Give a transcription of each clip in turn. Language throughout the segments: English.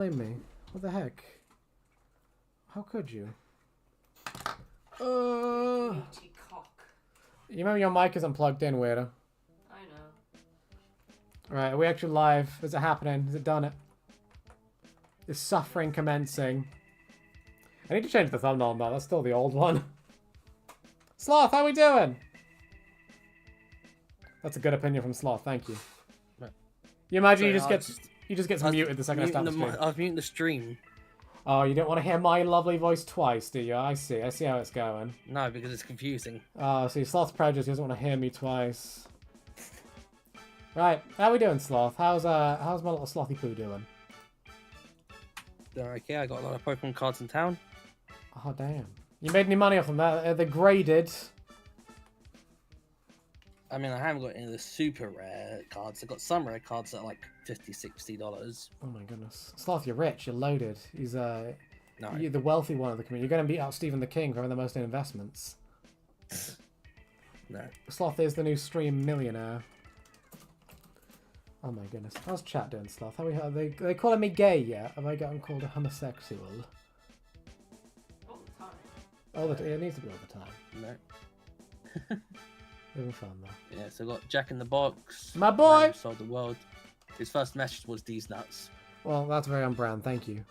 Blame me. What the heck? How could you? Meaty cock. You remember your mic isn't plugged in, weirdo. I know. Right, are we actually live? Is it happening? Is it done it? Is suffering commencing? I need to change the thumbnail now. That's still the old one. Sloth, how we doing? That's a good opinion from Sloth. Thank you. Right. You imagine Sorry, you just get muted the second I start the stream. I was muting the stream. Oh, you don't want to hear my lovely voice twice, do you? I see how it's going. No, because it's confusing. Oh, see, Sloth's prejudice. He doesn't want to hear me twice. Right, how we doing, Sloth? How's my little Slothy poo doing? Okay, I got a lot of Pokemon cards in town. Oh, damn. You made any money off them? They're graded. I mean, I haven't got any of the super rare cards. I've got some rare cards that are like $50, $60. Oh my goodness. Sloth, you're rich. You're loaded. He's No. you're the wealthy one of the community. You're going to beat out Stephen the King for having the most in investments. No. Sloth is the new stream millionaire. Oh my goodness. How's chat doing, Sloth? Are they calling me gay yet? Have I gotten called a homosexual? All the time. All the time. It needs to be all the time. No. Having fun though. Yeah, so I got Jack in the Box. My boy! Man Who Sold the World. His first message was these nuts. Well, that's very on brand. Thank you.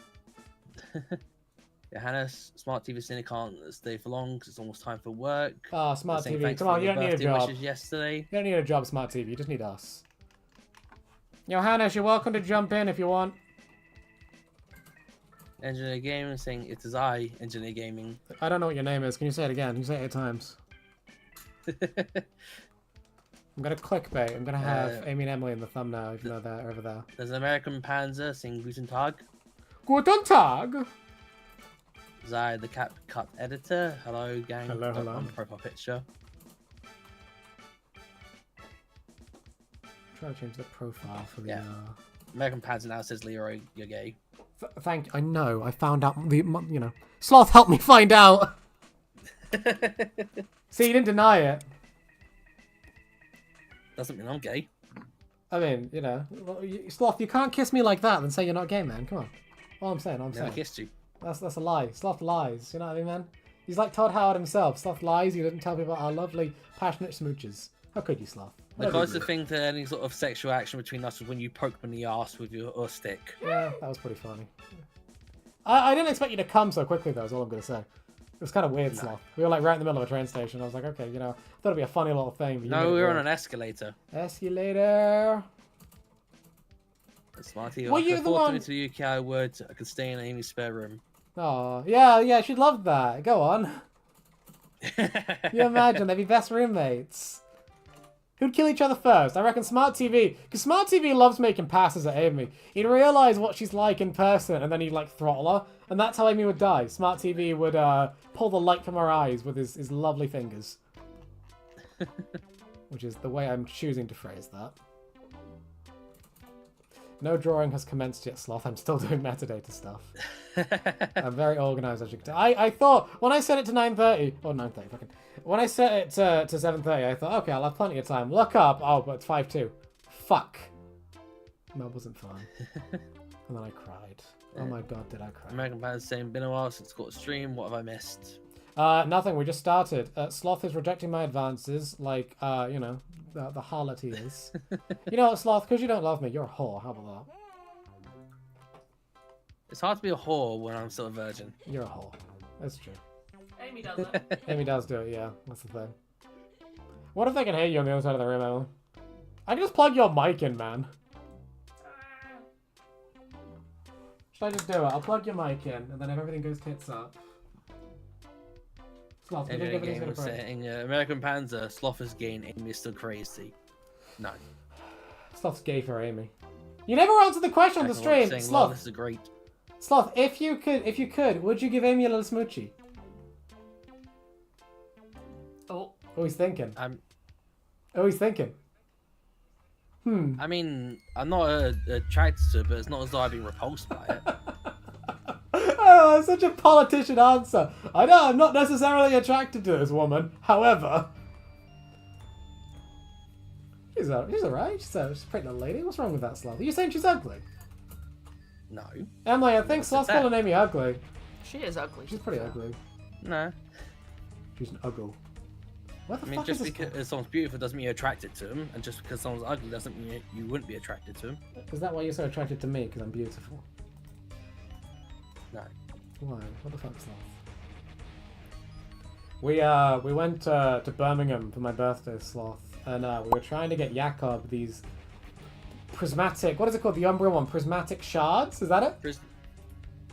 Johannes, Smart TV Cine can't stay for long because it's almost time for work. Ah, Smart Saying TV. thanks Come for on, you your don't need a birthday job. wishes yesterday. You don't need a job, Smart TV. You just need us. Johannes, you're welcome to jump in if you want. Engineer Gaming saying it is I, Engineer Gaming. I don't know what your name is. Can you say it again? Can you say it 8 times? I'm gonna clickbait. I'm gonna have Amy and Emily in the thumbnail, even though they're over there. There's an American Panzer saying Guten Tag. Guten Tag! Zai, the Cap Cut Editor. Hello, gang. Hello, hello. On the profile picture. Try to change the profile for the. Yeah. American Panzer now says Leroy, you're gay. Thank. I know. I found out. Sloth helped me find out. See, you didn't deny it. Doesn't mean I'm gay. I mean, Sloth, you can't kiss me like that and say you're not gay, man. Come on. All I'm saying. Never kissed you. That's a lie. Sloth lies. You know what I mean, man? He's like Todd Howard himself. Sloth lies. He doesn't tell people our lovely, passionate smooches. How could you, Sloth? The closest thing to any sort of sexual action between us was when you poked me in the arse with your stick. Yeah, that was pretty funny. I didn't expect you to come so quickly, though, is all I'm going to say. It was kind of weird, Sloth. We were like right in the middle of a train station. I was like, okay, I thought it'd be a funny little thing. But No, we were on an escalator. Escalator. Smarty, Were if you I the thought one? to the UK, I could stay in Amy's spare room. Oh, yeah, she'd love that. Go on. You imagine, they'd be best roommates. Who'd kill each other first? I reckon Smart TV, because Smart TV loves making passes at Amy. He'd realise what she's like in person, and then he'd like throttle her, and that's how Amy would die. Smart TV would pull the light from her eyes with his lovely fingers. Which is the way I'm choosing to phrase that. No drawing has commenced yet, Sloth. I'm still doing metadata stuff. I'm very organised, as you can tell. I thought, when I set it to 9:30, or 9:30, fucking... When I set it to 7:30, I thought, okay, I'll have plenty of time. Look up. Oh, but it's 5:02. Fuck. That wasn't fun. And then I cried. Oh my god, did I cry. American Panzer saying, been a while since got a stream. What have I missed? Nothing. We just started. Sloth is rejecting my advances, like, the harlot he is. You know what, Sloth? Because you don't love me, you're a whore. How about that? It's hard to be a whore when I'm still a virgin. You're a whore. That's true. Amy does it. Amy does do it, yeah. That's the thing. What if they can hear you on the other side of the room, Emily? I can just plug your mic in, man. Should I just do it? I'll plug your mic in, and then if everything goes tits up. Sloth, you think everything's gonna break? Saying, American Panzer, Sloth is gay and Amy is still crazy. No. Sloth's gay for Amy. You never answered the question on the stream, saying, Sloth. Well, this is great. Sloth, if you could, would you give Amy a little smoochie? Oh. Oh, he's thinking. I mean, I'm not attracted to it, but it's not as though I've been repulsed by it. Oh, that's such a politician answer. I know, I'm not necessarily attracted to this woman. However, she's alright. She's a pretty little lady. What's wrong with that, Sloth? Are you saying she's ugly? No. Emily, I think said Sloth's that. calling Amy ugly. She is ugly. She's pretty ugly. No. She's an uggle. What the I mean, fuck just is this? because someone's beautiful doesn't mean you're attracted to them, and just because someone's ugly doesn't mean you wouldn't be attracted to them. Is that why you're so attracted to me? Because I'm beautiful? No. Why? What the fuck, Sloth? We went to Birmingham for my birthday, Sloth, and we were trying to get Jakob these prismatic. What is it called? The Umbreon one, prismatic shards. Is that it?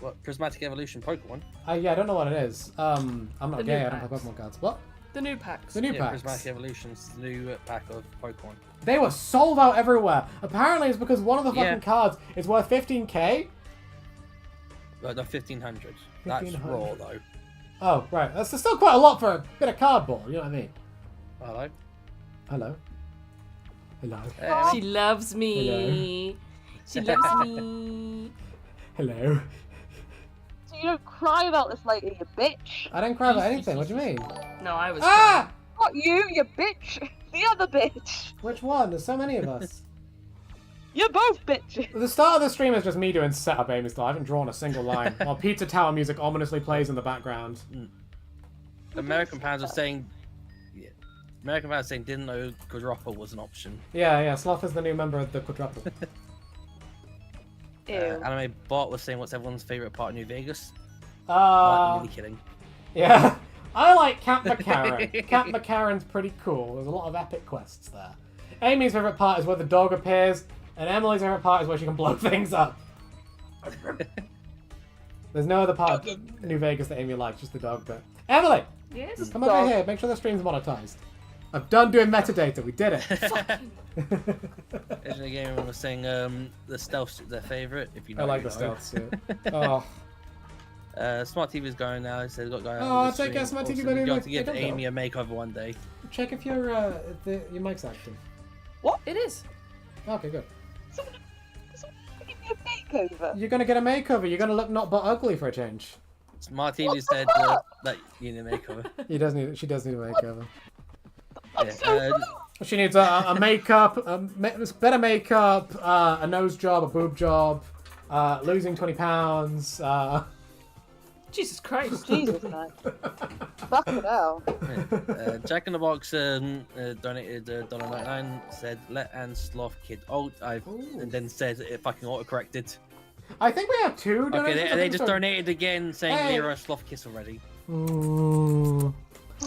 What? Prismatic Evolution Pokemon? Yeah, I don't know what it is. I'm not The gay. new I don't have packs. Pokemon cards. What? The new packs. The new Yeah, packs. Prismatic Evolution's the new pack of Pokemon. They were sold out everywhere. Apparently, it's because one of the fucking Yeah. cards is worth 15k. No, 1500. That's 1500. raw though. Oh, right. That's still quite a lot for a bit of cardboard. You know what I mean? Hello. Hello. Hello. Hey, She loves me. She loves me. Hello. So you don't cry about this lady, you bitch. I didn't cry about anything. What do you mean? No, I was. Ah! Not you, you bitch. The other bitch. Which one? There's so many of us. You're both bitches. The start of the stream is just me doing setup aim style. I haven't drawn a single line. While Pizza Tower music ominously plays in the background. American fans are saying. Yeah. American fans are saying didn't know quadruple was an option. Yeah, Sloth is the new member of the quadruple. Ew. Anime Bot was saying what's everyone's favorite part of New Vegas? I'm really kidding. Yeah. I like Camp McCarran. Camp McCarran's pretty cool. There's a lot of epic quests there. Amy's favourite part is where the dog appears, and Emily's favourite part is where she can blow things up. There's no other part of New Vegas that Amy likes, just the dog bit. Emily! Yes. Come over here, make sure the stream's monetized. I'm done doing metadata, we did it. Legendary Gamer was saying the stealth suit their favorite. If you know, I like you the know. stealth suit. Oh. Smart TV's going now. He said got going. Oh, on the take care, stream. Smart TV, Also, baby, you got look, to give take care. Amy a makeover one day. Check if your mic's active. It is. Okay, good. Someone give me a makeover. You're gonna get a makeover, you're gonna look not but ugly for a change. Smart TV said that you need a makeover. She does need a makeover. I'm so Yeah, wrong. She needs a makeup, better makeup, a nose job, a boob job, losing 20 pounds. Jesus Christ. Jesus, man. Fucking hell. Jack in the Box donated $1.99. Said let Sloth kid alt. And then said it fucking autocorrected. I think we have two Okay, donations. they just donated again saying Hey. Leroy Sloth kiss already. Ooh.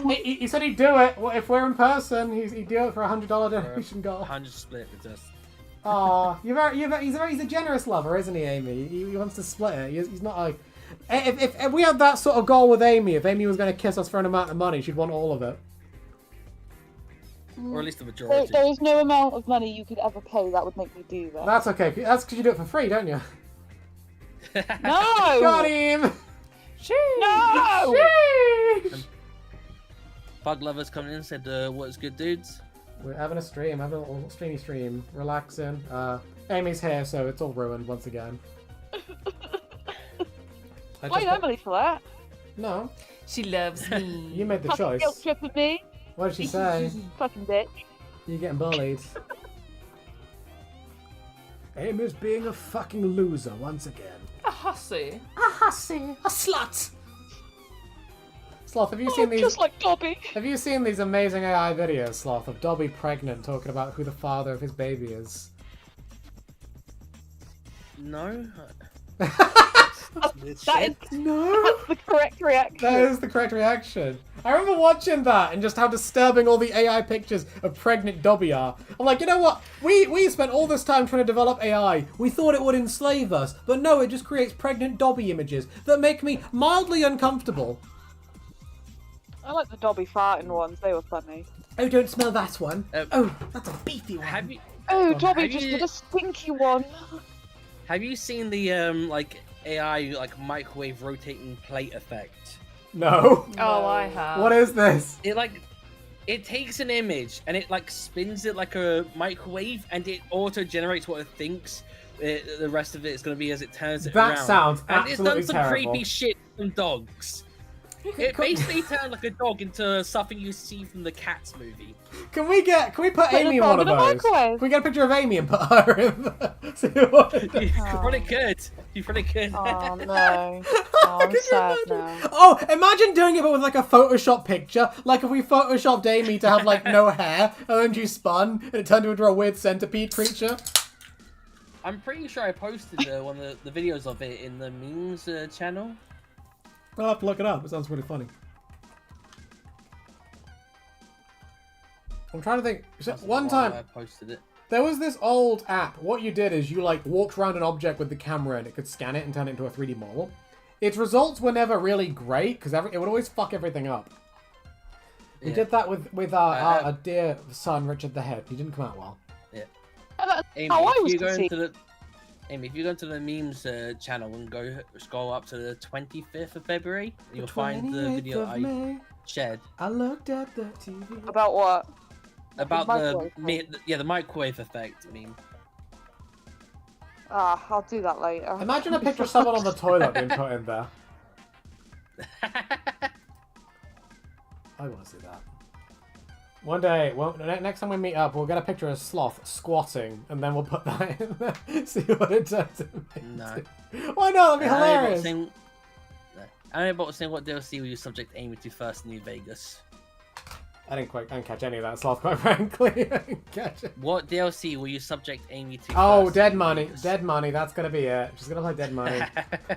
He said he'd do it. Well, if we're in person, he'd do it for $100 donation goal. 100 split with us. Aw, he's a generous lover, isn't he, Amy? He wants to split it. He's not like... If we had that sort of goal with Amy, if Amy was going to kiss us for an amount of money, she'd want all of it. Or at least the There, majority. there is no amount of money you could ever pay that would make me do that. That's okay. That's because you do it for free, don't you? No! Got him! No! Sheesh! Bug lovers coming in said, "What's good, dudes?" We're having a stream, having a little streamy stream, relaxing. Amy's here, so it's all ruined once again. Blame Emily for that. No, She loves me. you made the Fucking choice. guilt tripping me. What did she say? Fucking bitch. You're getting bullied. Amy's being a fucking loser once again. A hussy. A hussy, a slut. Sloth, have you seen these? Just like Dobby. Have you seen these amazing AI videos, Sloth, of Dobby pregnant talking about who the father of his baby is? No. That is No. that's the correct reaction. That is the correct reaction. I remember watching that and just how disturbing all the AI pictures of pregnant Dobby are. I'm like, you know what? We spent all this time trying to develop AI. We thought it would enslave us, but no, it just creates pregnant Dobby images that make me mildly uncomfortable. I like the Dobby farting ones. They were funny. Oh, don't smell that one. Uh, Oh, that's a beefy one. Have you Oh, Oh, Dobby have just you- did a stinky one. have you seen the like AI like microwave rotating plate effect? No. Oh, I have. What is this? It takes an image and it like spins it like a microwave and it auto generates what it thinks the rest of it is going to be as it turns it That around. sounds and it's absolutely done some terrible. creepy shit from dogs. It basically turned like a dog into something you see from the Cats movie. Can we put Put Amy in the one of dog in a those? microwave. Can we get a picture of Amy and put her in? See what it does? Pretty good. You pretty good. Oh no. Oh, I'm Could you sad imagine? now. Oh, imagine doing it but with like a Photoshop picture. Like if we Photoshopped Amy to have like no hair, and then she spun, and it turned into a weird centipede creature. I'm pretty sure I posted one of the videos of it in the memes channel. I'll have to look it up. It sounds really funny. I'm trying to think. One time, I posted it. there was this old app. What you did is you like walked around an object with the camera and it could scan it and turn it into a 3D model. Its results were never really great because it would always fuck everything up. We did that with our dear son Richard the Head. He didn't come out well. Yeah. Amy, Amy, I if was you go conceived. into the Amy, if you go into the memes channel and go scroll up to the 25th of February, you'll find the video I shared I looked at the TV. About what? about microwave the microwave effect meme. Ah, I'll do that later. Imagine a picture of someone on the toilet being put in there. I want to see that. One day, well, next time we meet up, we'll get a picture of Sloth squatting, and then we'll put that in there. See what it turns into. No. Why not? That'd be hilarious. I don't know about saying what DLC will you subject Amy to first in New Vegas. I didn't catch any of that, Sloth, quite frankly. I didn't catch it. What DLC will you subject Amy to Oh, first Dead in Money. Vegas? Dead Money, that's gonna be it. She's gonna play Dead Money.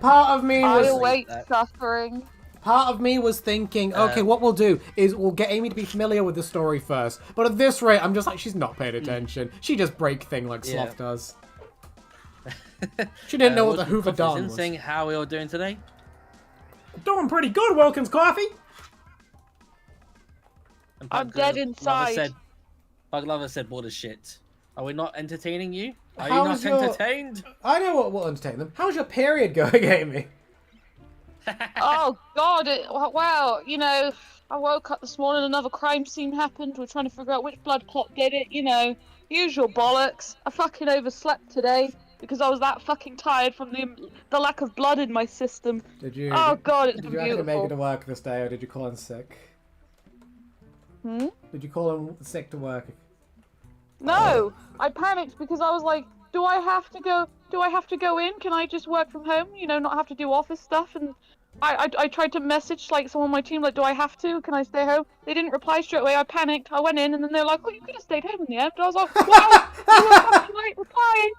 Part of me I was... await that. suffering. Part of me was thinking, okay, what we'll do is we'll get Amy to be familiar with the story first. But at this rate, I'm just like, she's not paying attention. She just break thing like Yeah. Sloth does. She didn't know what the welcome Hoover coffees Don in, was. saying how we all doing today. Doing pretty good, Wilkins Coffee. And I'm Bug dead Lover inside. Said, Bug Lover said, "What is shit? Are we not entertaining you? Are you How's not your- entertained?" I know what will entertain them. How's your period going, Amy? Oh God! Wow, you know, I woke up this morning, another crime scene happened. We're trying to figure out which blood clot did it. You know, usual bollocks. I fucking overslept today because I was that fucking tired from the lack of blood in my system. Did you? Oh God, it's Did been you actually make beautiful. it to work this day, or did you call in sick? Hmm? Did you call in sick to work? No, I panicked because I was like, do I have to go? Do I have to go in? Can I just work from home? You know, not have to do office stuff. And I tried to message like someone on my team, like, do I have to? Can I stay home? They didn't reply straight away. I panicked. I went in, and then they're like, oh, you could have stayed home in the end. And I was like, wow, you were fucking late replying.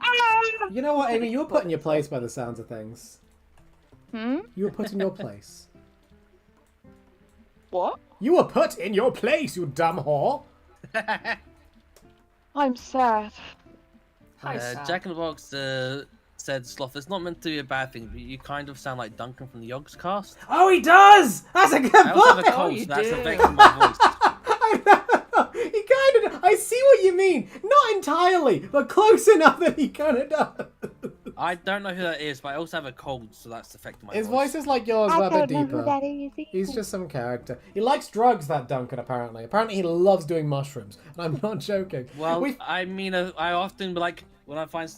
Ah! You know what, Amy? You were put in your place by the sounds of things. Hmm? You were put in your place. What? You were put in your place, you dumb whore. I'm sad. Jack in the Box said, "Sloth, it's not meant to be a bad thing, but you kind of sound like Duncan from the Yogs cast." Oh, he does! That's a good I also have a point! cold, you so that's do. affecting my voice. I know! He kind of... I see what you mean. Not entirely, but close enough that he kind of does. I don't know who that is, but I also have a cold, so that's affecting my His voice. voice is like yours, I but a bit don't know who deeper. that is. He's just some character. He likes drugs, that Duncan, apparently. Apparently he loves doing mushrooms. And I'm not joking. Well, We've- I mean, I often be like, when I find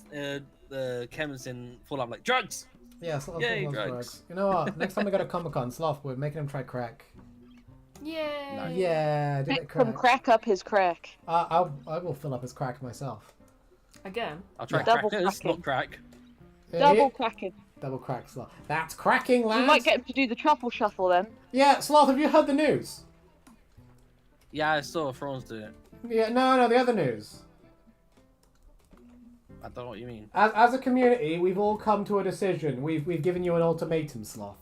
the chemists in Fallout, I'm like, drugs! Yeah, Sloth Yay, loves drugs. drugs. You know what? Next time we go to Comic-Con, Sloth, we're making him try crack. Yay! Yeah, do it Make him crack. crack up his crack. I will fill up his crack myself. Again. I'll try Double crackers, cracking. not crack. Double cracking. Double crack, Sloth. That's cracking, lads! We might get him to do the truffle shuffle then. Yeah, Sloth, have you heard the news? Yeah, I saw Thrones do it. Yeah, no, the other news. I don't know what you mean. As a community, we've all come to a decision. We've given you an ultimatum, Sloth.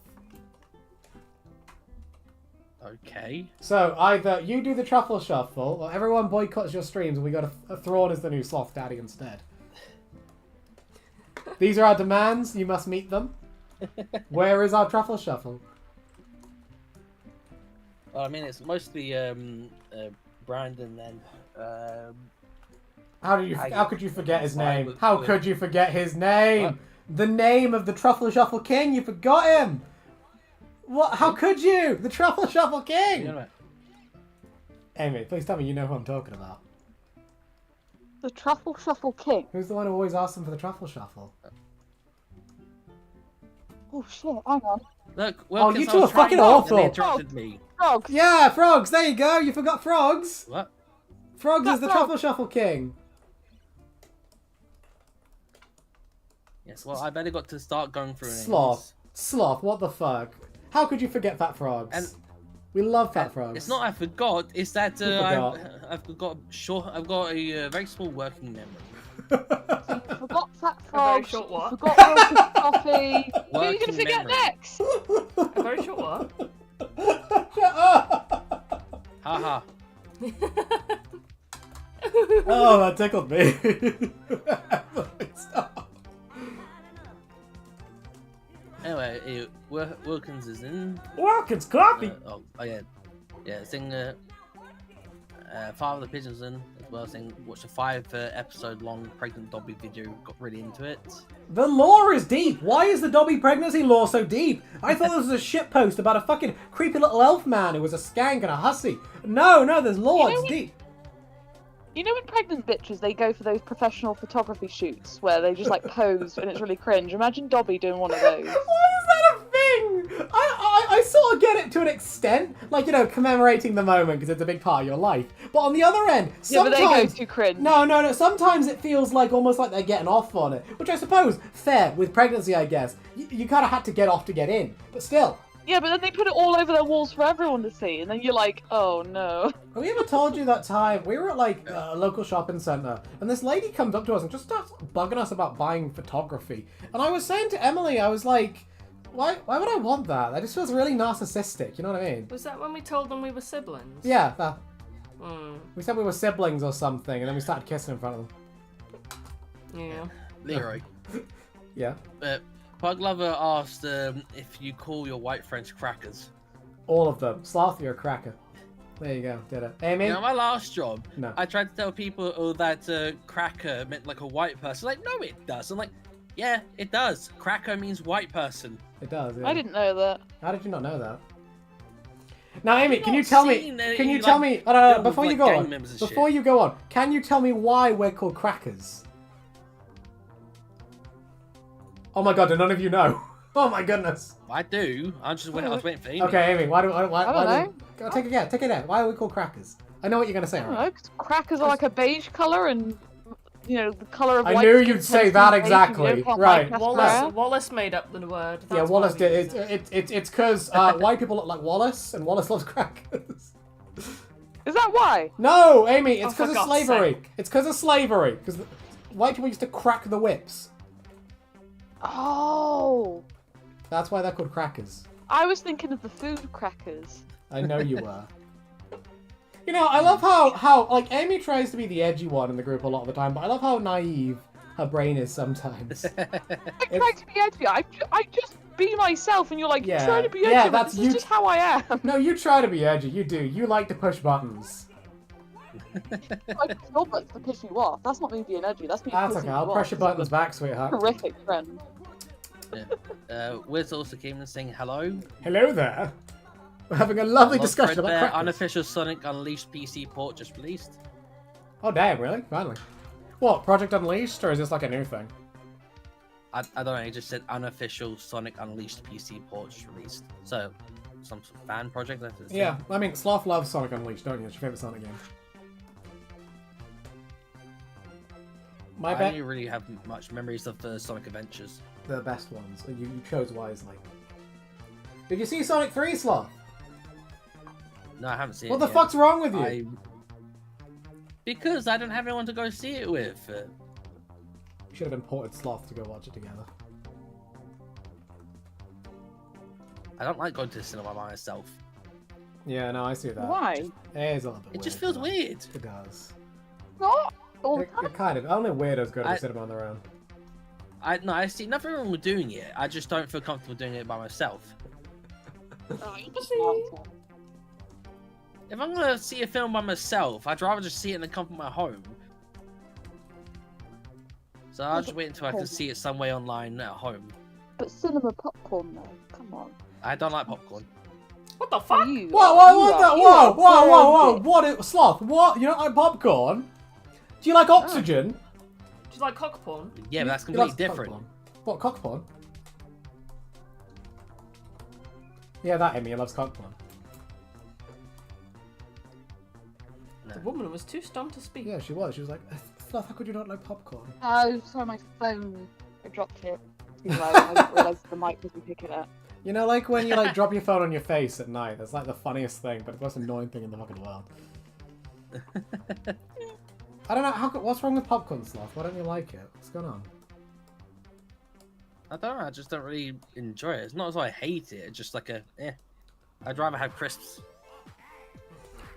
Okay. So, either you do the truffle shuffle, or everyone boycotts your streams and we got a Thrawn as the new Sloth Daddy instead. These are our demands, you must meet them. Where is our truffle shuffle? Well, I mean, it's mostly Brandon then. How could you forget his Fine name? with- How could you forget his name? The name of the Truffle Shuffle King, you forgot him! What? How could you? The Truffle Shuffle King! You know what? Amy, please tell me you know who I'm talking about. The truffle shuffle king. Who's the one who always asks him for the Truffle Shuffle? Oh shit, hang on. Look, Oh, Wilkins, you I two was are fucking trying awful. and they interrupted me. Frogs. Yeah, Frogs, there you go, you forgot Frogs! What? Frogs is the Frog. Truffle Shuffle King. Yeah, Yes, well, I better got to start going through names. Sloth, what the fuck? How could you forget fat frogs? And we love fat frogs. It's not I forgot, it's that forgot. I've got a very small working memory. You forgot fat A very frogs. short You what? forgot roasted coffee. Who are you Working gonna forget memory. next? A very short what? Shut up! Haha. Oh, that tickled me. Stop. Anyway, Wilkins is in. Wilkins coffee. Oh yeah, sing. Father of the Pigeons in as well. Saying watch a 5 episode long pregnant Dobby video. Got really into it. The lore is deep. Why is the Dobby pregnancy lore so deep? I thought this was a shitpost about a fucking creepy little elf man who was a skank and a hussy. No, there's lore. It's deep. You know when pregnant bitches, they go for those professional photography shoots where they just like pose and it's really cringe. Imagine Dobby doing one of those. Why is that a thing? I sort of get it to an extent, like, you know, commemorating the moment because it's a big part of your life. But on the other end, Yeah, but sometimes... they go too cringe. No. Sometimes it feels like almost like they're getting off on it, which I suppose, fair, with pregnancy, I guess. You kind of had to get off to get in, but still. Yeah, but then they put it all over their walls for everyone to see, and then you're like, oh no. Have we ever told you that time we were at like a local shopping centre and this lady comes up to us and just starts bugging us about buying photography? And I was saying to Emily, I was like, why would I want that? That just feels really narcissistic, you know what I mean? Was that when we told them we were siblings? Yeah, that. Mm. We said we were siblings or something and then we started kissing in front of them. Yeah. Leroy. Yeah. Pug Lover asked if you call your white friends crackers. All of them. Sloth, you're a cracker. There you go, did it. Amy? You know, my last job, No. I tried to tell people that cracker meant like a white person. Like, no, it does. I'm like, yeah, it does. Cracker means white person. It does, yeah. I didn't know that. How did you not know that? Now, Amy, can not you tell me? seen any, Can you like, tell me? film Before with, you like, go gang on. members and Before shit. you go on, can you tell me why we're called crackers? Oh my god, do none of you know? Oh my goodness. I do. I was waiting for Amy. Okay, Amy, why I don't know. take it out. Why are we called crackers? I know what you're gonna say. I don't Right? know, 'cause crackers are like a beige colour and, you know, the colour of I white knew skin you'd tends say to that be beige, exactly. you don't Right. like Wallace, mascara. Wallace made up the word. Yeah, That's Wallace why we did. use it. It's because white people look like Wallace, and Wallace loves crackers. Is that why? No, Amy, it's Oh, for because of God's slavery. sake. It's because of slavery. Because white people used to crack the whips. Oh. That's why they're called crackers. I was thinking of the food crackers. I know you were. You know, I love how like Amy tries to be the edgy one in the group a lot of the time, but I love how naive her brain is sometimes. I try to be edgy. I just be myself, and you're like, Yeah. you're trying to be edgy. Yeah, but that's this you- is just how I am. No, you try to be edgy. You do. You like to push buttons. Like, your buttons to piss you off. That's not me being edgy. That's me That's pissing okay. you I'll off. press your buttons back, sweetheart. Horrific trend. Wiz also came in saying hello. Hello there. We're having a lovely Love discussion about Threadbare, crackers. unofficial Sonic Unleashed PC port just released. Oh damn! Really? Finally. What? Project Unleashed, or is this like a new thing? I don't know, it just said unofficial Sonic Unleashed PC port just released. So, some sort of fan project? That's it. Yeah. I mean, Sloth loves Sonic Unleashed, don't you? It's your favorite Sonic game. My I bet. don't really have much memories of the Sonic Adventures. The best ones. You chose wisely. Did you see Sonic 3, Sloth? No, I haven't seen What it the yet. fuck's wrong with you? Because I don't have anyone to go see it with. You should have imported Sloth to go watch it together. I don't like going to the cinema by myself. Yeah, no, I see that. Why? It is a little bit It weird, just feels doesn't it? weird. It does. Not all the It time. kind of. Only weirdos go to the I- cinema on their own. I see nothing wrong with doing it. I just don't feel comfortable doing it by myself. Oh, you're just not. If I'm gonna see a film by myself, I'd rather just see it in the comfort of my home. So I'll just wait until I can see it some way online at home. But cinema popcorn, though. Come on. I don't like popcorn. What the fuck? You Whoa, are- whoa, you what are- the? you Whoa, are whoa, whoa, whoa! very What? Sloth? What? You don't like popcorn? Do you like oxygen? Do you like cock porn? Yeah, but that's You like completely different. cock porn. What, cock porn? Yeah, that Amy loves cock porn. The woman was too stunned to speak. Yeah, she was. She was like, Sloth, how could you not like popcorn? Oh, sorry, my phone I dropped it too low. I didn't realise the mic wasn't picking it up. You know, like when you like drop your phone on your face at night. That's like the funniest thing, but the most annoying thing in the fucking world. I don't know. What's wrong with popcorn, Sloth? Why don't you like it? What's going on? I don't know. I just don't really enjoy it. It's not as though I hate it. It's just like I'd rather have crisps.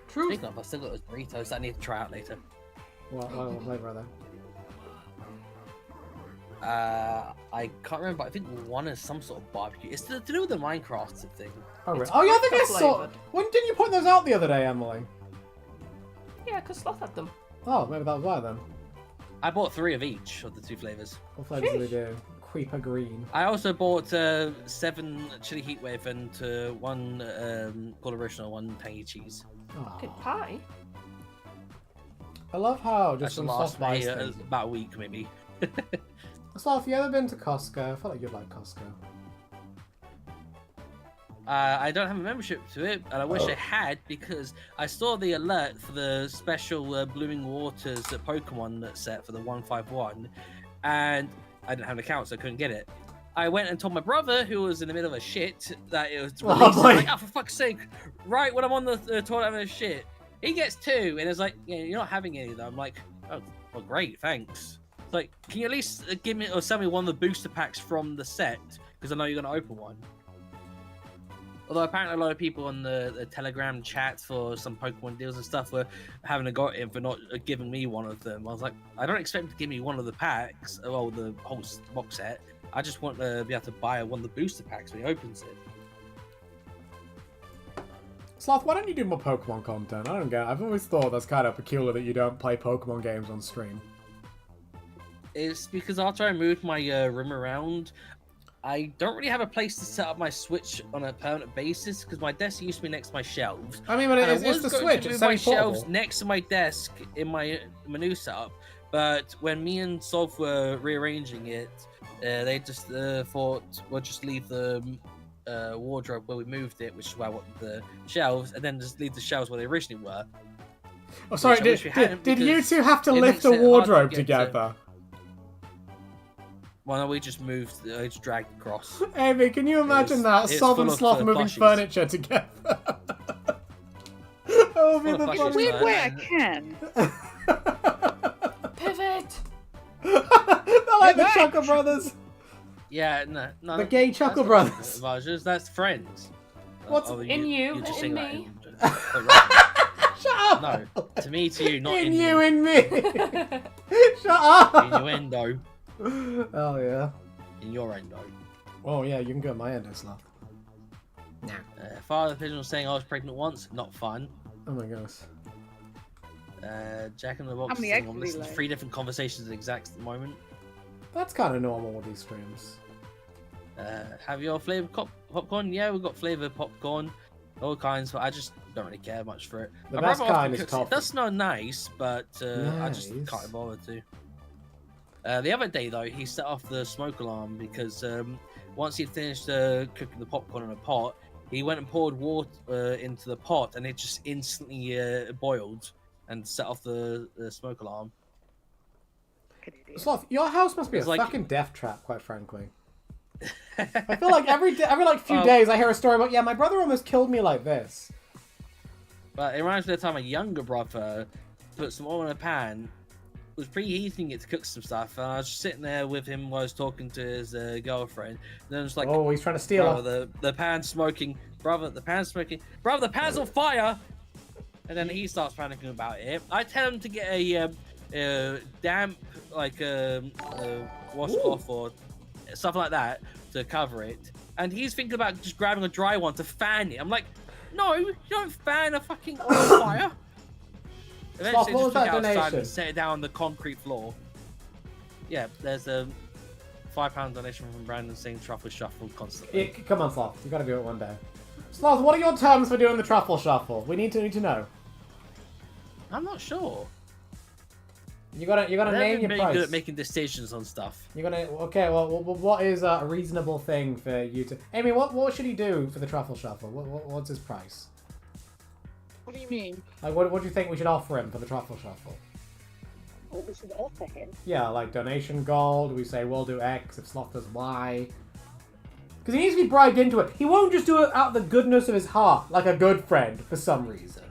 True. Speaking of, I still got those burritos that I need to try out later. What flavor are they? I can't remember. I think one is some sort of barbecue. It's to do with the Minecraft thing. Oh, really? Oh, yeah, I think I saw. flavored. When didn't you point those out the other day, Emily? Yeah, because Sloth had them. Oh, maybe that was why then. I bought 3 of each of the 2 flavors. What flavors do they do? Creeper green. I also bought 7 chili heatwave and 1 called original, 1 tangy cheese. Aw. Good pie. I love how That just should some last soft ice me things. about a week, maybe. Sloth, have you ever been to Costco? I felt like you'd like Costco. I don't have a membership to it, and I wish I had, because I saw the alert for the special Blooming Waters Pokemon set for the 151, and I didn't have an account, so I couldn't get it. I went and told my brother, who was in the middle of a shit, that it was released. Oh, I was like, oh, for fuck's sake, right when I'm on the toilet having a shit. He gets 2, and it's like, yeah, you're not having any, though. I'm like, oh, well, great, thanks. It's like, can you at least give me or sell me one of the booster packs from the set? Because I know you're going to open one. Although apparently a lot of people on the Telegram chat for some Pokemon deals and stuff were having a go at him for not giving me one of them. I was like, I don't expect him to give me one of the packs, well, the whole box set. I just want to be able to buy one of the booster packs when he opens it. Sloth, why don't you do more Pokemon content? I don't get it. I've always thought that's kind of peculiar that you don't play Pokemon games on stream. It's because after I moved my room around, I don't really have a place to set up my Switch on a permanent basis because my desk used to be next to my shelves. I mean, but And it's I was the going Switch. to It's move my semi-portable. shelves next to my desk in my new setup, but when me and Sloth were rearranging it, they just thought we'll just leave the wardrobe where we moved it, which is where I want the shelves, and then just leave the shelves where they originally were. Oh, sorry, Which I wish we hadn't, did you because two have to it lift makes a it hard to wardrobe get together? Well, no, we just moved, I just dragged across. Amy, can you imagine that? it's Sloth and full of, Sloth moving plushies. furniture together. That would be Full of the plushies, funniest. Weird man. way I can. Pivot! They're like the Right. Chuckle Brothers. Yeah, no. The gay that's Chuckle not Brothers. Vargas, that's friends. What's in you, you're just in saying that me? oh, right. Shut up! No, to me, to you, not in you, you. in me. Shut up! Innuendo. Oh yeah. Innuendo. Oh yeah, you can go at my end, Sloth. Nah. Father Pigeon was saying I was pregnant once. Not fun. Oh my gosh. Jack in the Box How many saying eggs I'm do we listening to lay? 3 different conversations at the exact moment. That's kind of normal with these streams. Have your flavored popcorn? Yeah, we've got flavored popcorn. All kinds, but I just don't really care much for it. The My best brother often kind is cooks it. toffee. It does smell nice, but I just Nice. can't bother to. The other day, though, he set off the smoke alarm because once he'd finished cooking the popcorn in a pot, he went and poured water into the pot, and it just instantly boiled and set off the smoke alarm. Sloth, your house must be a It's like- fucking death trap, quite frankly. I feel like every few Oh. days I hear a story about, yeah, my brother almost killed me like this. But it reminds me of the time my younger brother put some oil in a pan, was preheating it to cook some stuff, and I was just sitting there with him while I was talking to his girlfriend, and then it's like, Oh, he's trying to steal her. brother, the pan's smoking, brother, the pan's smoking, brother, the pan's on fire! And then he starts panicking about it. I tell him to get a damp, like, washcloth or something like that to cover it, and he's thinking about just grabbing a dry one to fan it. I'm like, no, you don't fan a fucking oil fire. Eventually, what was just took that it outside donation? and set it down on the concrete floor. Yeah, there's a £5 donation from Brandon saying truffle shuffle constantly. Come on, Sloth. You gotta do it one day. Sloth, what are your terms for doing the truffle shuffle? We need to know. I'm not sure. You gotta I've name been your very price. good at making decisions on stuff. Okay. Well, what is a reasonable thing for you to? Amy, what should he do for the truffle shuffle? What's his price? What do you mean? Like, what do you think we should offer him for the truffle shuffle? what we should offer him. Yeah, like donation gold. We say we'll do X if Sloth does Y. Because he needs to be bribed into it. He won't just do it out of the goodness of his heart, like a good friend, for some reason.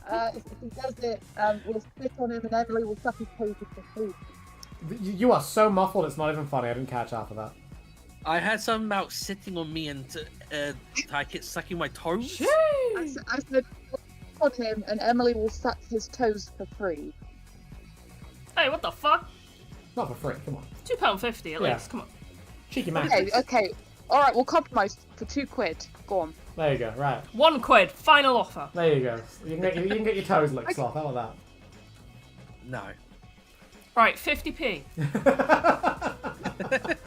If he does it, we'll spit on him and Emily will suck his toes for food. You are so muffled, it's not even funny. I didn't catch half of that. I had something about sitting on me and like it sucking my toes. I said, on him and Emily will suck his toes for free. Hey, what the fuck? Not for free, come on. £2.50 at Yeah. least. Come on. Cheeky man. Okay. Alright, we'll compromise for £2. Go on. There you go, right. £1. Final offer. There you go. You can get your toes licked, Sloth. How about No. Right, 50p. that?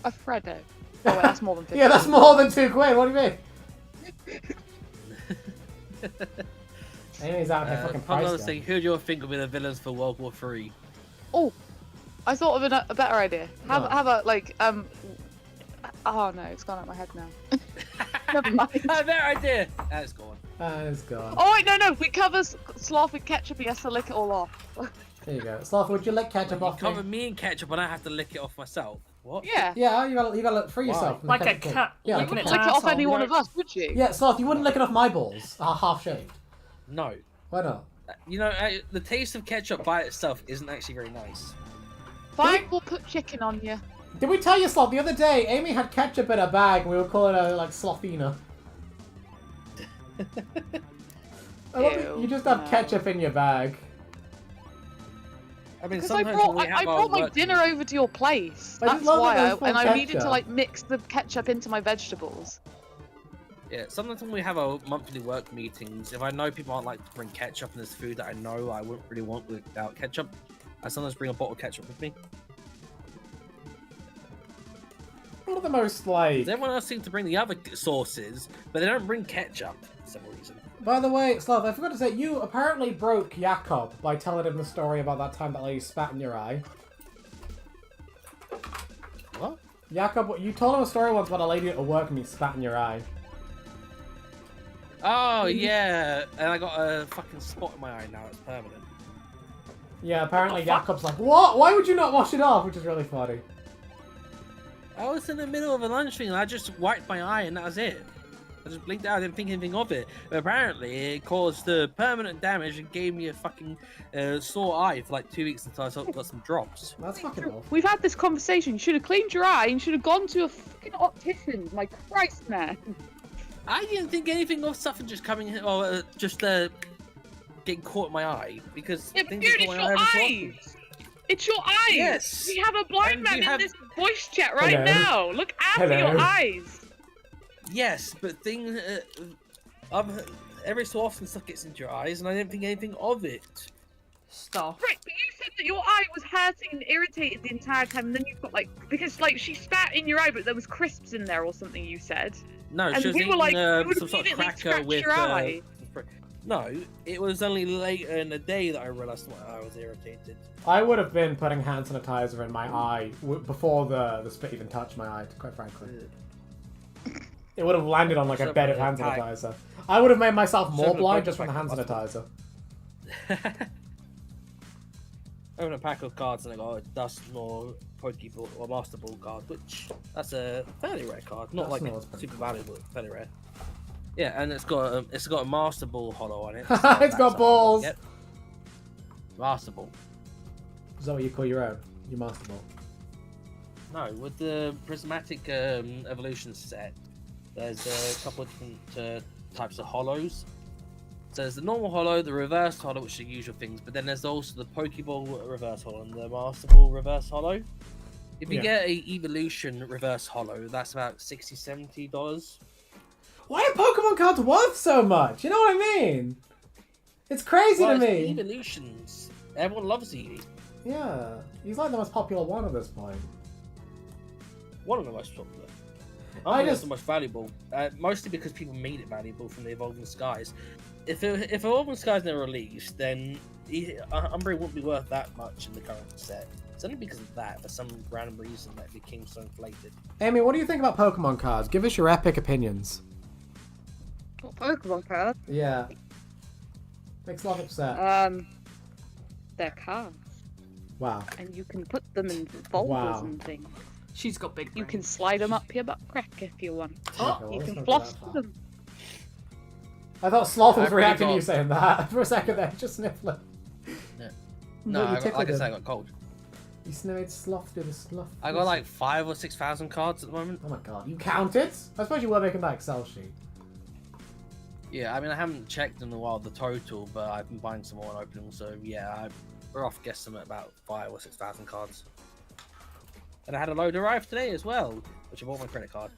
A Freddo. Oh wait, that's more than 50. Yeah, that's more than £2. What do you mean? Amy's out here fucking Another priced. thing, who do you think will be the villains for World War III? Oh, I thought of a better idea. Have a like oh no, it's gone out my head now. Never mind. Better idea. That's gone. It's gone. Oh wait, no, we cover Sloth with ketchup. He has to lick it all off. There you go. Sloth, would you lick ketchup off Cover me? me in ketchup and I have to lick it off myself. What? Yeah. Yeah, you gotta free yourself. from the Like a ketchup thing. cat Yeah, licking like its a Lick cat. it off asshole. any one of us, would you? Yeah, Sloth, you wouldn't lick it off my balls. Half shaved. No. Why not? You know, the taste of ketchup by itself isn't actually very nice. Fine, we'll put chicken on you. Did we tell you, Sloth, the other day, Amy had ketchup in her bag and we would call it like Slothina. I love that you just have ketchup in your bag. I mean, Because I sometimes when we have brought our my work dinner over to your place. I just That's love that why. there's full And I needed ketchup. to like mix the ketchup into my vegetables. Yeah, sometimes when we have our monthly work meetings, if I know people aren't like to bring ketchup and there's food that I know I wouldn't really want without ketchup, I sometimes bring a bottle of ketchup with me. One of the most, like... Everyone else seems to bring the other sauces, but they don't bring ketchup for some reason. By the way, Sloth, I forgot to say, you apparently broke Jakob by telling him the story about that time that lady spat in your eye. What? Jakob, you told him a story once about a lady at work and he spat in your eye. Oh, yeah, and I got a fucking spot in my eye now, it's permanent. Yeah, apparently Jakob's like, what? Why would you not wash it off? Which is really funny. I was in the middle of a lunch thing and I just wiped my eye and that was it. I just blinked out, I didn't think anything of it. But apparently it caused permanent damage and gave me a fucking sore eye for like 2 weeks until I got some drops. That's fucking awful. We've had this conversation. You should have cleaned your eye and you should have gone to a fucking optician. My Christ, man. I didn't think anything of something just coming or just getting caught in my eye because Yeah, things dude, are it's going your on every so eyes. often. It's your eyes. Yes. We have a blind And man you in have- this voice chat right Hello. now. Look after Hello. your eyes. Yes, but things every so often stuff gets into your eyes, and I didn't think anything of it. Stop. Right, but you said that your eye was hurting and irritated the entire time, and then you've got like because like she spat in your eye, but there was crisps in there or something. You said. No, And she was we were eating like, you would some sort of immediately cracker scratch with. your eye. No, it was only later in the day that I realised my eye was irritated. I would have been putting hand sanitizer in my eye before the spit even touched my eye, quite frankly. It would have landed on like a bed of hand sanitizer. I would have made myself more blind just from the hand sanitizer. Open a pack of cards and I got a Dust or Pokeball or Master Ball card, which that's a fairly rare card, not like super valuable, fairly rare. Yeah, and it's got a Master Ball holo on it. So It's that's got a balls. yep. Master Ball. Is that what you call your own? Your Master Ball? No, with the prismatic evolution set, there's a couple of different types of holos. So there's the normal holo, the reverse holo, which are the usual things, but then there's also the Pokeball reverse holo and the Master Ball reverse holo. If you get a evolution reverse holo, that's about $60-$70. Why are Pokemon cards worth so much? You know what I mean? It's crazy to It's me. evolutions. Everyone loves Eevee. Yeah, he's like the most popular one at this point. One of the most popular. I I think it's just- the most valuable, mostly because people made it valuable from the Evolving Skies. If Evolving Skies never released, then Umbreon wouldn't be worth that much in the current set. It's only because of that, for some random reason, that it became so inflated. Amy, what do you think about Pokemon cards? Give us your epic opinions. What Pokemon card? Yeah. Makes a lot upset. their cards, Wow. and you can put them in folders Wow. and things. She's got big You can brains. slide them up your butt crack if you want. Okay, well, You let's can not go floss that far. them. I thought Sloth was I've already reacting to you got- saying that for a second there, just sniffling. No, you like tickled I him. said, I got cold. You snowed Sloth did a Sloth. I got like 5,000 or 6,000 cards at the moment. Oh my god, you counted? I suppose you were making that Excel sheet. Yeah, I mean, I haven't checked in a while the total, but I've been buying some more and opening them, so yeah, we're off guessing at about 5,000 or 6,000 cards. And I had a load arrive today as well, which I bought my credit card.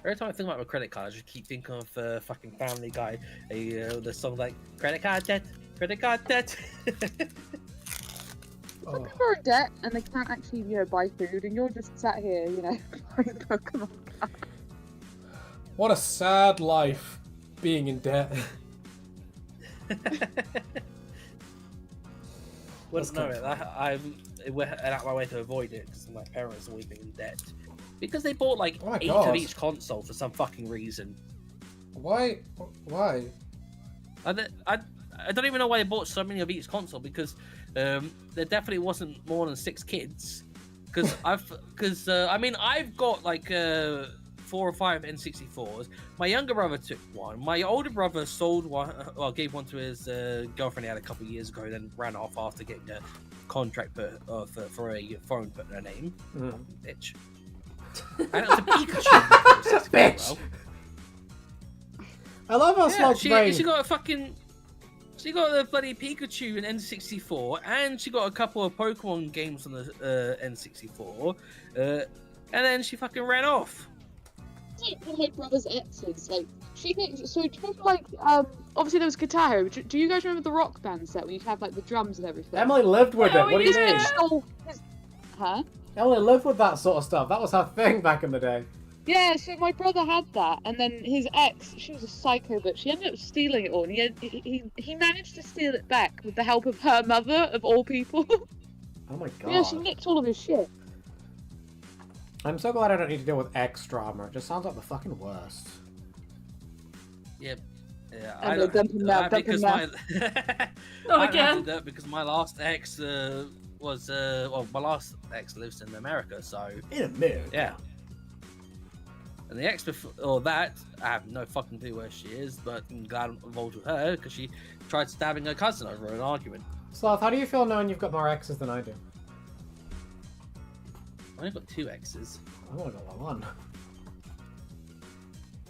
Every time I think about my credit card, I just keep thinking of fucking Family Guy. The song like, credit card debt, credit card debt. Oh. People are in debt and they can't actually, buy food, and you're just sat here, playing Pokemon cards. What a sad life, being in debt. Wouldn't know it. I went out my way to avoid it because my parents are always being in debt. Because they bought like Oh my 8 God. of each console for some fucking reason. Why? Why? I don't even know why they bought so many of each console because there definitely wasn't more than 6 kids. Because I've got like 4 or 5 N64s. My younger brother took one. My older brother sold one. Well, gave one to his girlfriend he had a couple of years ago. Then ran off after getting a contract for a phone put in her name. Mm. Bitch. And it was a Pikachu. Bitch! I love how Yeah, Sloth's brain... she got a fucking. She got a bloody Pikachu in N64, and she got a couple of Pokemon games on the N64, and then she fucking ran off. My brother's exes, she thinks, so do you remember, obviously there was Guitar Hero. Do you guys remember the Rock Band set where you'd have, the drums and everything? Emily lived with it, Oh, what do you yeah. mean? Huh? Emily lived with that sort of stuff, that was her thing back in the day. Yeah, so my brother had that, and then his ex, she was a psycho, but she ended up stealing it all, and he managed to steal it back with the help of her mother, of all people. Oh my god. Yeah, she nicked all of his shit. I'm so glad I don't need to deal with X drama, it just sounds like the fucking worst. Yep. Yeah, I'm gonna dump him now, dump him now. Not again. Because my last ex was my last ex lives in America, so In America? yeah. And the ex before that, I have no fucking clue where she is, but I'm glad I'm involved with her because she tried stabbing her cousin over an argument. Sloth, how do you feel knowing you've got more exes than I do? I only got 2 exes. I've only got one.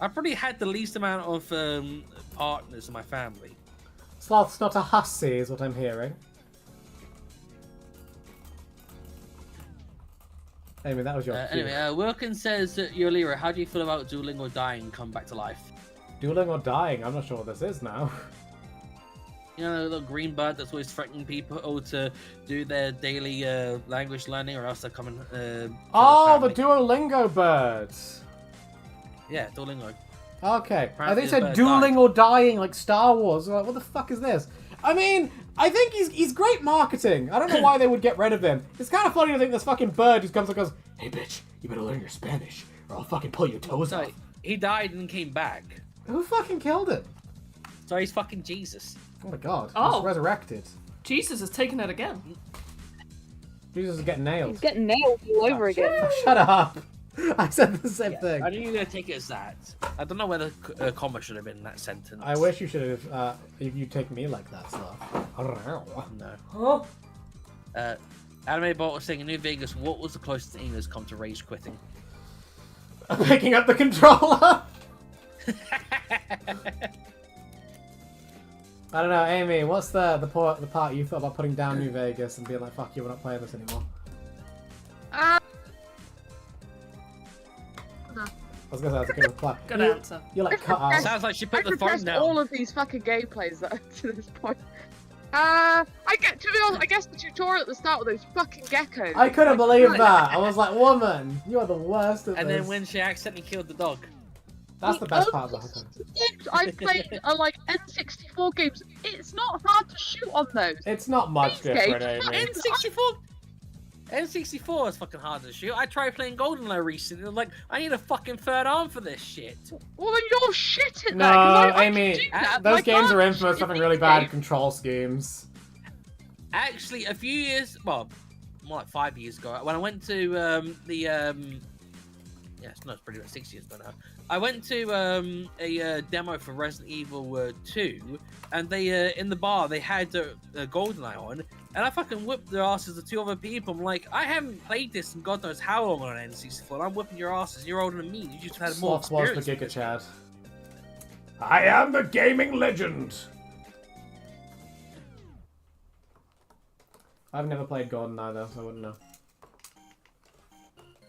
I've probably had the least amount of partners in my family. Sloth's not a hussy, is what I'm hearing. Amy, that was your cue. Anyway, Wilkins says that you're Leroy. How do you feel about dueling or dying come back to life? Dueling or dying? I'm not sure what this is now. You know, the little green bird that's always threatening people to do their daily language learning, or else they're coming. Oh, the Duolingo birds. Yeah, Duolingo. Okay. I Apparently think it the said bird dueling died. or dying, like Star Wars. Like, what the fuck is this? I mean, I think he's great marketing. I don't know why they would get rid of him. It's kind of funny to think this fucking bird just comes and goes, "Hey, bitch, you better learn your Spanish, or I'll fucking pull your toes So off." he died and came back. Who fucking killed him? So he's fucking Jesus. Oh my god. Oh. He's resurrected. Jesus has taken it again. Jesus is getting nailed. He's getting nailed all over again. Oh, shut up. I said the same thing. I knew you were gonna take it as that. I don't know whether a comma should have been in that sentence. I wish you should have, if you take me like that, Sloth. No. Anime Bot was saying in New Vegas, what was the closest thing that's come to rage quitting? Picking up the controller? I don't know, Amy, what's the part you thought about putting down New Vegas and being like, fuck you, we're not playing this anymore? I was gonna say that's a good reply. Good You- answer. You're like cut out. Sounds like she I put the phone repressed down. all of these fucking gameplays to this point. To be honest, I guess the tutorial at the start with those fucking geckos. I couldn't believe that. I was like, woman, you are the worst at And this. then when she accidentally killed the dog. That's the best part of the whole thing. Games I've played are like N64 games. It's not hard to shoot on those. It's not much These different, games- Amy. N64. N64 is fucking hard to shoot. I tried playing GoldenEye recently. I'm like, I need a fucking third arm for this shit. Well, then you're shit at No, that. 'Cause I Amy, can do that, but those I games can't are infamous for shoot having really these bad games. control schemes. Actually, a few years, well, more like 5 years ago, when I went to no, it's pretty much 6 years ago now. I went to a demo for Resident Evil 2, and they in the bar they had GoldenEye on, and I fucking whipped their asses of two other people. I'm like, I haven't played this in God knows how long on an N64, and I'm whipping your asses. You're older than me. You just had more Sloth was experience. the Giga Chad. I am the gaming legend. I've never played GoldenEye though, so I wouldn't know.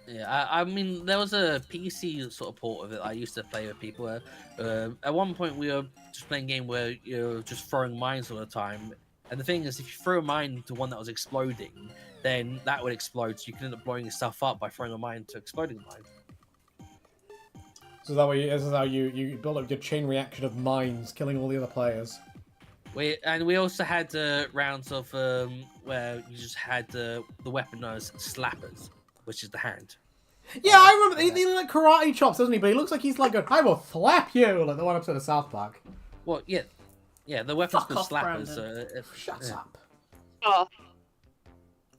Yeah, I mean, there was a PC sort of port of it I used to play with people. Where, at one point, we were just playing a game where you're just throwing mines all the time. And the thing is, if you throw a mine into one that was exploding, then that would explode. So you can end up blowing yourself up by throwing a mine to exploding mine. So this is how you build up your chain reaction of mines, killing all the other players. We also had rounds of where you just had the weapon known as slappers, which is the hand. Yeah, I remember. He like karate chops, doesn't he? But he looks like he's like, I will slap you, like the one episode of South Park. Well, yeah, the weapon's Fuck called off, slappers. Brandon. Shut up. Oh,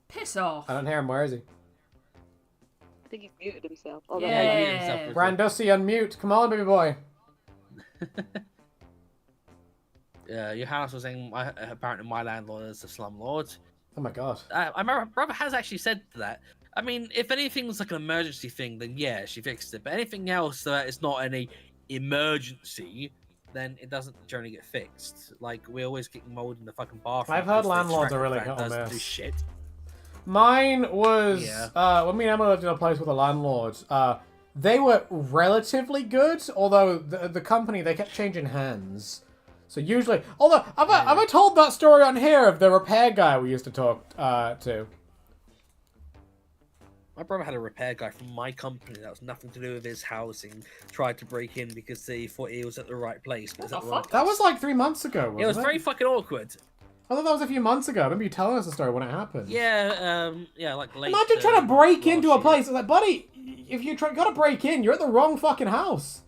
Piss off. I don't hear him. Where is he? I think he's muted himself. Oh, Yeah. Yeah, he muted himself for a second. Brandussi, unmute. Come on, baby boy. Your house was saying apparently my landlord is a slumlord. Oh my god. I remember my brother has actually said that. I mean, if anything's like an emergency thing, then yeah, she fixed it. But anything else that is not any emergency, then it doesn't generally get fixed. Like, we always get mold in the fucking bathroom. I've heard because the landlords are tracker really fan hit or doesn't miss. do shit. Mine was Yeah. when me and Emma lived in a place with a landlord. They were relatively good, although the company they kept changing hands. So usually, although have I told that story on here of the repair guy we used to talk to? My brother had a repair guy from my company that was nothing to do with his housing. Tried to break in because he thought he was at the right place. But it was at the wrong That place. was like 3 months ago. Wasn't It was very fucking awkward. I thought that was a few months ago. I remember you telling us the story when it happened. Yeah, like late. Imagine trying to break last into a year. place. It's like, buddy, if you gotta break in, you're at the wrong fucking house.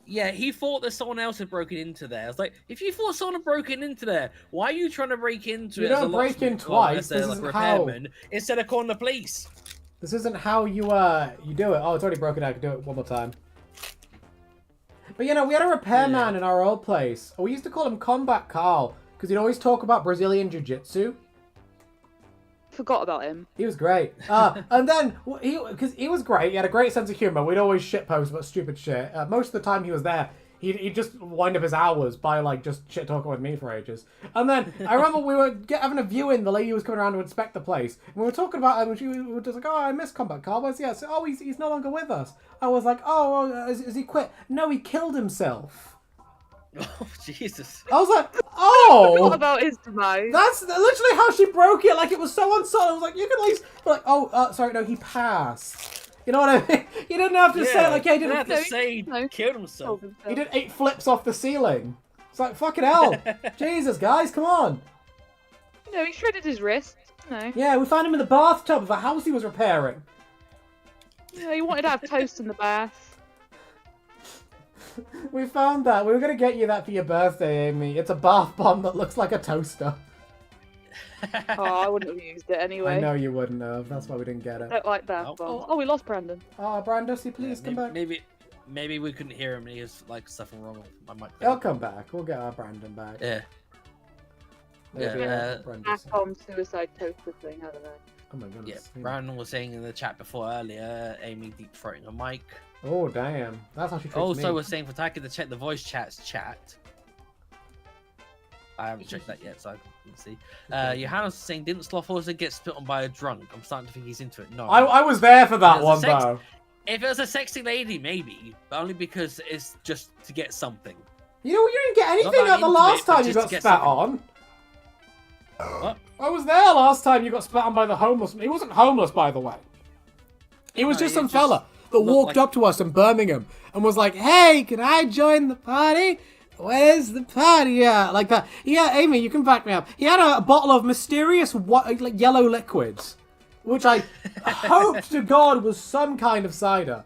Yeah, he thought that someone else had broken into there. I was like, if you thought someone had broken into there, why are you trying to break into You it? as don't a break in locksmith, well, twice, as a, this like, isn't how- repairman, instead of calling the police. This isn't how you do it. Oh, it's already broken. I can do it one more time. But you know, we had a repairman in our old place. We used to call him Combat Carl because he'd always talk about Brazilian Jiu-Jitsu. forgot about him. He was great. And then, because he was great, he had a great sense of humor. We'd always shitpost about stupid shit. Most of the time he was there, he'd just wind up his hours by, like, just shit talking with me for ages. And then, I remember we were having a viewing, the lady was coming around to inspect the place. And we were talking about him, and she was just like, oh, I miss Combat Carl. Where's he at? So, oh, he's no longer with us. I was like, oh, has he quit? No, he killed himself. Oh, Jesus. I was like, Forgot oh! about his demise. That's literally how she broke it. Like, it was so unsubtle. I was like, you can at least be like, oh, sorry, no, he passed. You know what I mean? You didn't have to say it like, yeah, he you did, didn't have to say he No. killed himself. he did 8 flips off the ceiling. It's like, fucking hell. Jesus, guys, come on. No, he shredded his wrist. No. Yeah, we found him in the bathtub of a house he was repairing. Yeah, he wanted to have toast in the bath. We found that. We were going to get you that for your birthday, Amy. It's a bath bomb that looks like a toaster. Oh, I wouldn't have used it anyway. I know you wouldn't have. That's why we didn't get I it. don't like bath Oh. bombs. Oh, we lost Brandon. Oh, Brandussi, please come back. Maybe we couldn't hear him. He was like something wrong with my mic. He'll come back. We'll get our Brandon back. Yeah. Maybe Yeah, Brandussi. Bath bomb suicide toaster thing. I don't know. Oh my Yeah. goodness. Brandon was saying in the chat before earlier, Amy deep throating a mic. Oh, damn. That's how she treats Also, me. we're saying for Taki to check the voice chat's chat. I haven't checked that yet, so I can see. Johannes was saying, didn't Sloth also get spit on by a drunk? I'm starting to think he's into it. No. I was there for that There's a one, sex- though. If it was a sexy lady, maybe. But only because it's just to get something. You know, you didn't get anything Not at the into last it, but time you just got to get spat something. on. What? I was there last time you got spat on by the homeless. He wasn't homeless, by the way. He was No, just he some just fella that looked walked like- up to us in Birmingham and was like, hey, can I join the party? Where's the party at? Like that. Yeah, Amy, you can back me up. He had a bottle of mysterious like yellow liquids. which I hoped to God was some kind of cider.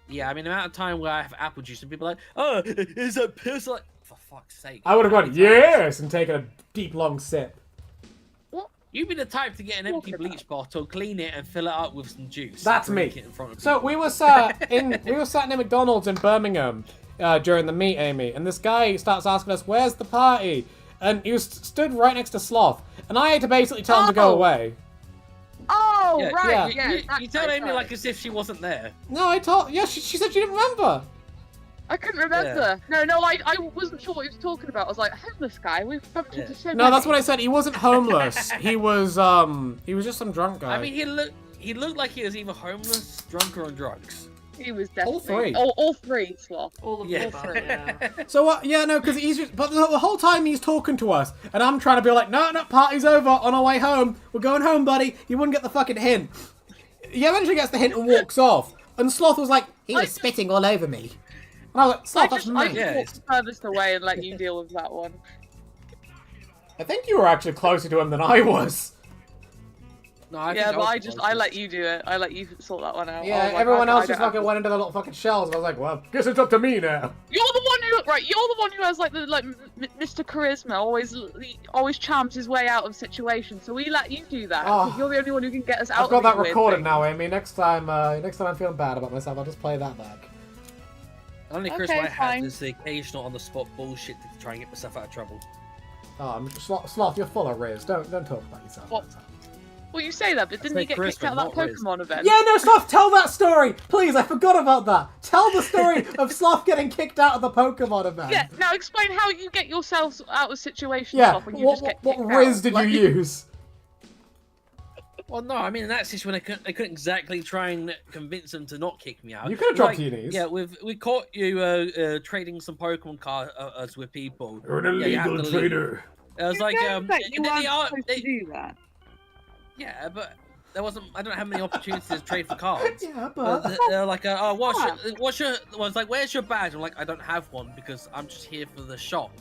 Yeah, I mean, the amount of time where I have apple juice and people are like, oh, is that piss? Like, for fuck's sake. I would have gone, yes, and taken a deep, long sip. You'd be the type to get an empty bleach bottle, clean it, and fill it up with some juice. That's and drink me. it in front of So people. we were sat in a McDonald's in Birmingham during the meet, Amy, and this guy starts asking us, "Where's the party?" And he was stood right next to Sloth, and I had to basically tell him to go away. Oh, Yeah, right. yeah. Yeah. You tell Amy like as if she wasn't there. No, I told. Yeah, she said she didn't remember. I couldn't remember. No, like I wasn't sure what he was talking about. I was like, homeless guy. We've bumped into so No, many. that's what I said. He wasn't homeless. he was just some drunk guy. I mean, he looked like he was either homeless, drunk, or on drugs. He was All definitely three. all three, Sloth. All of Yeah. the above, yeah. So what? Yeah, no, because he's just. But the whole time he's talking to us, and I'm trying to be like, no, party's over. On our way home, we're going home, buddy. You wouldn't get the fucking hint. He eventually gets the hint and walks off. And Sloth was like, he was spitting all over me. And I was like, Sloth, that's I mad. just Yeah, walked furthest away and let you deal with that one. I think you were actually closer to him than I was. No, I Yeah, think but I was let you do it. I let you sort that one out. Yeah, Oh my everyone God, else I just don't fucking have went into their little fucking shells. And I was like, well, guess it's up to me now. You're the one who has like the Mr. Charisma, always charms his way out of situations. So we let you do that. Oh. 'Cause you're the only one who can get us out. I've got of that these weird recorded things. now, Amy. Next time I'm feeling bad about myself, I'll just play that back. Only Chris Okay, White fine. has the occasional on-the-spot bullshit to try and get myself out of trouble. Oh, Sloth, you're full of riz. Don't talk about yourself. What? Well, you say that, but didn't say you get Charisma, kicked out of that not Riz. Pokemon event? Yeah, no, Sloth, tell that story! Please, I forgot about that. Tell the story of Sloth getting kicked out of the Pokemon event. Yeah, now explain how you get yourselves out of situations Yeah, when you what just get what kicked riz out. did Like- you use? Well, no, I mean, in that situation, I couldn't exactly try and convince them to not kick me out. You could have dropped Like, to your knees. Yeah, we caught you trading some Pokemon cards with people. You're an Yeah, you have illegal to leave. trader. It was like, you and weren't supposed to do that. yeah, but there wasn't. I don't have many opportunities to trade for cards. Yeah, But but... they're like, oh, what's your? I was like, where's your badge? I'm like, I don't have one because I'm just here for the shop.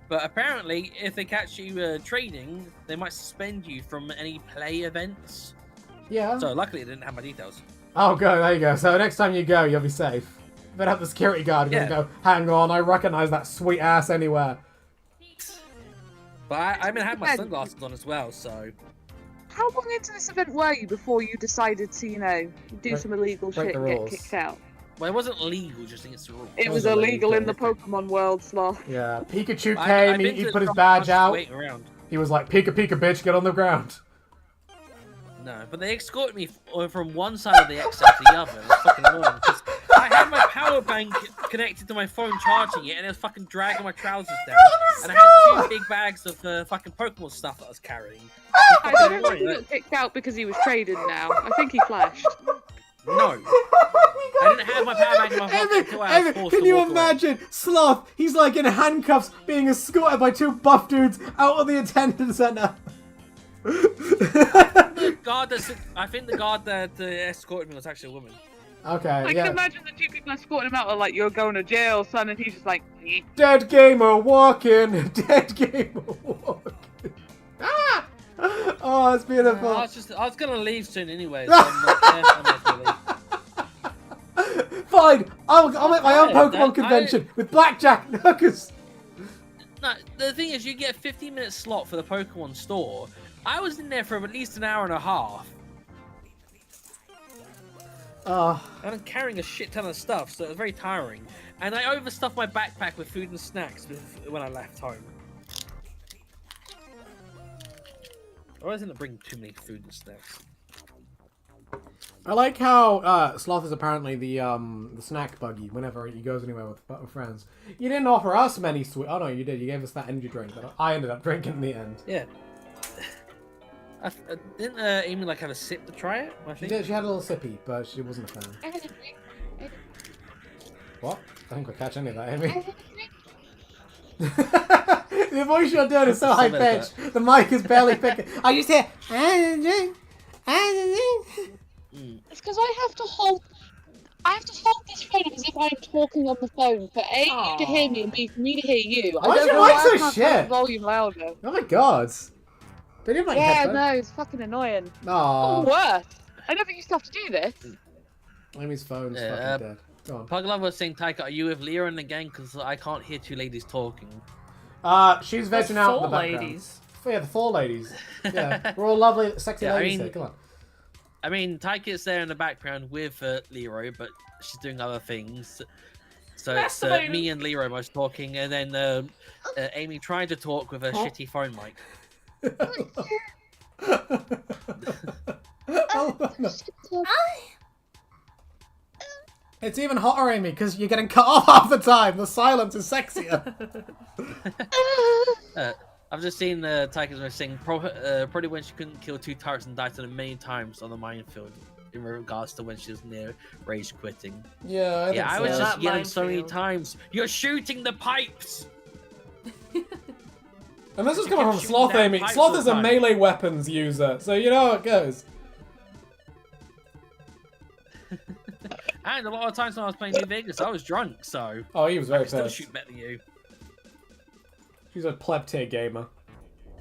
But apparently, if they catch you trading, they might suspend you from any play events. Yeah. So luckily, they didn't have my details. Oh, go, there you go. So next time you go, you'll be safe. But have the security guard gonna Yeah. go, hang on, I recognize that sweet ass anywhere. But I mean, I had my sunglasses on as well, so. How long into this event were you before you decided to, do Break- some illegal break shit the and get rules. kicked out? Well, it wasn't legal, just against the rules. It was wasn't illegal in the illegal. Pokemon world, Sloth. Yeah, Pikachu I've came, been he to put his some badge bunches out. waiting around. He was like, Pika Pika bitch, get on the ground. No, but they escorted me from one side of the XL to the other. It was fucking annoying. 'Cause I had my power bank connected to my phone charging it, and it was fucking dragging my trousers down. And I had 2 big bags of fucking Pokemon stuff that I was carrying. I don't think he got kicked out because he was traded now. I think he flashed. No. I didn't have my power bank in my pocket until I was forced Can to you walk away. imagine Sloth? He's like in handcuffs being escorted by 2 buff dudes out of the attendance center. I think the guard that escorted me was actually a woman. Okay, I yeah. can imagine the 2 people escorting him out are like, you're going to jail, son, and he's just like, "Eh." Dead gamer walking. Dead gamer walking. Ah! Oh, it's beautiful. I was gonna leave soon anyway. So I'm like, I'm not gonna leave. Fine, I'll make my own Yeah, Pokemon that- convention with blackjack. No, 'cause- No, the thing is, you get a 15-minute slot for the Pokemon store. I was in there for at least an hour and a half. And I'm carrying a shit ton of stuff, so it was very tiring. And I overstuffed my backpack with food and snacks when I left home. I always end up bringing too many food and snacks. I like how Sloth is apparently the snack buggy whenever he goes anywhere with friends. You didn't offer us many sweet. Oh no, you did. You gave us that energy drink that I ended up drinking in the end. Yeah. Didn't Amy like have a sip to try it? I She think. did. She had a little sippy, but she wasn't a fan. What? I think we'll catch any of that, Amy. The voice you're doing is so high pitched. The mic is barely picking. I just hear. It's because I have to hold this phone as if I'm talking on the phone for A, you to hear me, and B, for me to hear you. Why is I don't your know mic why so I can't turn shit? the volume louder. Oh my god. Did you have like Yeah, headphones? no, it's fucking annoying. Aw. Worse. I never used to have to do this. Amy's phone's Yeah, fucking dead. Go on. Puglove was saying, Taika, are you with Leroy in the gang? Because I can't hear two ladies talking. She's There's vegging out in the 4 background. ladies. Oh, yeah, the 4 ladies. Yeah, we're all lovely, sexy Yeah, I ladies mean- here. Come on. I mean, Taika's there in the background with Leroy, but she's doing other things. So it's Masturbating. me and Leroy most talking, and then Amy trying to talk with a shitty phone mic. Oh, no. It's even hotter, Amy, because you're getting cut off half the time. The silence is sexier. I've just seen Taika's saying probably when she couldn't kill 2 turrets and died to them many times on the minefield in regards to when she was near rage quitting. Yeah, Yeah, I was so. just That yelling so many minefield. times, "You're shooting the pipes!" And this is She coming kept from shooting Sloth, down Amy. pipes Sloth all is the a time. melee weapons user, so you know how it goes. And a lot of times when I was playing New Vegas, I was drunk, so Oh, he was I very could still pissed. shoot better than you. He's a pleb tier gamer.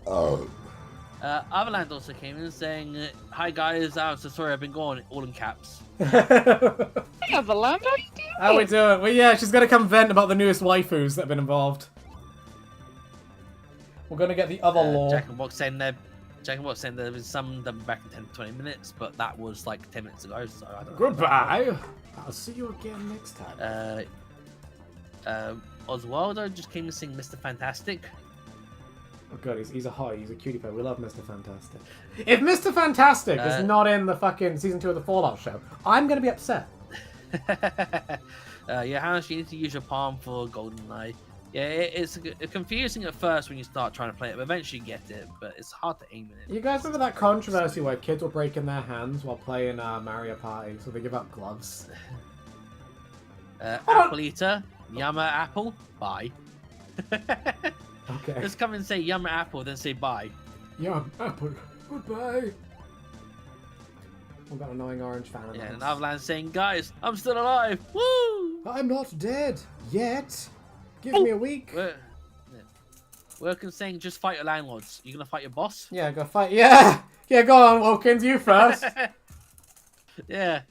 Avaland also came in saying, "Hi guys, I'm so sorry I've been gone," all in caps. Hey, Avaland, how you doing? How we doing? Well, yeah, she's gonna come vent about the newest waifus that have been involved. We're gonna get the other law. Jack and Box saying there was some done back in 10 to 20 minutes, but that was like 10 minutes ago, so I don't know. Goodbye. I'll see you again next time. Oswaldo just came to sing Mr. Fantastic. Oh god, he's a hottie, he's a cutie pie. We love Mr. Fantastic. If Mr. Fantastic is not in the fucking season 2 of the Fallout show, I'm gonna be upset. Johannes, you need to use your palm for GoldenEye. Yeah, it's confusing at first when you start trying to play it, but eventually you get it, but it's hard to aim in it. You guys remember that controversy where kids were breaking their hands while playing Mario Party, so they give out gloves? Apple Eater, Yummer Apple, bye. Okay. Just come and say Yummer Apple, then say bye. Yum, apple, goodbye. We've got an annoying orange fan. Yeah, and Avalanche saying, "Guys, I'm still alive! Woo!" I'm not dead yet. Give me a week. Wilkins saying, "Just fight your landlords. You gonna fight your boss?" Yeah, go fight. Yeah, yeah. Go on, Wilkins. You first. Yeah.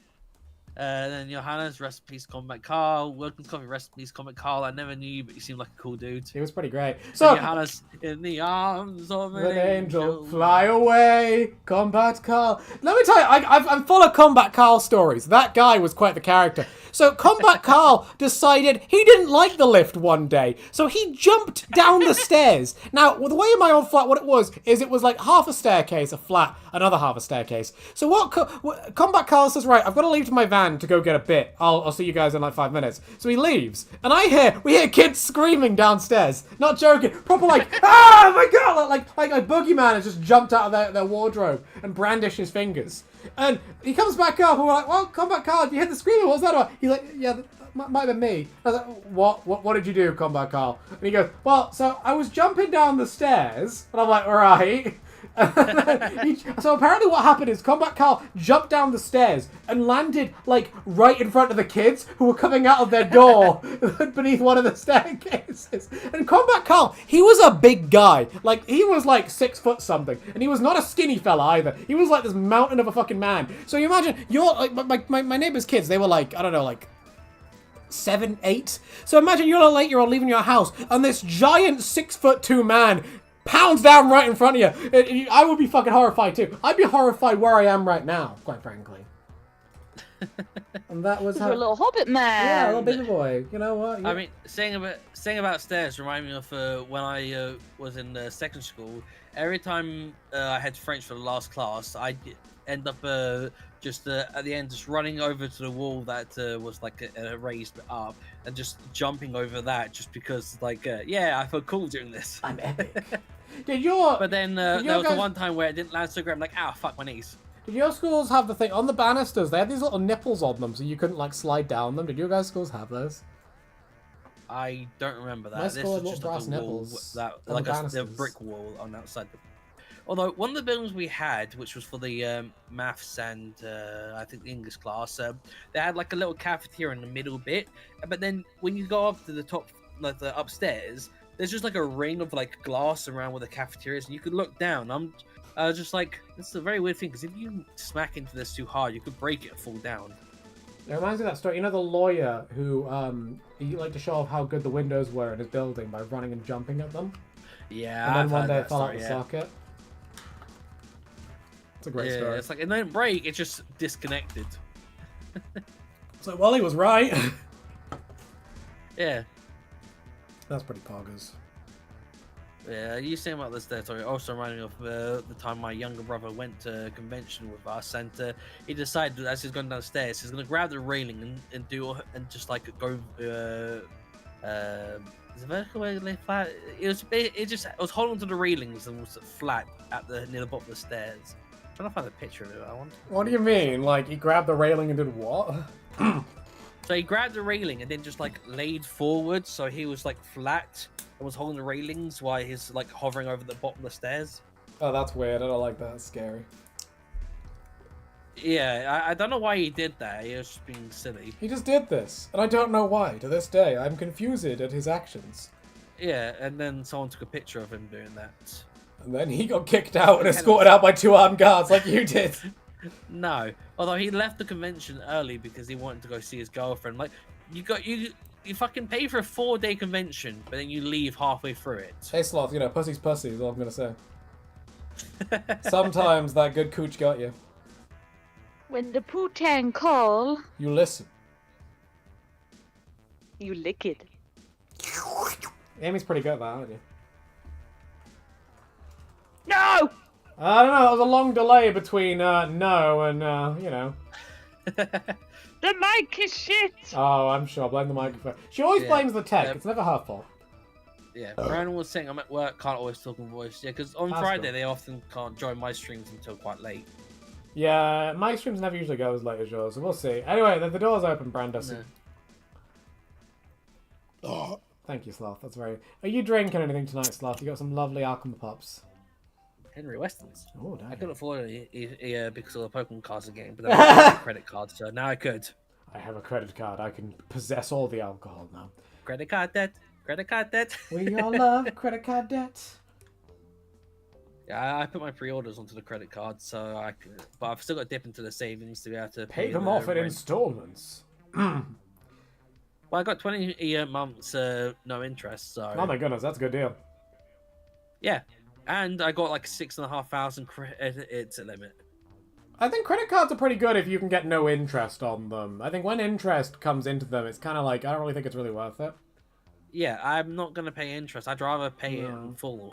Then Johannes, rest in peace, Combat Carl. Wilkins Coffee, rest in peace, Combat Carl. I never knew you, but you seem like a cool dude. He was pretty great. So So, Johannes, in the arms of an angel, fly away, Combat Carl. Let me tell you, I'm full of Combat Carl stories. That guy was quite the character. So Combat Carl decided he didn't like the lift one day, so he jumped down the stairs. Now, the way in my old flat, what it was like half a staircase, a flat, another half a staircase. So what Combat Carl says, right, I've got to leave to my van to go get a bit. I'll see you guys in like 5 minutes. So he leaves, and we hear kids screaming downstairs. Not joking, proper like, ah, my god, like a boogeyman has just jumped out of their wardrobe and brandished his fingers. And he comes back up, and we're like, well, Combat Carl, you heard the screaming, what was that about? He's like, yeah, that might have been me. I was like, what did you do, Combat Carl? And he goes, well, so I was jumping down the stairs, and I'm like, right. So apparently what happened is Combat Carl jumped down the stairs and landed like right in front of the kids who were coming out of their door beneath one of the staircases. And Combat Carl, he was a big guy. Like, he was like 6 foot something, and he was not a skinny fella either. He was like this mountain of a fucking man. So you imagine, you're like my neighbor's kids, they were like, I don't know, like 7, 8. So imagine you're an 8-year-old leaving your house, and this giant 6'2" man pounds down right in front of you. I would be fucking horrified too. I'd be horrified where I am right now, quite frankly. And that was how. You're a little hobbit man. Yeah, a little baby boy. You know what? I mean, saying about stairs remind me of when I was in secondary school. Every time I had French for the last class, I'd end up just at the end just running over to the wall that was like raised up and just jumping over that just because yeah, I felt cool doing this. I'm epic. But then there was the one time where it didn't land so great. I'm like, ah, fuck my knees. Did your schools have the thing on the banisters? They had these little nipples on them, so you couldn't like slide down them. Did your guys' schools have those? I don't remember that. My This school had was little just brass like a wall, nipples that on like the a banisters. brick wall on the outside. Although one of the buildings we had, which was for the maths and I think the English class, they had like a little cafeteria in the middle bit. But then when you go up to the top, like the upstairs, there's just like a ring of like glass around where the cafeteria is, and you could look down. I was just like, this is a very weird thing because if you smack into this too hard, you could break it and fall down. It reminds me of that story. You know the lawyer who he liked to show off how good the windows were in his building by running and jumping at them. Yeah. And then I've one heard day that it fell out story, the yeah. socket. It's a great Yeah, story. it's like it didn't break; it just disconnected. It's like, well, he was right. Yeah. That's pretty poggers. Yeah, you saying about this there, sorry, also reminding me of the time my younger brother went to a convention with us, and he decided that as he's going downstairs, he's going to grab the railing and just like go. Is it vertical way flat? It was holding to the railings and was flat near the bottom of the stairs. I'm trying to find a picture of it. I want. What do you mean? Like, he grabbed the railing and did what? So he grabbed the railing and then just like laid forward, so he was like flat and was holding the railings while he's like hovering over the bottom of the stairs. Oh, that's weird. I don't like that. It's scary. Yeah, I don't know why he did that. He was just being silly. He just did this, and I don't know why. To this day, I'm confused at his actions. Yeah, and then someone took a picture of him doing that. And then he got kicked out and escorted out by 2 armed guards like you did. No, although he left the convention early because he wanted to go see his girlfriend. Like, you fucking pay for a 4-day convention, but then you leave halfway through it. Hey, Sloth, you know, pussy's pussy is all I'm going to say. Sometimes that good cooch got you. When the Pootan call, You listen. you lick it. Amy's pretty good at that, aren't you? No! I don't know, it was a long delay between no and, you know. The mic is shit! Oh, I'm sure. Blame the microphone. She always Yeah. blames the tech. Yeah. It's never her fault. Yeah, Brandon was saying I'm at work, can't always talk in voice. Yeah, because on That's Friday cool. they often can't join my streams until quite late. Yeah, my streams never usually go as late as yours, so we'll see. Anyway, the door's open, Brandon. No. Thank you, Sloth. That's very... Are you drinking anything tonight, Sloth? You got some lovely alchemy pops. Henry Weston's. Oh, damn. I couldn't afford a because of the Pokemon cards again, but I had a credit card, so now I could. I have a credit card. I can possess all the alcohol now. Credit card debt. Credit card debt. We all love credit card debt. Yeah, I put my pre-orders onto the credit card, so I could, but I've still got to dip into the savings to be able to Pay them the off in rent. installments. Well, I got 20 months no interest, so Oh my goodness, that's a good deal. yeah, and I got like 6,500 credits limit. I think credit cards are pretty good if you can get no interest on them. I think when interest comes into them, it's kind of like, I don't really think it's really worth it. Yeah, I'm not gonna pay interest. I'd rather pay it in full.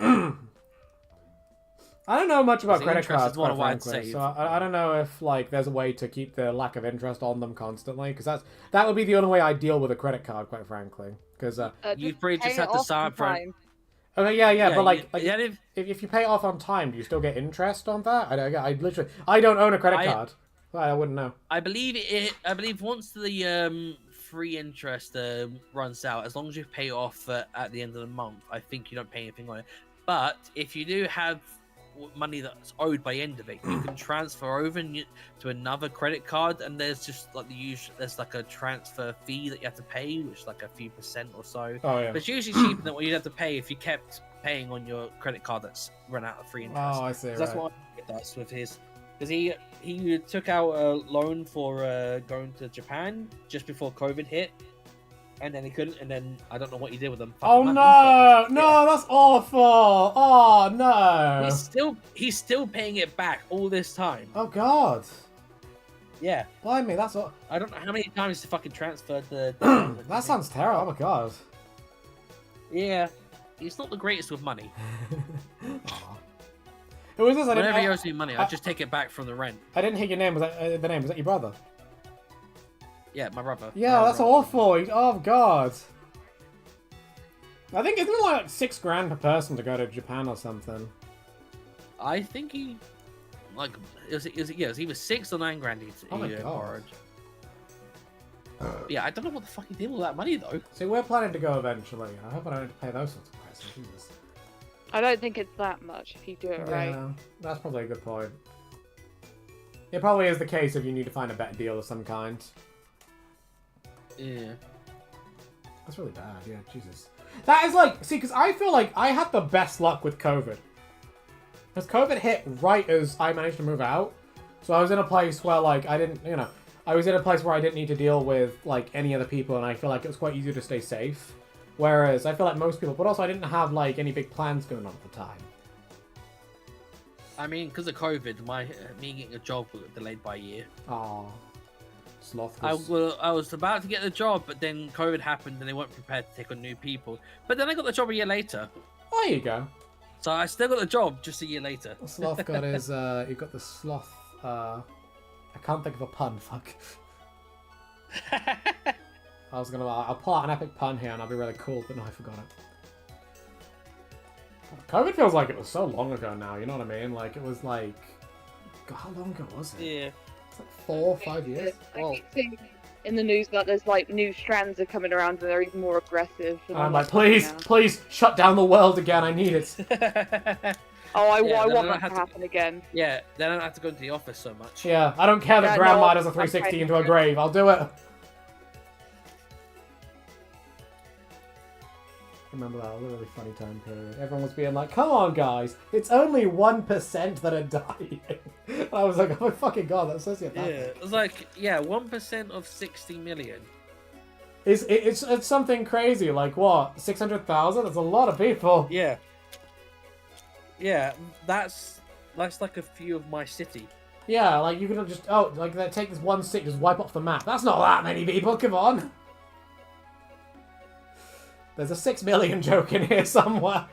I don't know much about The credit interest cards, is one quite of what I'd frankly, save. so I don't know if like there's a way to keep the lack of interest on them constantly, because that would be the only way I deal with a credit card, quite frankly. Because You probably just have to sign up for it. okay, yeah, but like yeah, if you pay it off on time, do you still get interest on that? I don't own a credit card. I wouldn't know. I believe once the free interest runs out, as long as you pay off at the end of the month, I think you don't pay anything on it. But if you do have money that's owed by the end of it, you can transfer over to another credit card, and there's just like there's like a transfer fee that you have to pay, which is like a few percent or so. Oh yeah. But it's usually cheaper than what you'd have to pay if you kept paying on your credit card that's run out of free interest. Oh, I see. 'Cause that's what it does with his. Because he took out a loan for going to Japan just before COVID hit, and then he couldn't, and then I don't know what he did with them. Oh no, no, that's awful. Oh no. He's still paying it back all this time. Oh god. Yeah, Blimey, that's all. I don't know how many times he fucking transferred the. That sounds terrible. Oh my god. Yeah, he's not the greatest with money. Aw. Who is this? Whenever he owes me money, I just take it back from the rent. I didn't hear your name. Was that the name? Was that your brother? Yeah, my brother. Yeah, My that's brother. awful. Oh god. I think isn't it like $6,000 per person to go to Japan or something? I think he, like, it was either 6 or 9 grand he Oh my God. borrowed. Yeah, I don't know what the fuck he did with that money though. See, we're planning to go eventually. I hope I don't have to pay those sorts of prices. Jesus. I don't think it's that much if you do it right. Yeah, that's probably a good point. It probably is the case if you need to find a better deal of some kind. Yeah. That's really bad, yeah, Jesus. That is like, see, because I feel like I had the best luck with COVID. Because COVID hit right as I managed to move out. So I was in a place where, like, I didn't, you know, I was in a place where I didn't need to deal with, like, any other people, and I feel like it was quite easy to stay safe. Whereas I feel like most people, but also I didn't have, like, any big plans going on at the time. I mean, because of COVID, me getting a job was delayed by a year. Aw. Sloth I was... was about to get the job, but then COVID happened and they weren't prepared to take on new people. But then I got the job a year later. There you go. So I still got the job just a year later. Sloth got his, he got the sloth, I can't think of a pun, fuck. I'll pull out an epic pun here and I'll be really cool, but no, I forgot it. COVID feels like it was so long ago now, you know what I mean? Like, it was like, God, how long ago was it? Yeah. It's like 4 or 5 years? I keep seeing in the news that there's like new strands are coming around and they're even more aggressive. And I'm like, please, shut down the world again, I need it. I Yeah, want that to happen again. Yeah, then I don't have to go to the office so much. Yeah, I don't care that Yeah, Grandma no, does a I'm 360 fine. into a grave, I'll do it. Remember that, it was a really funny time period. Everyone was being like, come on guys, it's only 1% that are dying. And I was like, oh my fucking god, that's sociopathic. Yeah, it was like, 1% of 60 million. It's something crazy, like what, 600,000? That's a lot of people. Yeah. Yeah, that's like a few of my city. Yeah, like you could have just, like take this one city, just wipe off the map. That's not that many people, come on. There's a 6 million joke in here somewhere.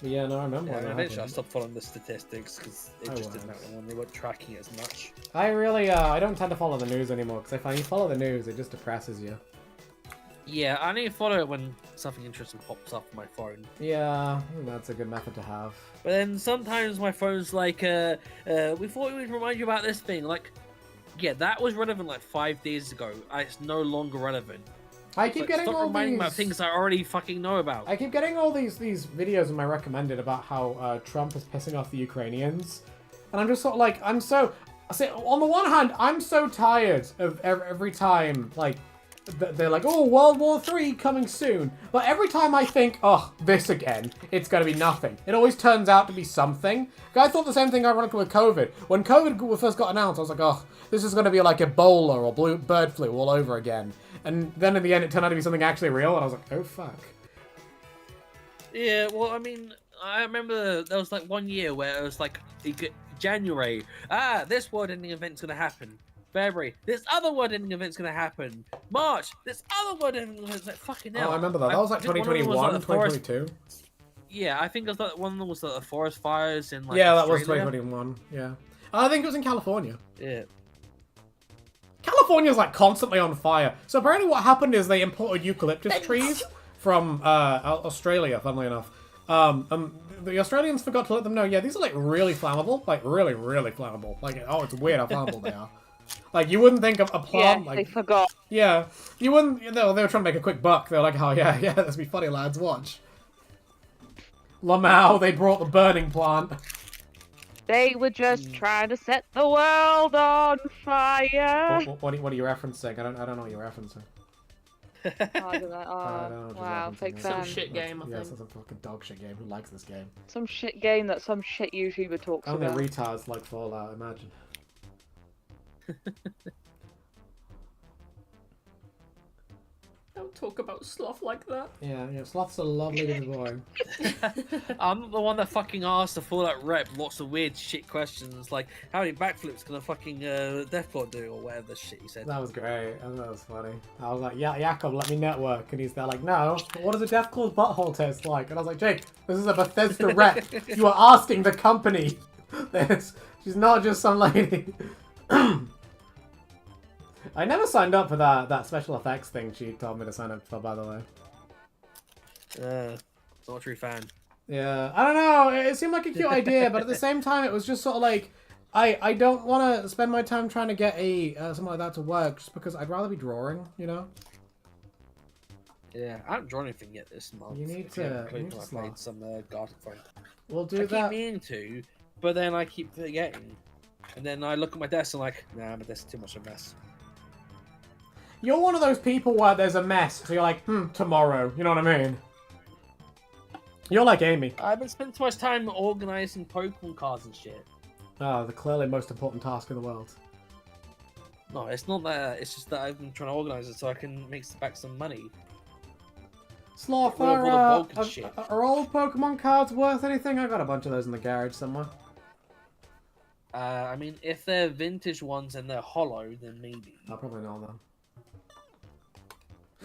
Yeah, no, I remember when that Eventually I happened. stopped following the statistics because it I just didn't was. matter when they weren't tracking it as much. I really, I don't tend to follow the news anymore, because I find you follow the news, it just depresses you. Yeah, I need to follow it when something interesting pops up on my phone. Yeah, I think that's a good method to have. But then sometimes my phone's like, we thought we'd remind you about this thing. Like, yeah, that was relevant like 5 days ago. It's no longer relevant. I keep getting stop all reminding these... me about things I already fucking know about. I keep getting all these videos in my recommended about how Trump is pissing off the Ukrainians. And I'm just sort of like, on the one hand, I'm so tired of every time, like, they're like, oh, World War III coming soon. But every time I think, oh, this again, it's going to be nothing. It always turns out to be something. I thought the same thing ironically with COVID. When COVID first got announced, I was like, oh, this is going to be like Ebola or bird flu all over again. And then in the end, it turned out to be something actually real, and I was like, oh, fuck. Yeah, well, I mean, I remember there was like 1 year where it was like, January, this world-ending event's going to happen. February, this other world-ending event's going to happen. March, this other world-ending event's like, fucking hell. Oh, I remember that. That was like 2021, 2022. Yeah, I think it was like, one of them was the forest fires in like Yeah, that was Australia. 2021, yeah. I think it was in California. Yeah. California's like constantly on fire. So apparently what happened is they imported eucalyptus trees from Australia, funnily enough. The Australians forgot to let them know, yeah, these are like really flammable. Like really, really flammable. Like, oh, it's weird how flammable they are. Like, you wouldn't think of a plant like... they forgot. Yeah, you wouldn't... They were trying to make a quick buck. They were like, oh, yeah, let's be funny, lads, watch. Lamau, they brought the burning plant. They were just trying to set the world on fire. What are you referencing? I don't know what you're referencing. I don't know. I don't know what you're Wow, referencing. fake Some fan. shit game, I Yes, think. that's a fucking dog shit game. Who likes this game? Some shit game that some shit YouTuber talks Only about. retards like Fallout, imagine. Don't talk about Sloth like that. Yeah, Sloth's a lovely little boy. I'm not the one that fucking asked the Fallout rep lots of weird shit questions like how many backflips can a fucking Deathclaw do or whatever the shit he said. That was great. That was funny. I was like, yeah, Jacob, let me network. And he's there like, no, what does a Deathclaw's butthole taste like? And I was like, Jake, this is a Bethesda rep. You are asking the company. She's not just some lady. I never signed up for that special effects thing she told me to sign up for, by the way. Not a true fan. Yeah, I don't know. It seemed like a cute idea, but at the same time, it was just sort of like, I don't want to spend my time trying to get something like that to work, just because I'd rather be drawing, you know? Yeah, I haven't drawn anything yet this month. You need If you to- haven't you need included, to I've slow. made some garden phone. We'll I do keep that. meaning to, but then I keep forgetting. And then I look at my desk and like, nah, my desk is too much of a mess. You're one of those people where there's a mess, so you're like, tomorrow. You know what I mean? You're like Amy. I've been spending too much time organizing Pokemon cards and shit. Oh, the clearly most important task in the world. No, it's not that. It's just that I've been trying to organize it so I can make back some money. Sloth, Rid of all the bulk and shit. are old Pokemon cards worth anything? I got a bunch of those in the garage somewhere. I mean, if they're vintage ones and they're hollow, then maybe. I'll probably know them.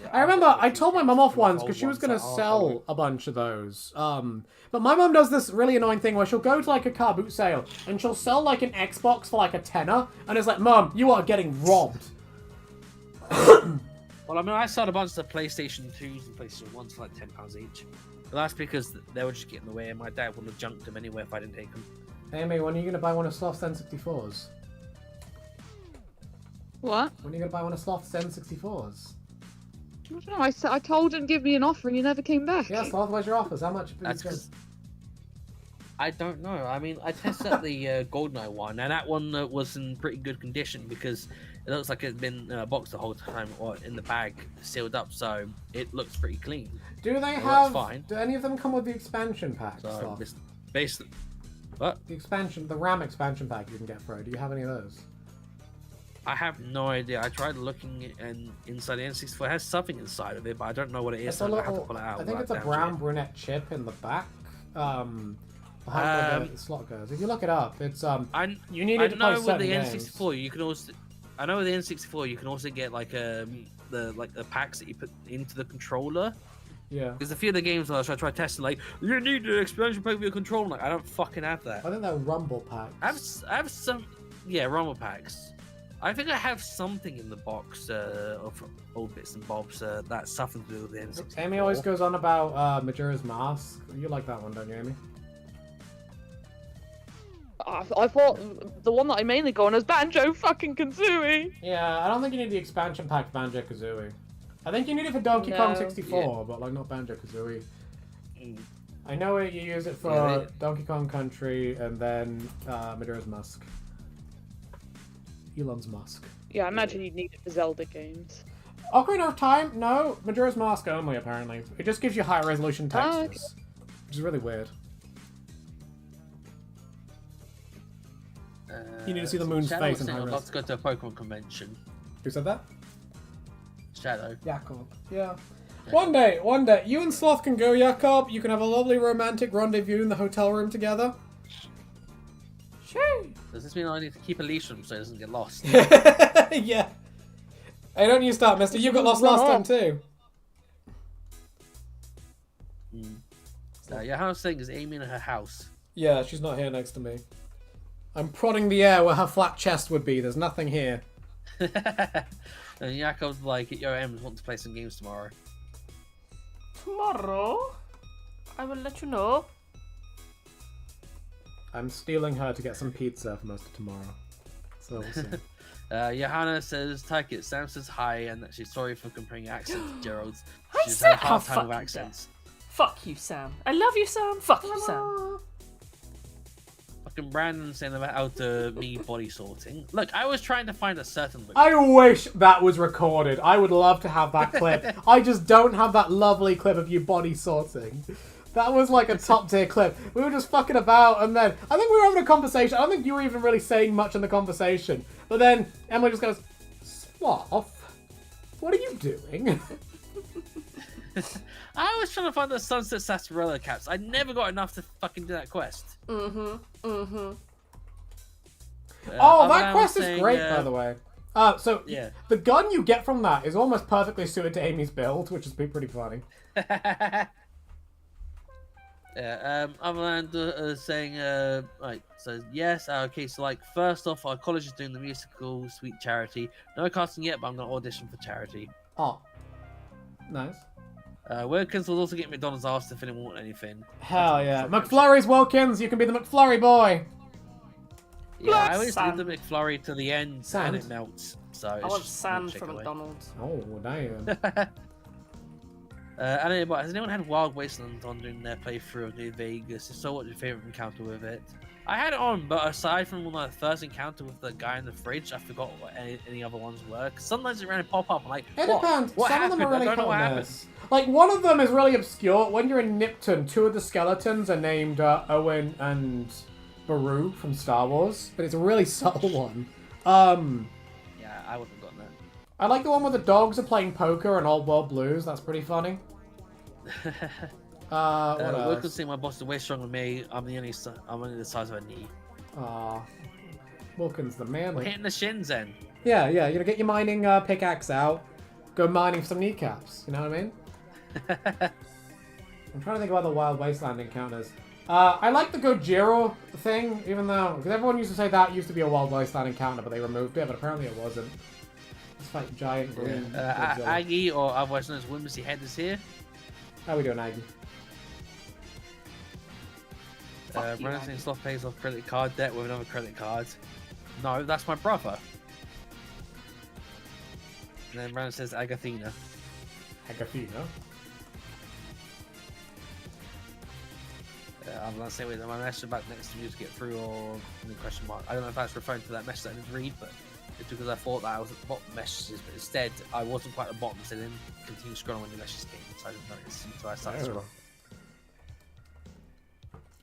Yeah, I remember I told my mum off full of once because old she was ones going to that are sell hollow. a bunch of those. But my mum does this really annoying thing where she'll go to like a car boot sale and she'll sell like an Xbox for like a tenner, and it's like, Mum, you are getting robbed. Well, I mean, I sold a bunch of PlayStation 2s and PlayStation 1s for like £10 each. But that's because they would just get in the way, and my dad wouldn't have junked them anyway if I didn't take them. Amy, when are you going to buy one of Sloth's N64s? What? When are you going to buy one of Sloth's N64s? I don't know. I told him give me an offer, and you never came back. Yeah, Sloth, where's your offers? How much? That's because I don't know. I mean, I tested out the GoldenEye one, and that one was in pretty good condition because it looks like it's been boxed the whole time or in the bag, sealed up, so it looks pretty clean. Do they Well, have? that's fine. Do any of them come with the expansion pack? So Sloth? it's basically, what? The RAM expansion pack you can get for it. Do you have any of those? I have no idea. I tried looking and inside the N64. It has something inside of it, but I don't know what it is. It's So a I have to little. pull it out. I think it's a down to brown it. brunette chip in the back. Behind where the slot goes. If you look it up, it's you need it to play know with certain the games. N64 you can also. I know with the N64 you can also get like the packs that you put into the controller. Yeah. Because a few of the games I tried testing, like you need an expansion pack for your controller. I'm like, I don't fucking have that. I think they're rumble packs. I have some, yeah, rumble packs. I think I have something in the box of old bits and bobs that's something to do with the N64. Amy always goes on about Majora's Mask. You like that one, don't you, Amy? I thought the one that I mainly go on is Banjo fucking Kazooie. Yeah, I don't think you need the expansion pack for Banjo-Kazooie. I think you need it for Donkey Kong 64, but like not Banjo-Kazooie. Mm. I know you use it for Yeah, Donkey Kong Country and then Majora's Mask. Elon's Mask. Yeah, I imagine you'd need it for Zelda games. Ocarina of Time? No, Majora's Mask only, apparently. It just gives you high resolution textures, which is really weird. You need to see the moon's Shadow face was in high saying I'd res. love to go to a Pokemon convention. Who said that? Shadow. Jacob. Yeah. One day, you and Sloth can go, Jacob. You can have a lovely romantic rendezvous in the hotel room together. Shoo! Does this mean I need to keep a leash on him so he doesn't get lost? Yeah. Hey, don't you start, mister. You got lost last time, too. Yeah, how I'm saying is Amy in her house. Yeah, she's not here next to me. I'm prodding the air where her flat chest would be. There's nothing here. And Jakob's like, yo, Ems, want to play some games tomorrow. Tomorrow, I will let you know. I'm stealing her to get some pizza for most of tomorrow. So we'll see. Johanna says, take it. Sam says hi and that she's sorry for comparing accents to Gerald's. I She's said had a hard how time with fuck you accents. Fuck you, Sam. I love you, Sam. Fuck you, Sam. Fucking Brandon saying about me body sorting. Look, I was trying to find a certain look. I wish that was recorded. I would love to have that clip. I just don't have that lovely clip of you body sorting. That was like a top tier clip. We were just fucking about, and then I think we were having a conversation. I don't think you were even really saying much in the conversation. But then Emily just goes, Sloth, what are you doing? I was trying to find the Sunset Sarsaparilla caps. I never got enough to fucking do that quest. Oh, that quest is great, by the way. So yeah. The gun you get from that is almost perfectly suited to Amy's build, which has been pretty funny. Yeah, Amanda saying, right, so yes, okay, so like, first off, our college is doing the musical Sweet Charity. No casting yet, but I'm going to audition for charity. Oh, nice. Wilkins will also get McDonald's asked if anyone want anything. Hell yeah. McFlurry's Wilkins, you can be the McFlurry boy. Yeah, I always Sand. leave the McFlurry to the end Sand. and it melts. So I it's want just sand milkshake from away. McDonald's. Oh, damn. I don't know, but has anyone had Wild Wasteland on during their playthrough of New Vegas? If so, what's your favorite encounter with it? I had it on, but aside from my first encounter with the guy in the fridge, I forgot what any other ones were. Cause sometimes it ran and pop up. I'm like, It depends. What Some happened? of them are really I don't know what happened. famous. Like, one of them is really obscure. When you're in Nipton, 2 of the skeletons are named Owen and Baru from Star Wars, but it's a really subtle one. Yeah, I wouldn't have gotten that. I like the one where the dogs are playing poker and Old World Blues. That's pretty funny. What else? Wilkins saying my boss is way stronger than me. I'm only the size of a knee. Aw. Wilkins the man. We're hitting the shins then. Yeah, you know, get your mining pickaxe out. Go mining for some kneecaps. You know what I mean? I'm trying to think about the Wild Wasteland encounters. I like the Gojira thing, even though... Because everyone used to say that used to be a Wild Wasteland encounter, but they removed it, but apparently it wasn't. Let's fight giant green Godzilla. Aggie, or otherwise known as Whimsy Head, is here. How we doing, Aggie? Brandon saying Sloth pays off credit card debt with another credit card. No, that's my brother. And then Brandon says Agathina. Agathina? I'm not saying my message about next to you to get through or any question mark. I don't know if that's referring to that message that I didn't read, but it's because I thought that I was at the bottom of messages, but instead I wasn't quite at the bottom, so I didn't continue scrolling when the messages came, so I didn't notice until I started scrolling.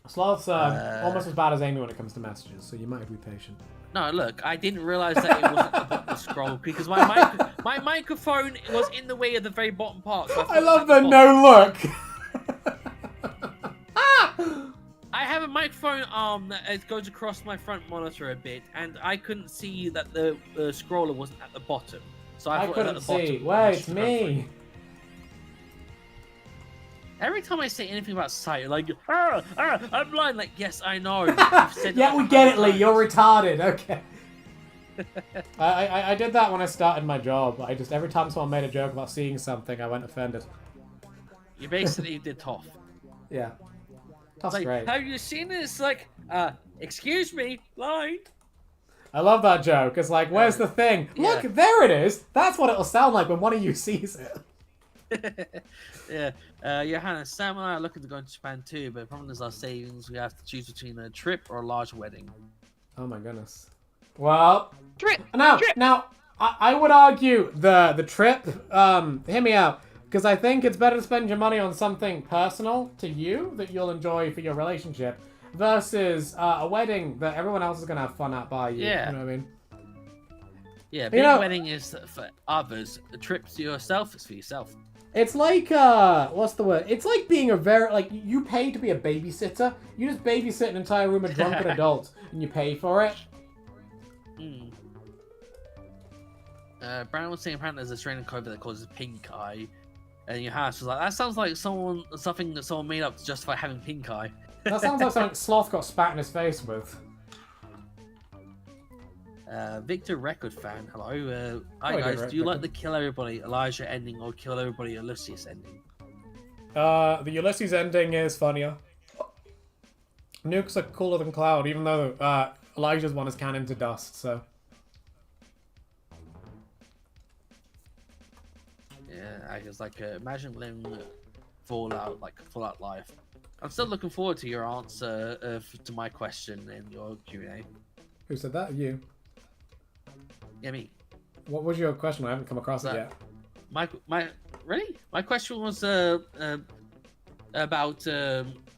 Sloth's almost as bad as Amy when it comes to messages, so you might have to be patient. No, look, I didn't realise that it wasn't the bottom of the scroll because my microphone was in the way of the very bottom part. So I love the no look! I have a microphone arm that goes across my front monitor a bit, and I couldn't see that the scroller wasn't at the bottom. So I thought couldn't at the bottom. see. Wait, it's me! Every time I say anything about sight, you're like, I'm blind. Like, yes, I know. Yeah, we get it, Lee. You're retarded. Okay. I did that when I started my job. Every time someone made a joke about seeing something, I went offended. You basically did Toff. Yeah. Toff's like, great. have you seen this? Like, excuse me, blind. I love that joke. It's like, where's the thing? Yeah. Look, there it is. That's what it'll sound like when one of you sees it. Yeah, Johanna, Sam and I are looking to go to Japan too, but the problem is our savings. We have to choose between a trip or a large wedding. Oh my goodness. Well, Trip. Now, I would argue the trip. Hear me out, because I think it's better to spend your money on something personal to you that you'll enjoy for your relationship, versus a wedding that everyone else is gonna have fun at by you. Yeah. You know what I mean? Yeah, big wedding is for others. The trip to yourself is for yourself. It's like, what's the word? It's like being you pay to be a babysitter. You just babysit an entire room of drunken adults, and you pay for it. Brandon was saying apparently there's a strain of COVID that causes pink eye. And your house was like, that sounds like something that someone made up to justify having pink eye. That sounds like something Sloth got spat in his face with. Victor Record fan, hello. Hi guys, do you like the kill everybody Elijah ending or kill everybody Ulysses ending? The Ulysses ending is funnier. Nukes are cooler than Cloud, even though Elijah's one is cannon to dust, so. Yeah, I was like, imagine living Fallout life. I'm still looking forward to your answer to my question in your Q&A. Who said that? You. Yeah, me. What was your question? I haven't come across it yet. Really? My question was about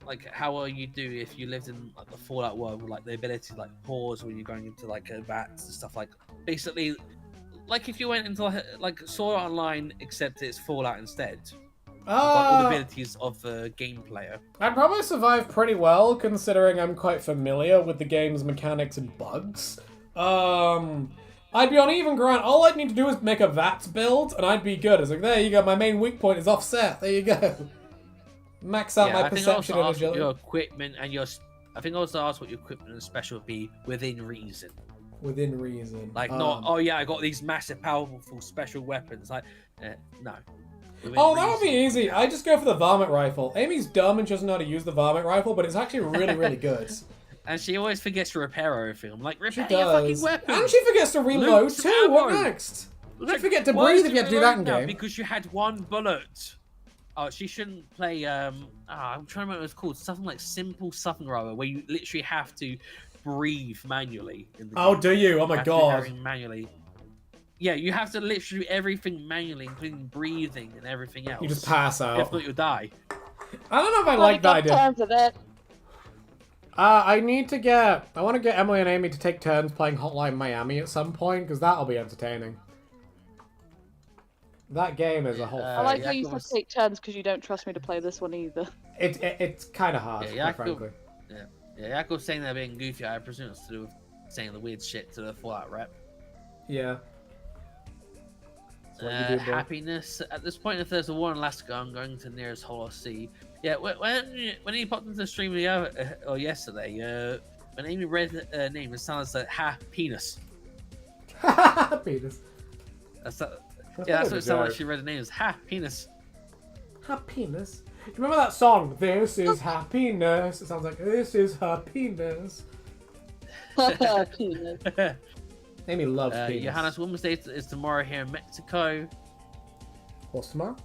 like how you do if you lived in like the Fallout world with like the ability to like pause when you're going into like vats and stuff, like basically like if you went into like Sword Art Online except it's Fallout instead. All the abilities of the game player. I'd probably survive pretty well considering I'm quite familiar with the game's mechanics and bugs. I'd be on even ground. All I'd need to do is make a VATS build, and I'd be good. It's like, there you go, my main weak point is offset. There you go. Max out my perception and agility. Your equipment and I think I also asked what your equipment and special would be within reason. Within reason. Like, not, oh yeah, I got these massive, powerful special weapons. Like, no. That would be easy. I just go for the varmint rifle. Amy's dumb and she doesn't know how to use the varmint rifle, but it's actually really, really good. And she always forgets to repair everything. I'm like, repair she your does. fucking weapon. And she forgets to reload too. What next? She'd forget to breathe if you had to do that in game. Because you had one bullet. Oh, she shouldn't play. I'm trying to remember what it's called. Something like simple something or other, where you literally have to breathe manually. In the Oh, game. do you? Oh You my have to do god. everything manually. Yeah, you have to literally do everything manually, including breathing and everything else. You just pass out. If not, you'll die. I don't know if I like that idea. Time for that. I want to get Emily and Amy to take turns playing Hotline Miami at some point, because that'll be entertaining. That game is a whole I thing. like how you said take turns because you don't trust me to play this one either. It's kind of hard, Yeah, quite frankly. Yeah, Yakko saying they're being goofy. I presume it's to do with saying the weird shit to the Fallout rep. Yeah. So what you do, bro? Happiness. At this point, if there's a war in Alaska, I'm going to the nearest hole or sea. Yeah, when he popped into the stream or yesterday, when Amy read her name, it sounded like ha penis. Penis. That's what it sounded like. She read the name as ha penis. Happiness. You remember that song? This is happiness. It sounds like this is happiness. Amy loves penis. Johannes Women's Day is tomorrow here in Mexico. What's tomorrow?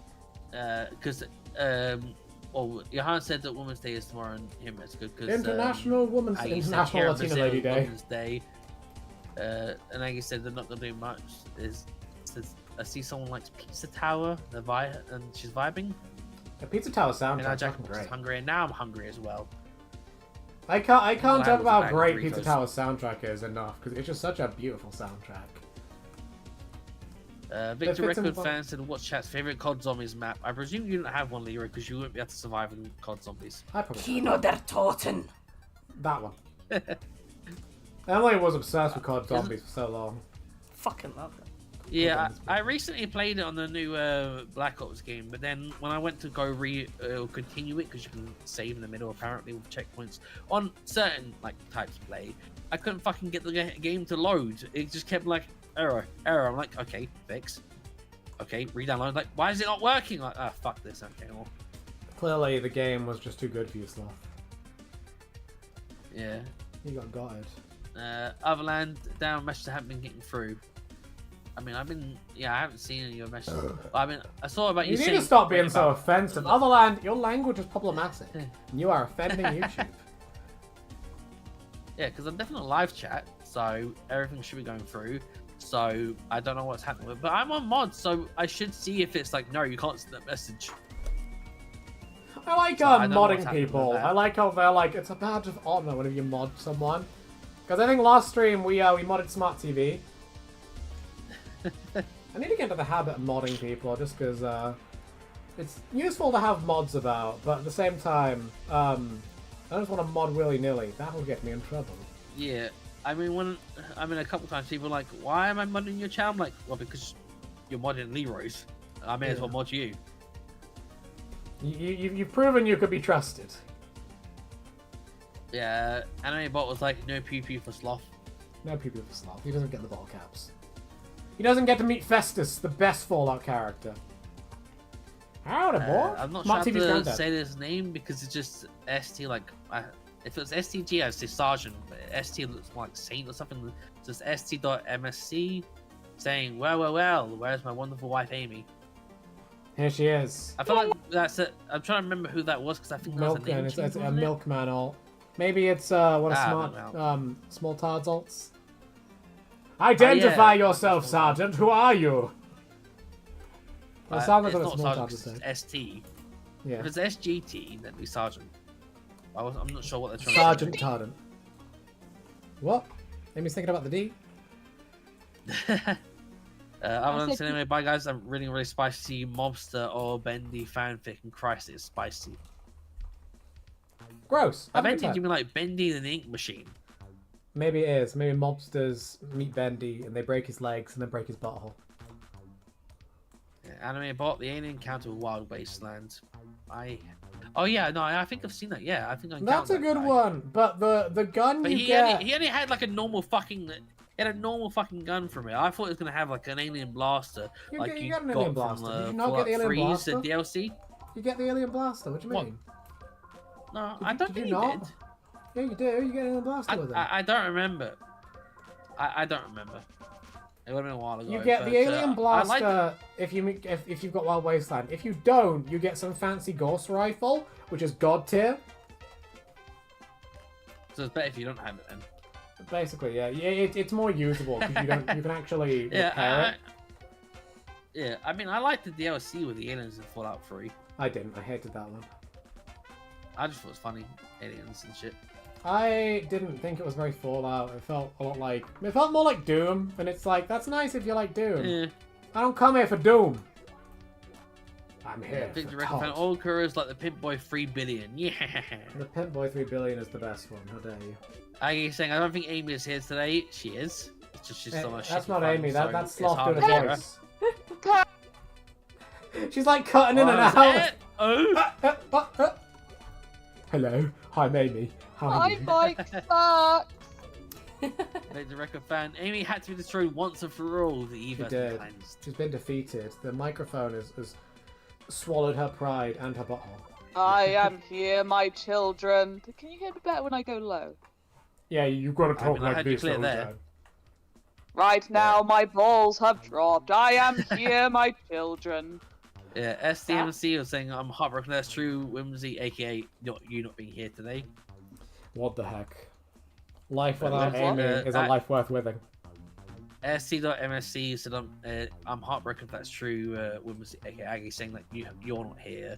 Because Johannes said that Women's Day is tomorrow here in Mexico. International International Latina Lady Day. Women's Day. And Aggie said they're not going to do much. I see someone likes Pizza Tower, and she's vibing. The Pizza Tower And now soundtrack Jack is was great. hungry, and now I'm hungry as well. I can't talk about how great Doritos. Pizza Tower soundtrack is enough, because it's just such a beautiful soundtrack. Victor Record fan said, "What's chat's favorite COD Zombies map?" I presume you don't have one, Leroy, because you wouldn't be able to survive in COD Zombies. I probably Kino der Toten. that one. Emily was obsessed with COD Zombies for so long. Fucking love it. Yeah, I recently played it on the new Black Ops game, but then when I went to go continue it, because you can save in the middle apparently with checkpoints on certain types of play, I couldn't fucking get the game to load. It just kept error. I'm like, okay, fix. Okay, re-download. Like, why is it not working? Like, fuck this. Okay, well. Clearly, the game was just too good for you, Sloth. Yeah. You got gutted. Otherland, down messages I haven't been getting through. I mean, I haven't seen any of your messages. I saw about you. You need to stop being so offensive. Otherland, your language is problematic. Yeah. And you are offending YouTube. Yeah, because I'm definitely live chat, so everything should be going through. So I don't know what's happening with it. But I'm on mods, so I should see if it's like, no, you can't send that message. I like modding people. I like how they're like, it's a badge of honor whenever you mod someone. Because I think last stream we modded Smart TV. I need to get into the habit of modding people, just because it's useful to have mods about, but at the same time, I don't just want to mod willy-nilly. That will get me in trouble. Yeah, I mean, a couple times people are like, why am I modding your channel? I'm like, well, because you're modding Leroy's. I may as well mod you. You've proven you could be trusted. Yeah, Anime Bot was like, no pee-pee for Sloth. No pee-pee for Sloth. He doesn't get the bottle caps. He doesn't get to meet Festus, the best Fallout character. Howdy, boy. I'm not Smart sure TV's how to granddad. say this name because it's just ST. If it was STG, I'd say Sergeant. But ST looks like Saint or something. Just st.msc saying, well, where's my wonderful wife Amy? Here she is. I feel like that's it. I'm trying to remember who that was because I think that's a name. It's change, a wasn't it? milkman alt. Maybe it's one of Milkman. Small Tards alts. Identify yourself, Sergeant. Who are you? Well, it sounds like it's what a not Small Sergeant, Tards would say. it's ST. Yeah. If it's SGT, then it'd be Sergeant. I'm not sure what they're trying Sergeant to Tardant. What? Amy's thinking about the D? Other than anyway, bye guys. I'm reading a really spicy mobster or bendy fanfic, and Christ, it's spicy. Gross. I Have a bet good time. you mean like Bendy the Ink Machine. Maybe it is. Maybe mobsters meet Bendy and they break his legs and then break his butthole. Yeah, Anime Bot, the alien encounter with Wild Wasteland. Oh yeah, no, I think I've seen that. Yeah, I think I. That's a good guy. one, but the gun But you he get... only had like a normal fucking. He had a normal fucking gun from it. I thought it was gonna have like an alien blaster, You like get- you you got an got alien from blaster. Did you not get the alien Freeze blaster? and DLC. You get the alien blaster. What do you What? mean? No, Did I you- don't did think you he not? did. Yeah, you do. You get an alien blaster with it. I don't remember. I don't remember. It would have been a while ago. You get but, the alien I like blaster if you've got Wild Wasteland. If you don't, you get some fancy Ghost Rifle, which is God tier. So it's better if you don't have it then. Basically, yeah. It's more usable because you can actually repair it. Yeah, I mean, I liked the DLC with the aliens in Fallout 3. I didn't. I hated that one. I just thought it was funny, aliens and shit. I didn't think it was very Fallout. It felt a lot like... It felt more like Doom, and it's like, that's nice if you like Doom. Yeah. I don't come here for Doom. I'm here I think for you recommend COD. all careers like the Pimp Boy 3 billion. Yeah. The Pimp Boy 3 billion is the best one. How dare you? I'm saying I don't think Amy is here today. She is. It's just she's on a That's shitty not phone, Amy. so That's it's Sloth hard doing to a hear her. voice. She's like cutting in and out. Oh. Hello, I'm Amy. How are My you? bike sucks. Like the record fan, Amy had to be destroyed once and for all. The She Eve has did. been cleansed. She's been defeated. The microphone has swallowed her pride and her butthole. I am here, my children. Can you hear me better when I go low? Yeah, you've got to I talk mean, I like had you this clear all there. time. Right now, my balls have dropped. I am here, my children. Yeah, SDMC was saying I'm heartbroken. That's true, Whimsy, aka you not being here today. What the heck? Life without What? Amy is a life worth living. SC.MSC said I'm heartbroken if that's true, Whimsy, aka Aggie, saying that you're not here.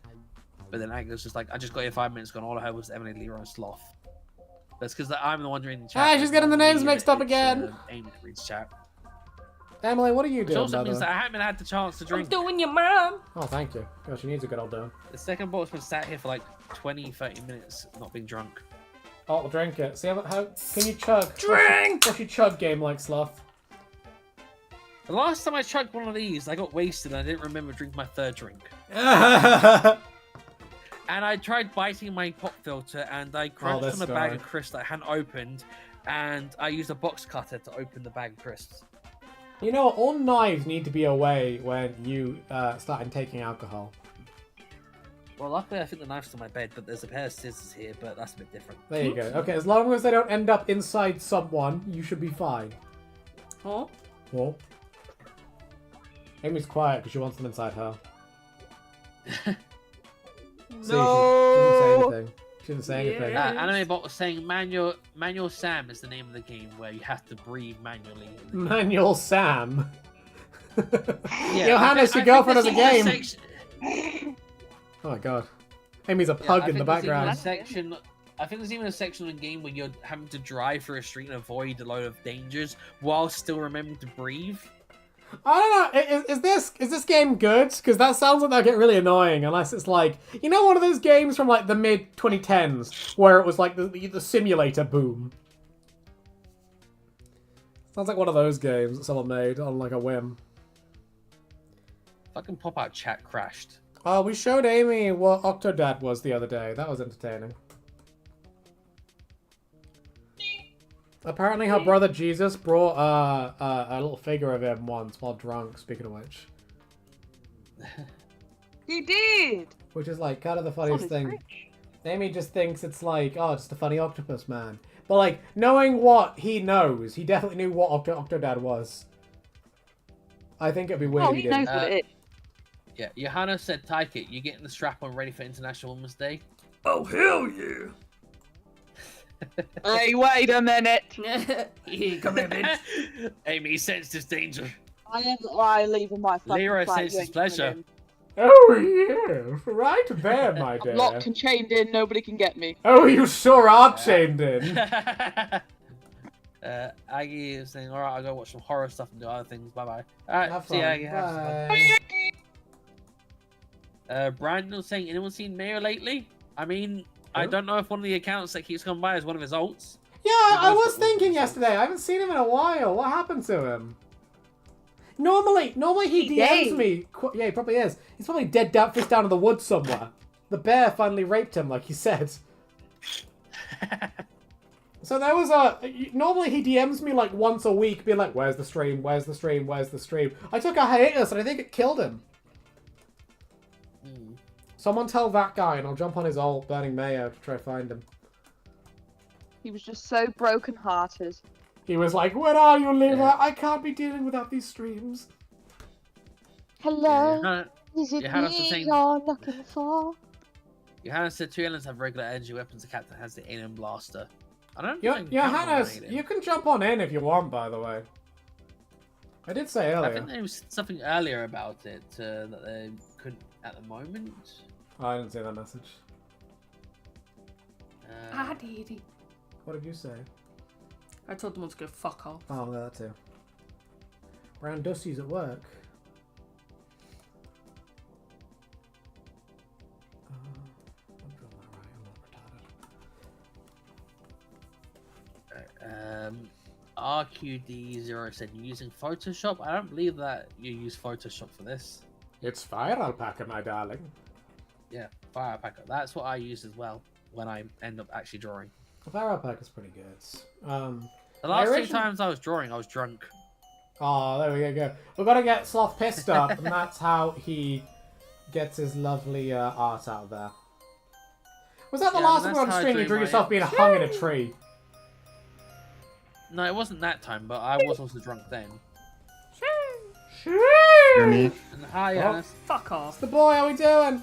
But then Aggie was just like, I just got here 5 minutes ago and all I heard was Emily Leroy Sloth. That's because I'm the one reading the chat. Ah, she's getting the names mixed up It's, again. Amy that reads chat. Emily, what are you Which doing, also by the means way? that I haven't had the chance to I'm drink. doing your mom. Oh, thank you. God, she needs a good old down. The second bottle's been sat here for like 20-30 minutes not being drunk. Oh, I'll drink it. See how can you chug? Drink! What's your chug game like, Sloth? The last time I chugged one of these, I got wasted and I didn't remember drinking my third drink. And I tried biting my pop filter and I crunched this on a bag guy. of crisps that I hadn't opened, and I used a box cutter to open the bag of crisps. You know what? All knives need to be away when you start taking alcohol. Well, luckily I think the knife's on my bed, but there's a pair of scissors here, but that's a bit different. There you go. Okay, as long as they don't end up inside someone, you should be fine. Huh? Well, Amy's quiet because she wants them inside her. See, No. she didn't say anything. Yeah. Anime Bot was saying Manual Sam is the name of the game where you have to breathe manually. Manual Sam. Yeah, Johannes, your I think girlfriend has there's a even game. section- Oh my god. Amy's a Yeah, pug I in the think there's even a background. section. I think there's even a section of the game where you're having to drive through a street and avoid a load of dangers while still remembering to breathe. I don't know. Is this game good? Because that sounds like that'll get really annoying unless it's like, you know, one of those games from like the mid 2010s where it was like the simulator boom. Sounds like one of those games that someone made on like a whim. Fucking pop-out chat crashed. Oh, we showed Amy what Octodad was the other day. That was entertaining. Apparently her brother Jesus brought a little figure of him once while drunk, speaking of which. He did. Which is like kind of the funniest thing. Amy just thinks it's like, oh, it's the funny octopus man. But like, knowing what he knows, he definitely knew what Octodad was. I think it'd be weird Oh, if he he knows didn't. what it is. Yeah, Johanna said, "Tyke it. You getting the strap on ready for International Women's Day?" Oh, hell yeah. Hey, wait a minute. Yeah, come here, bitch. Amy sensed his danger. I am leaving my fucking Leroy flat. says You his ain't coming pleasure. in. Oh yeah, right there, my dear. I'm locked and chained in. Nobody can get me. Oh, you sure are chained in. Aggie is saying, "All right, I'll go watch some horror stuff and do other things. Bye bye." All right, Have see fun. you, Aggie. Have some Bye. fun. Brandon was saying, "Anyone seen Mayor lately?" I mean, I Who? don't know if one of the accounts that keeps coming by is one of his alts. Yeah, I was thinking yesterday. I haven't seen him in a while. What happened to him? Normally he DMs dead. me. Yeah, he probably is. He's probably dead down, fish down in the woods somewhere. The bear finally raped him, like he said. So there was normally he DMs me like once a week, being like, "Where's the stream? Where's the stream? Where's the stream?" I took a hiatus, and I think it killed him. Hmm. Someone tell that guy, and I'll jump on his old burning mayo to try to find him. He was just so broken-hearted. He was like, "Where are you, Leroy? I can't be dealing without these streams." Hello, Yeah, is it Johanna me saying- you're looking for? Johanna said 2 aliens have regular energy weapons. The captain has the alien blaster. I don't Yeah, think Hannes, you can jump on in if you want, by the way. I did say I earlier. think there was something earlier about it that they couldn't at the moment. Oh, I didn't see that message. Ah, dearie. What did you say? I told them all to go fuck off. Oh, that too. Brown Dusty's at work. I'm doing that right. I'm not retarded. RQD0 said using Photoshop. I don't believe that you use Photoshop for this. It's Fire Alpaca, my darling. Yeah, Fire Packer. That's what I use as well when I end up actually drawing. Fire Alpaca's pretty good. The last two original- times I was drawing, I was drunk. Oh, there we go. We've got to get Sloth pissed up, and that's how he gets his lovely art out there. Was that the Yeah, last time that's we were on how I stream? You drew drew my- yourself being hung in a tree. No, it wasn't that time, but I was also drunk then. Hear me? And hi, Oh. Hannes. Fuck off. It's the boy, how we doing?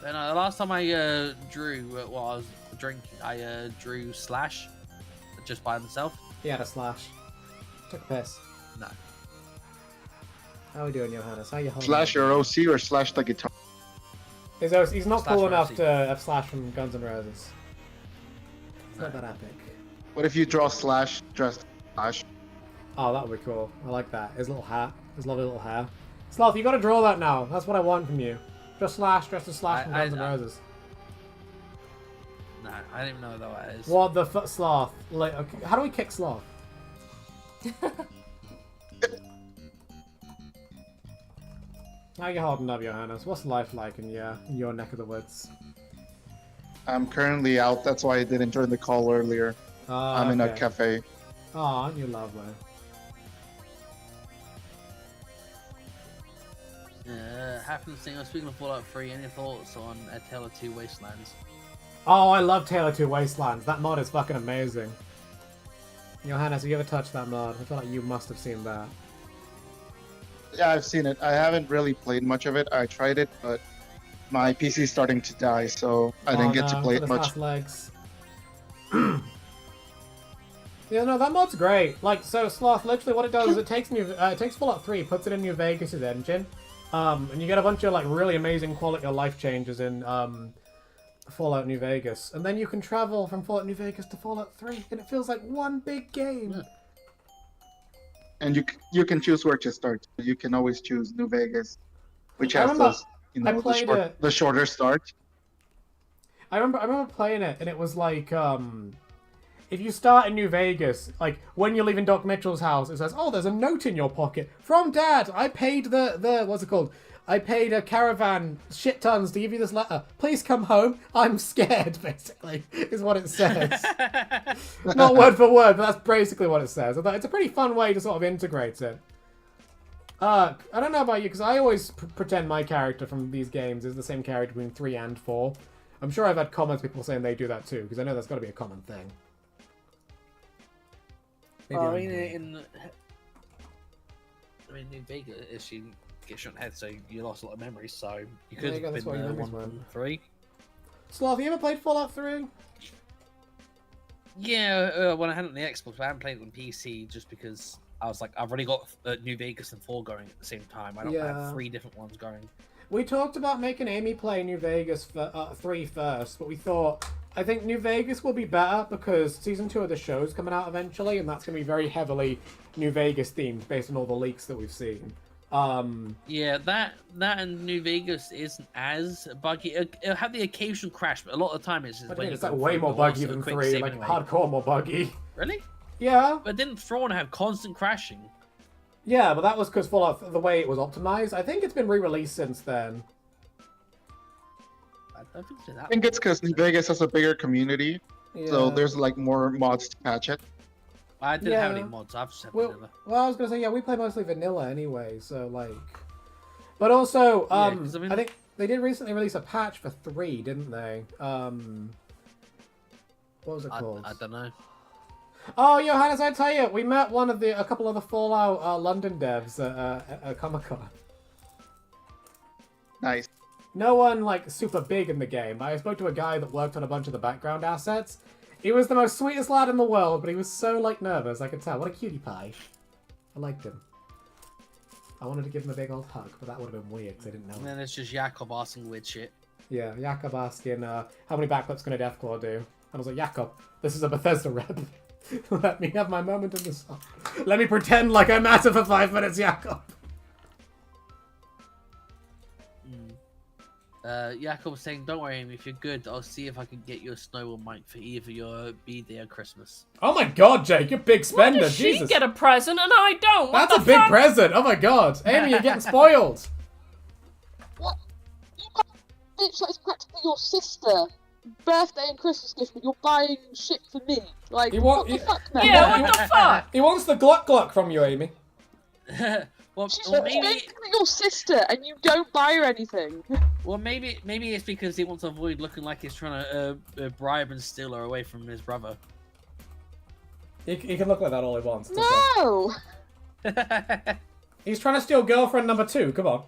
And the last time I drew while I was drinking, I drew Slash just by himself. He had a slash. Took a piss. No. How we doing, Johannes? How you holding? Slash your OC or slash the guitar? He's not Slash cool for enough OC. to have Slash from Guns N' Roses. It's not No. that epic. What if you draw slash, dress slash? Oh, that would be cool. I like that. His little hat. His lovely little hair. Sloth, you gotta draw that now. That's what I want from you. Just Slash, dressed as Slash from Guns N' Roses. No, I don't even know what that is. What the fuck, Sloth? Like, okay, how do we kick Sloth? How you holding up, Johannes? What's life like in your neck of the woods? I'm currently out, that's why I didn't join the call earlier. I'm in a cafe. Oh, aren't you lovely? Happens thing. I was speaking of Fallout 3. Any thoughts on A Tale of Two Wastelands? Oh, I love Tale of Two Wastelands. That mod is fucking amazing. Johannes, have you ever touched that mod? I feel like you must have seen that. Yeah, I've seen it. I haven't really played much of it. I tried it, but my PC's starting to die, so I didn't get to play it much. Legs. Yeah, no, that mod's great. Like, so Sloth, literally what it does is it takes Fallout 3, puts it in New Vegas' engine, and you get a bunch of like really amazing quality of life changes in Fallout New Vegas, and then you can travel from Fallout New Vegas to Fallout 3, and it feels like one big game. Yeah. And you can choose where to start. You can always choose New Vegas, which I has remember those, I played it. the shorter start. I remember playing it, and it was like, if you start in New Vegas, like, when you're leaving Doc Mitchell's house, it says, oh, there's a note in your pocket. From Dad, I paid the what's it called? I paid a caravan shit tons to give you this letter. Please come home. I'm scared, basically, is what it says. Not word for word, but that's basically what it says. I thought it's a pretty fun way to sort of integrate it. I don't know about you, because I always pretend my character from these games is the same character between 3 and 4. I'm sure I've had comments, people saying they do that too, because I know that's got to be a common thing. Maybe I I'm mean, wrong. New Vegas, you get shot in the head, so you lost a lot of memories. So you There could you go, have that's been why your memories 1 went. and 3. Sloth, you ever played Fallout 3? Yeah, when I had it on the Xbox, but I haven't played it on PC just because I was like, I've already got New Vegas and 4 going at the same time. I don't Yeah. have 3 different ones going. We talked about making Amy play New Vegas 3 first, but we thought, I think New Vegas will be better because Season 2 of the show's coming out eventually, and that's going to be very heavily New Vegas themed based on all the leaks that we've seen. Yeah, that and New Vegas isn't as buggy. It'll have the occasional crash, but a lot of the time it's just What do when you mean? you It's go like way through more the walls, buggy so than quick 3, save like anyway. hardcore more buggy. Really? Yeah. But didn't Thrawn have constant crashing? Yeah, but that was because Fallout, the way it was optimized. I think it's been re-released since then. I don't think so. I think it's because New Vegas has a bigger community, so Yeah. there's like more mods to patch it. I didn't have any Yeah. mods. I've just had Well, vanilla. well, I was gonna say, yeah, we play mostly vanilla anyway, so like. But also, Yeah, 'cause I mean- I think they did recently release a patch for 3, didn't they? What was it called? I don't know. Oh, Johannes, I tell you, we met a couple of the Fallout London devs at Comic-Con. Nice. No one, like, super big in the game. I spoke to a guy that worked on a bunch of the background assets. He was the most sweetest lad in the world, but he was so, like, nervous, I could tell. What a cutie pie. I liked him. I wanted to give him a big old hug, but that would have been weird, because I didn't know And him. then it's just Jakob asking weird shit. Yeah, Jakob asking, how many backflips can a Deathclaw do? And I was like, Jakob, this is a Bethesda rep. Let me have my moment in the sun. Let me pretend like I'm massive for 5 minutes, Jakob. Jakob was saying, don't worry, Amy, if you're good, I'll see if I can get you a snowball mite for either your B-Day or Christmas. Oh my god, Jake, you're a big Why spender, does she Jesus. get a present and I don't? What That's a the big fuck? present, oh my god. Amy, you're getting spoiled. What? You got bitch, it's practically your sister. Birthday and Christmas gift, but you're buying shit for me. Like, what the fuck, man? Yeah, what the fuck? He wants the Gluck Gluck from you, Amy. She's maybe, basically your sister, and you don't buy her anything. maybe it's because he wants to avoid looking like he's trying to bribe and steal her away from his brother. He can look like that all he wants. No! He's trying to steal girlfriend number 2, come on.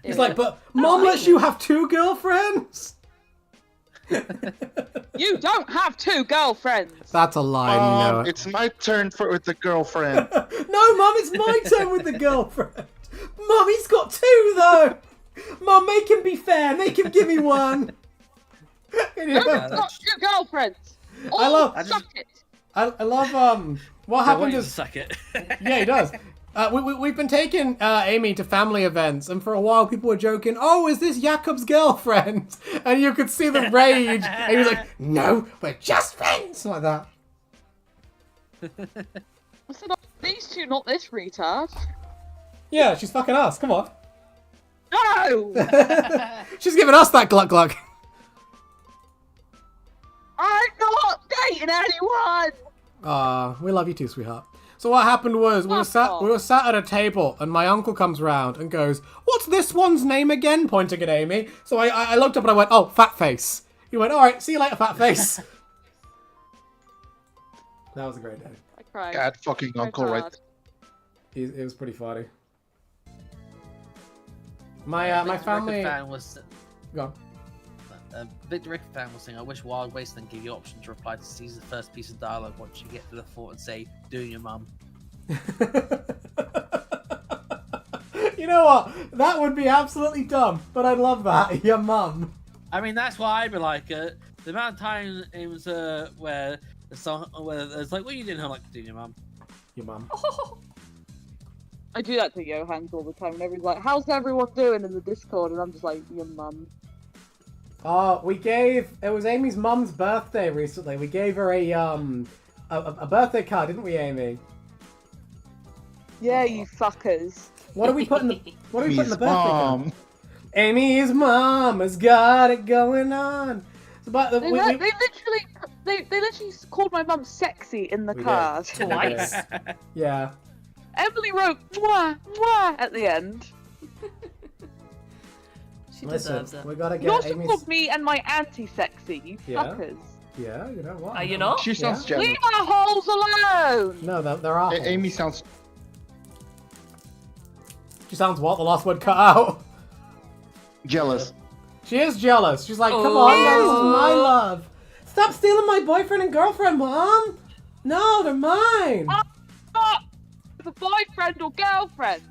He's like, but Mom lets you have 2 girlfriends? You don't have 2 girlfriends! That's a lie, you know it. It's my turn with the girlfriend. No, Mum, it's my turn with the girlfriend. Mum, he's got 2, though. Mum, make him be fair. Make him give me 1. You've got 2 girlfriends! I love- Suck it! I love, what happened to is... suck it. Yeah, he does. We've been taking Amy to family events, and for a while people were joking, oh, is this Jakob's girlfriend? And you could see the rage. And he was like, no, we're just friends. Like that. I said, oh, these 2, not this retard. Yeah, she's fucking us. Come on. No! She's giving us that Gluck Gluck. I'm not dating anyone! We love you too, sweetheart. So what happened was we were sat at a table, and my uncle comes round and goes, "What's this one's name again?" Pointing at Amy. So I looked up and I went, "Oh, Fat Face." He went, "All right, see you later, Fat Face." That was a great day. I cried. God fucking uncle, right? It was pretty funny. My family. Fan was, Go on. Victor Ricker fan was saying, I wish Wild Wasteland gave you option to reply to Caesar's first piece of dialogue once you get to the fort and say, doing your mum. You know what? That would be absolutely dumb, but I'd love that. Your mum. I mean, that's why I'd be like, the amount of times it was where it's like, what are you doing? I'm like, doing your mum. Your mum. I do that to Johans all the time, and everyone's like, how's everyone doing in the Discord? And I'm just like, your mum. Oh, it was Amy's mum's birthday recently. We gave her a birthday card, didn't we, Amy? Yeah, you fuckers. What do we put in the birthday Mom. card? Amy's mom has got it going on. So, but They literally called my mum sexy in the We did. card. Twice. Yeah. Emily wrote mwah, mwah at the end. She Listen, deserves it. we gotta You get also Amy's. called me and my auntie sexy, you Yeah. fuckers. Yeah, you know what? Are you not? She sounds Yeah. jealous. Leave our holes alone! No, they're awful. Amy sounds. She sounds what? The last word cut out. Jealous. She is jealous. She's like, come Oh. on, this is my love. Stop stealing my boyfriend and girlfriend, Mom. No, they're mine. Not the boyfriend or girlfriend.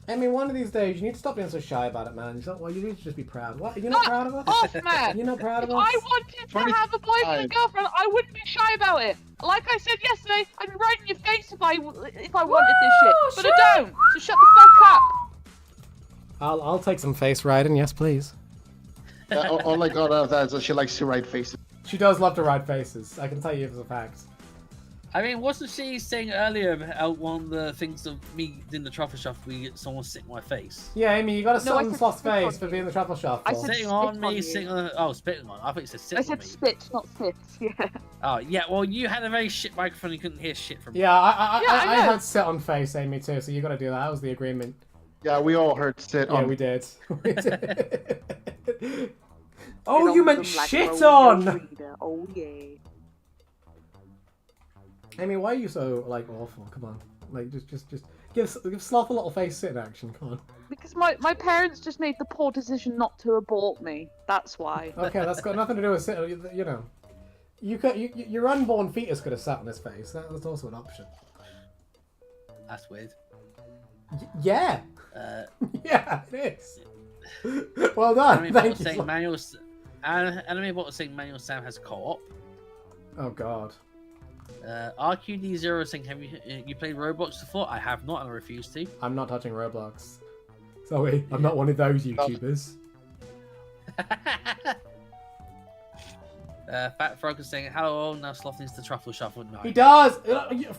I mean, one of these days, you need to stop being so shy about it, man. You need to just be proud. What? You're not proud of us? Off, man. You're not proud of If us? I wanted to have a boyfriend and girlfriend, I wouldn't be shy about it. Like I said yesterday, I'd be right in your face if I wanted this shit. But I don't. So shut the fuck up. I'll take some face riding. Yes, please. All I got out of that is that she likes to write faces. She does love to ride faces. I can tell you as a fact. I mean, wasn't she saying earlier about one of the things of me in the truffle shuffle, we get someone sitting on my face? Yeah, Amy, you got to sit No, I on said Sloth's spit on face for you. being the truffle shuffle. I said Sitting on spit on me, you. sitting on... Oh, spitting on. I think it said sit I on said me. spit, not sit. Yeah. Oh, yeah, well, you had a very shit microphone, you couldn't hear shit from me. Yeah, I I know. heard sit on face, Amy, too, so you got to do that. That was the agreement. Yeah, we all heard sit Yeah, on. we did. We did. Oh, Get you on meant them like shit Romeo on! Reader. Oh, yeah. Amy, why are you so like awful? Come on, like just give Sloth a little face sitting action. Come on. Because my parents just made the poor decision not to abort me. That's why. Okay, that's got nothing to do with you know. Your unborn fetus could have sat on his face. That's also an option. That's weird. Yeah. Yeah, it is. Well done. Thank you. Anime bot was saying Manual Sam has co-op. Oh God. RQD0 saying, have you played Roblox before? I have not, and I refuse to. I'm not touching Roblox. Sorry, I'm not one of those YouTubers. Fat Frog is saying, hello, now Sloth needs the truffle shuffle. No. He does!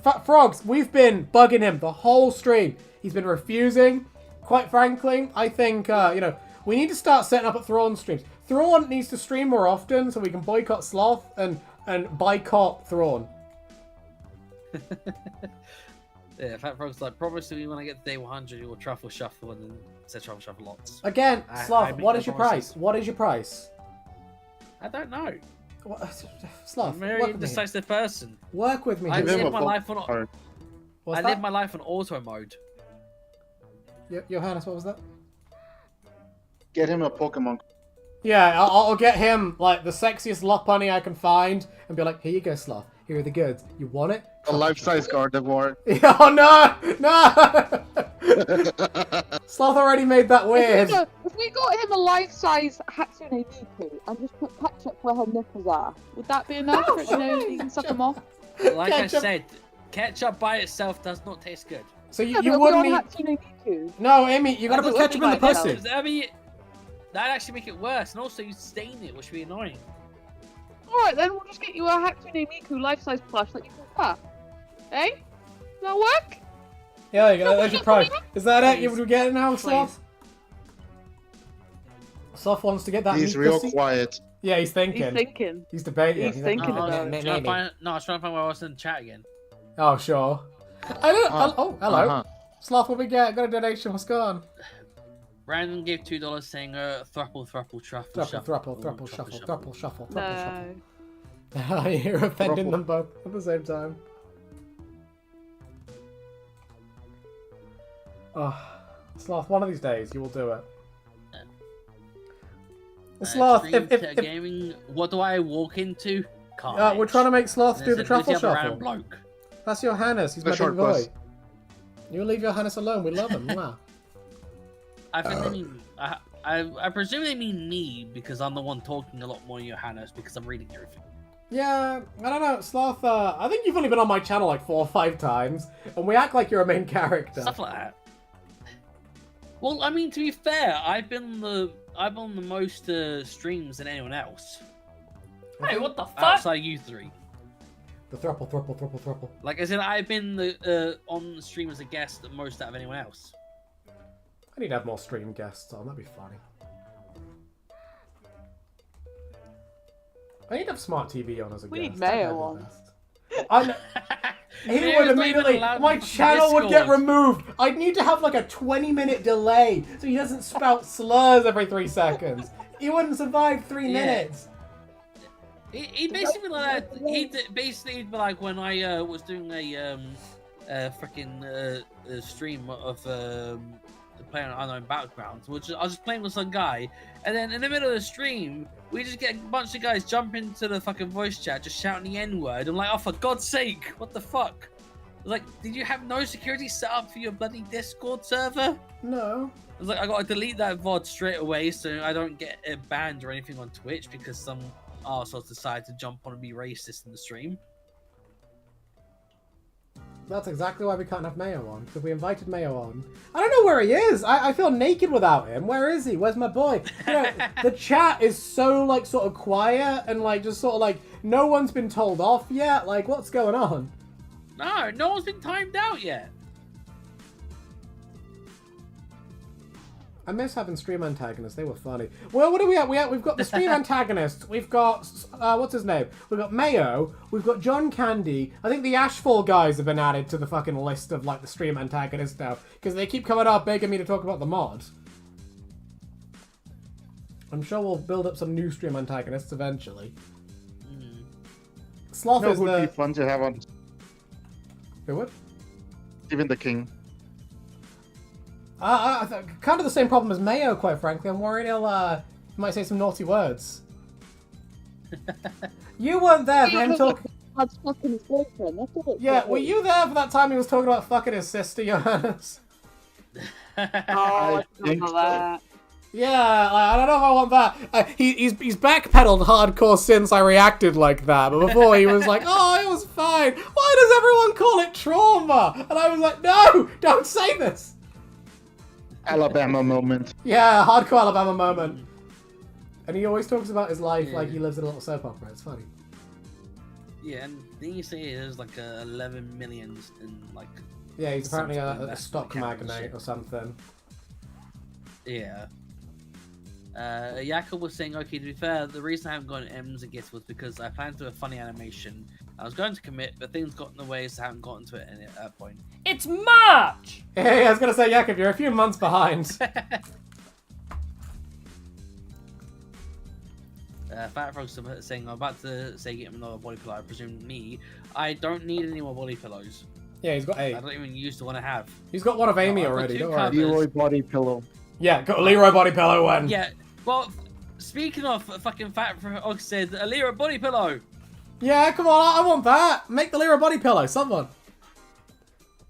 Fat Frogs, we've been bugging him the whole stream. He's been refusing. Quite frankly, I think, you know, we need to start setting up at Thrawn streams. Thrawn needs to stream more often so we can boycott Sloth and boycott Thrawn. Yeah, Fat Frog's like, promise me when I get to day 100 you will truffle shuffle, and then say truffle shuffle lots. Again, Sloth, what no is your promises. price? What is your price? I don't know. Sloth, I'm a very work with me. indecisive person. Work with me. I Give him live a my life on. What's I that? live my life on auto mode. Johannes, what was that? Get him a Pokemon. Yeah, I'll get him like the sexiest lock bunny I can find and be like, here you go, Sloth. Here are the goods. You want it? A life-size Gardevoir. Oh no! No! Sloth already made that weird. If we got him a life-size Hatsune Miku and just put ketchup where her nipples are, would that be enough? Oh, You know, you can suck them off. Like Ketchup. I said, ketchup by itself does not taste good. So Yeah, you but wouldn't we're on need... Hatsune Miku. No, Amy, you gotta That put ketchup in the would be pussy. better. I mean, that'd actually make it worse, and also you stain it, which would be annoying. Alright then, we'll just get you a Hatsune Miku life-size plush that you can cut. Eh? Does that work? Yeah, there you go. There's your price. Is that it? You Please. would get it now, Sloth? Sloth wants to get that He's meat real pussy. quiet. Yeah, he's thinking. He's thinking. He's debating. He's thinking I was about it. trying to find, no, I was trying to find where I was in the chat again. Oh, sure. I don't... Uh, oh, hello. Uh-huh. Sloth, what we get? Got a donation. What's going on? Random gave $2 saying, thruple, truffle, Thruple, shuffle. thruple, thruple, shuffle, thruple, shuffle, thruple, No. shuffle. You're offending Thruple. them both at the same time. Oh, Sloth, one of these days you will do it. Sloth, Stream if gaming, what do I walk into? Carnage. we're trying to make Sloth do There's the a truffle goofy other shuffle. random bloke. That's Johannes. He's The my big short boy. bus. You leave Johannes alone. We love him. Mwah. I think they mean. I presume they mean me because I'm the one talking a lot more than Johannes because I'm reading everything. Yeah, I don't know, Sloth. I think you've only been on my channel like 4 or 5 times, and we act like you're a main character. Stuff like that. Well, I mean, to be fair, I've been on the most streams than anyone else. Hey, what the fuck? Outside you three. The thruple, thruple, thruple, thruple. Like, as in, I've been on the stream as a guest the most out of anyone else. I need to have more stream guests on. That'd be funny. I need to have Smart TV on as a We guest. need That'd Mayo be on. best. I know. He Mayor's would not even immediately, allowed my on channel would get Discord. removed. I'd need to have like a 20-minute delay so he doesn't spout slurs every 3 seconds. He wouldn't survive 3 Yeah. minutes. He basically like that. Basically be like when I was doing a freaking stream of playing on Unknown Battlegrounds, which I was just playing with some guy, and then in the middle of the stream, we just get a bunch of guys jump into the fucking voice chat, just shouting the N-word. I'm like, oh, for God's sake, what the fuck? Like, did you have no security set up for your bloody Discord server? No. I was like, I gotta delete that VOD straight away so I don't get banned or anything on Twitch because some arseholes decided to jump on and be racist in the stream. That's exactly why we can't have Mayo on, because we invited Mayo on. I don't know where he is. I feel naked without him. Where is he? Where's my boy? You know, the chat is so, like, sort of quiet and, like, just sort of, like, no one's been told off yet. Like, what's going on? No one's been timed out yet. I miss having stream antagonists. They were funny. Well, what are we at? We've got the stream antagonists. We've got, what's his name? We've got Mayo. We've got John Candy. I think the Ashfall guys have been added to the fucking list of, like, the stream antagonists now. Because they keep coming up begging me to talk about the mod. I'm sure we'll build up some new stream antagonists eventually. Sloth No, is would be the... fun to have on. Who would? Stephen the King. Kind of the same problem as Mayo, quite frankly. I'm worried he might say some naughty words. You weren't there for him talking. That's fucking his boyfriend. That's all. Yeah, were you there for that time he was talking about fucking his sister, Johannes? Oh, I think remember so. that. Yeah, I don't know if I want that. He's backpedaled hardcore since I reacted like that, but before he was like, oh, it was fine. Why does everyone call it trauma? And I was like, no, don't say this. Alabama moment. Yeah, hardcore Alabama moment. And he always talks about his life like he lives in a little soap opera. It's funny. Yeah, and then you say there's like 11 million in like. Yeah, he's apparently Something a invest stock in the capital magnate shit. or something. Yeah. Jakob was saying, okay, to be fair, the reason I haven't gotten M's and gifts was because I planned to do a funny animation. I was going to commit, but things got in the way, so I haven't gotten to it at that point. It's March! Hey, I was going to say, Jakob, you're a few months behind. Fat Frog's saying, I'm about to say get him another body pillow. I presume me. I don't need any more body pillows. Yeah, he's got 8. I don't even use the one I have. He's got one of Amy I've got already, 2 don't worry. covers. Leroy body pillow. Yeah, got a Leroy body pillow one. Yeah, well, speaking of fucking Fat Frog said, a Leroy body pillow. Yeah, come on, I want that. Make the Leroy body pillow, someone.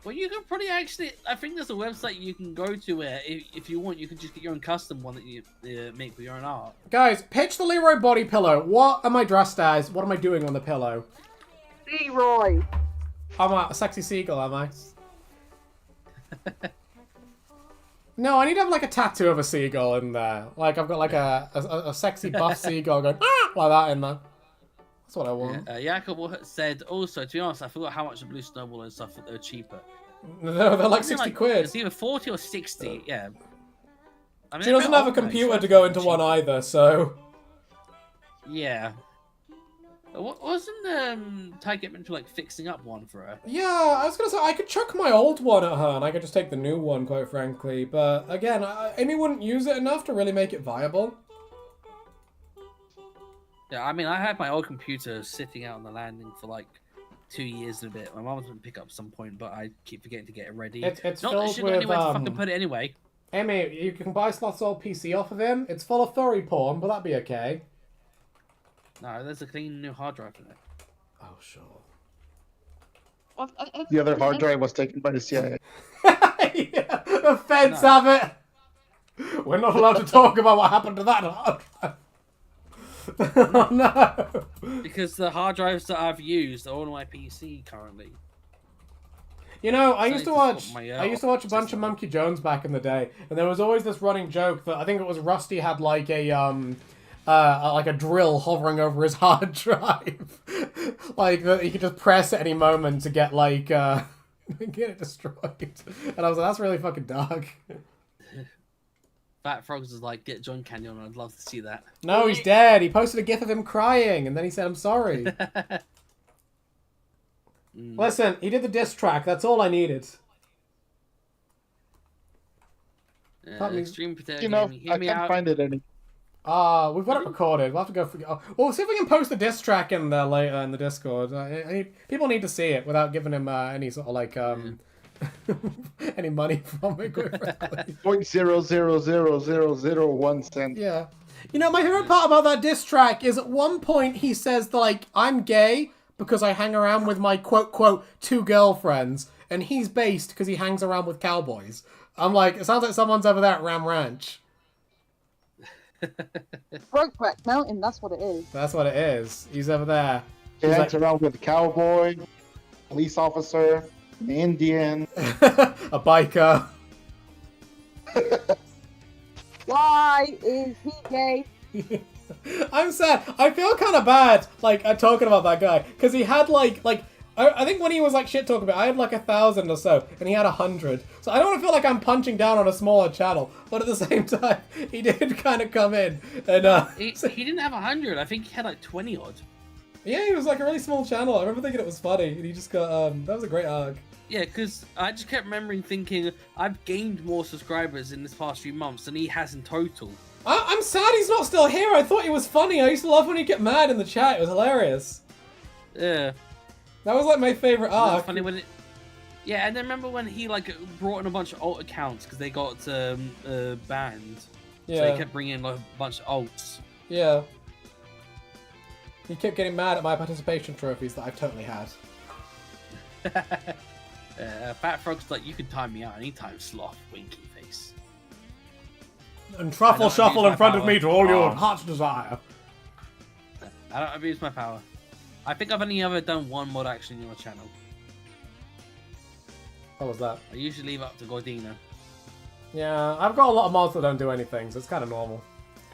Well, you can probably actually, I think there's a website you can go to where, if you want, you can just get your own custom one that you make with your own art. Guys, pitch the Leroy body pillow. What am I dressed as? What am I doing on the pillow? Leroy. I'm a sexy seagull, am I? No, I need to have like a tattoo of a seagull in there. Like I've got like a sexy buff seagull going like that in there. That's what I want. Jakob said also, to be honest, I forgot how much the blue snowball and stuff they're cheaper. No, they're like I mean, 60 quid. It's either 40 or 60, yeah. I mean, She doesn't have a computer to go into one either, so... Yeah. Wasn't Ty getting into like fixing up one for her? Yeah, I was gonna say, I could chuck my old one at her and I could just take the new one, quite frankly. But again, Amy wouldn't use it enough to really make it viable. Yeah, I mean, I had my old computer sitting out on the landing for like 2 years and a bit. My mom was going to pick up at some point, but I keep forgetting to get it ready. It's Not that filled she got anywhere to with, fucking put it anyway. Amy, you can buy Sloth's old PC off of him. It's full of furry porn, but that'd be okay. No, there's a clean new hard drive in it. Oh, sure. The other hard drive was taken by the CIA. Yeah, the feds have it. We're not allowed to talk about what happened to that hard drive. Oh no! Because the hard drives that I've used are all on my PC currently. You know, I So used to I watch. just got my, I used to watch a bunch of system. Monkey Jones back in the day, and there was always this running joke that I think it was Rusty had like a drill hovering over his hard drive, like that he could just press at any moment to get like get it destroyed. And I was like, that's really fucking dark. Fat Frogs is like, get John Candy on. I'd love to see that. No, he's dead. He posted a gif of him crying, and then he said, "I'm sorry." Listen, he did the diss track. That's all I needed. Extreme Potato You know, Gaming, hear I me can't out. find it any. We've got it recorded. We'll have to go. Well, see if we can post the diss track in there later in the Discord. People need to see it without giving him any sort of like any money from it. Quite frankly. 0.000001 cents. Yeah. You know, my favorite part about that diss track is at one point he says that, like, I'm gay because I hang around with my quote 2 girlfriends, and he's based because he hangs around with cowboys. I'm like, it sounds like someone's over there at Ram Ranch. Brokeback Mountain, that's what it is. That's what it is. He's over there. He He's hangs like, around with a cowboy, police officer, an Indian. a biker. Why is he gay? I'm sad. I feel kind of bad, like, talking about that guy, because he had, like, I think when he was, like, shit talking about it, I had, like, 1,000 or so, and he had 100. So I don't want to feel like I'm punching down on a smaller channel, but at the same time, he did kind of come in, and, He didn't have 100. I think he had like 20 odd. yeah, he was, like, a really small channel. I remember thinking it was funny, and he just got, that was a great arc. Yeah, because I just kept remembering thinking, I've gained more subscribers in this past few months than he has in total. I'm sad he's not still here. I thought he was funny. I used to love when he'd get mad in the chat. It was hilarious. Yeah. That was, like, my favorite It was arc. funny when Yeah, and then remember when he like brought in a bunch of alt accounts because they got banned. Yeah. So he kept bringing in like, a bunch of alts. Yeah. He kept getting mad at my participation trophies that I've totally had. Fat Frog's like, you can time me out anytime, Sloth. Winky face. And truffle I don't shuffle abuse in front my of me power. to all your heart's desire. I don't abuse my power. I think I've only ever done one mod action on your channel. What was that? I usually leave it up to Gordina. Yeah, I've got a lot of mods that don't do anything, so it's kind of normal.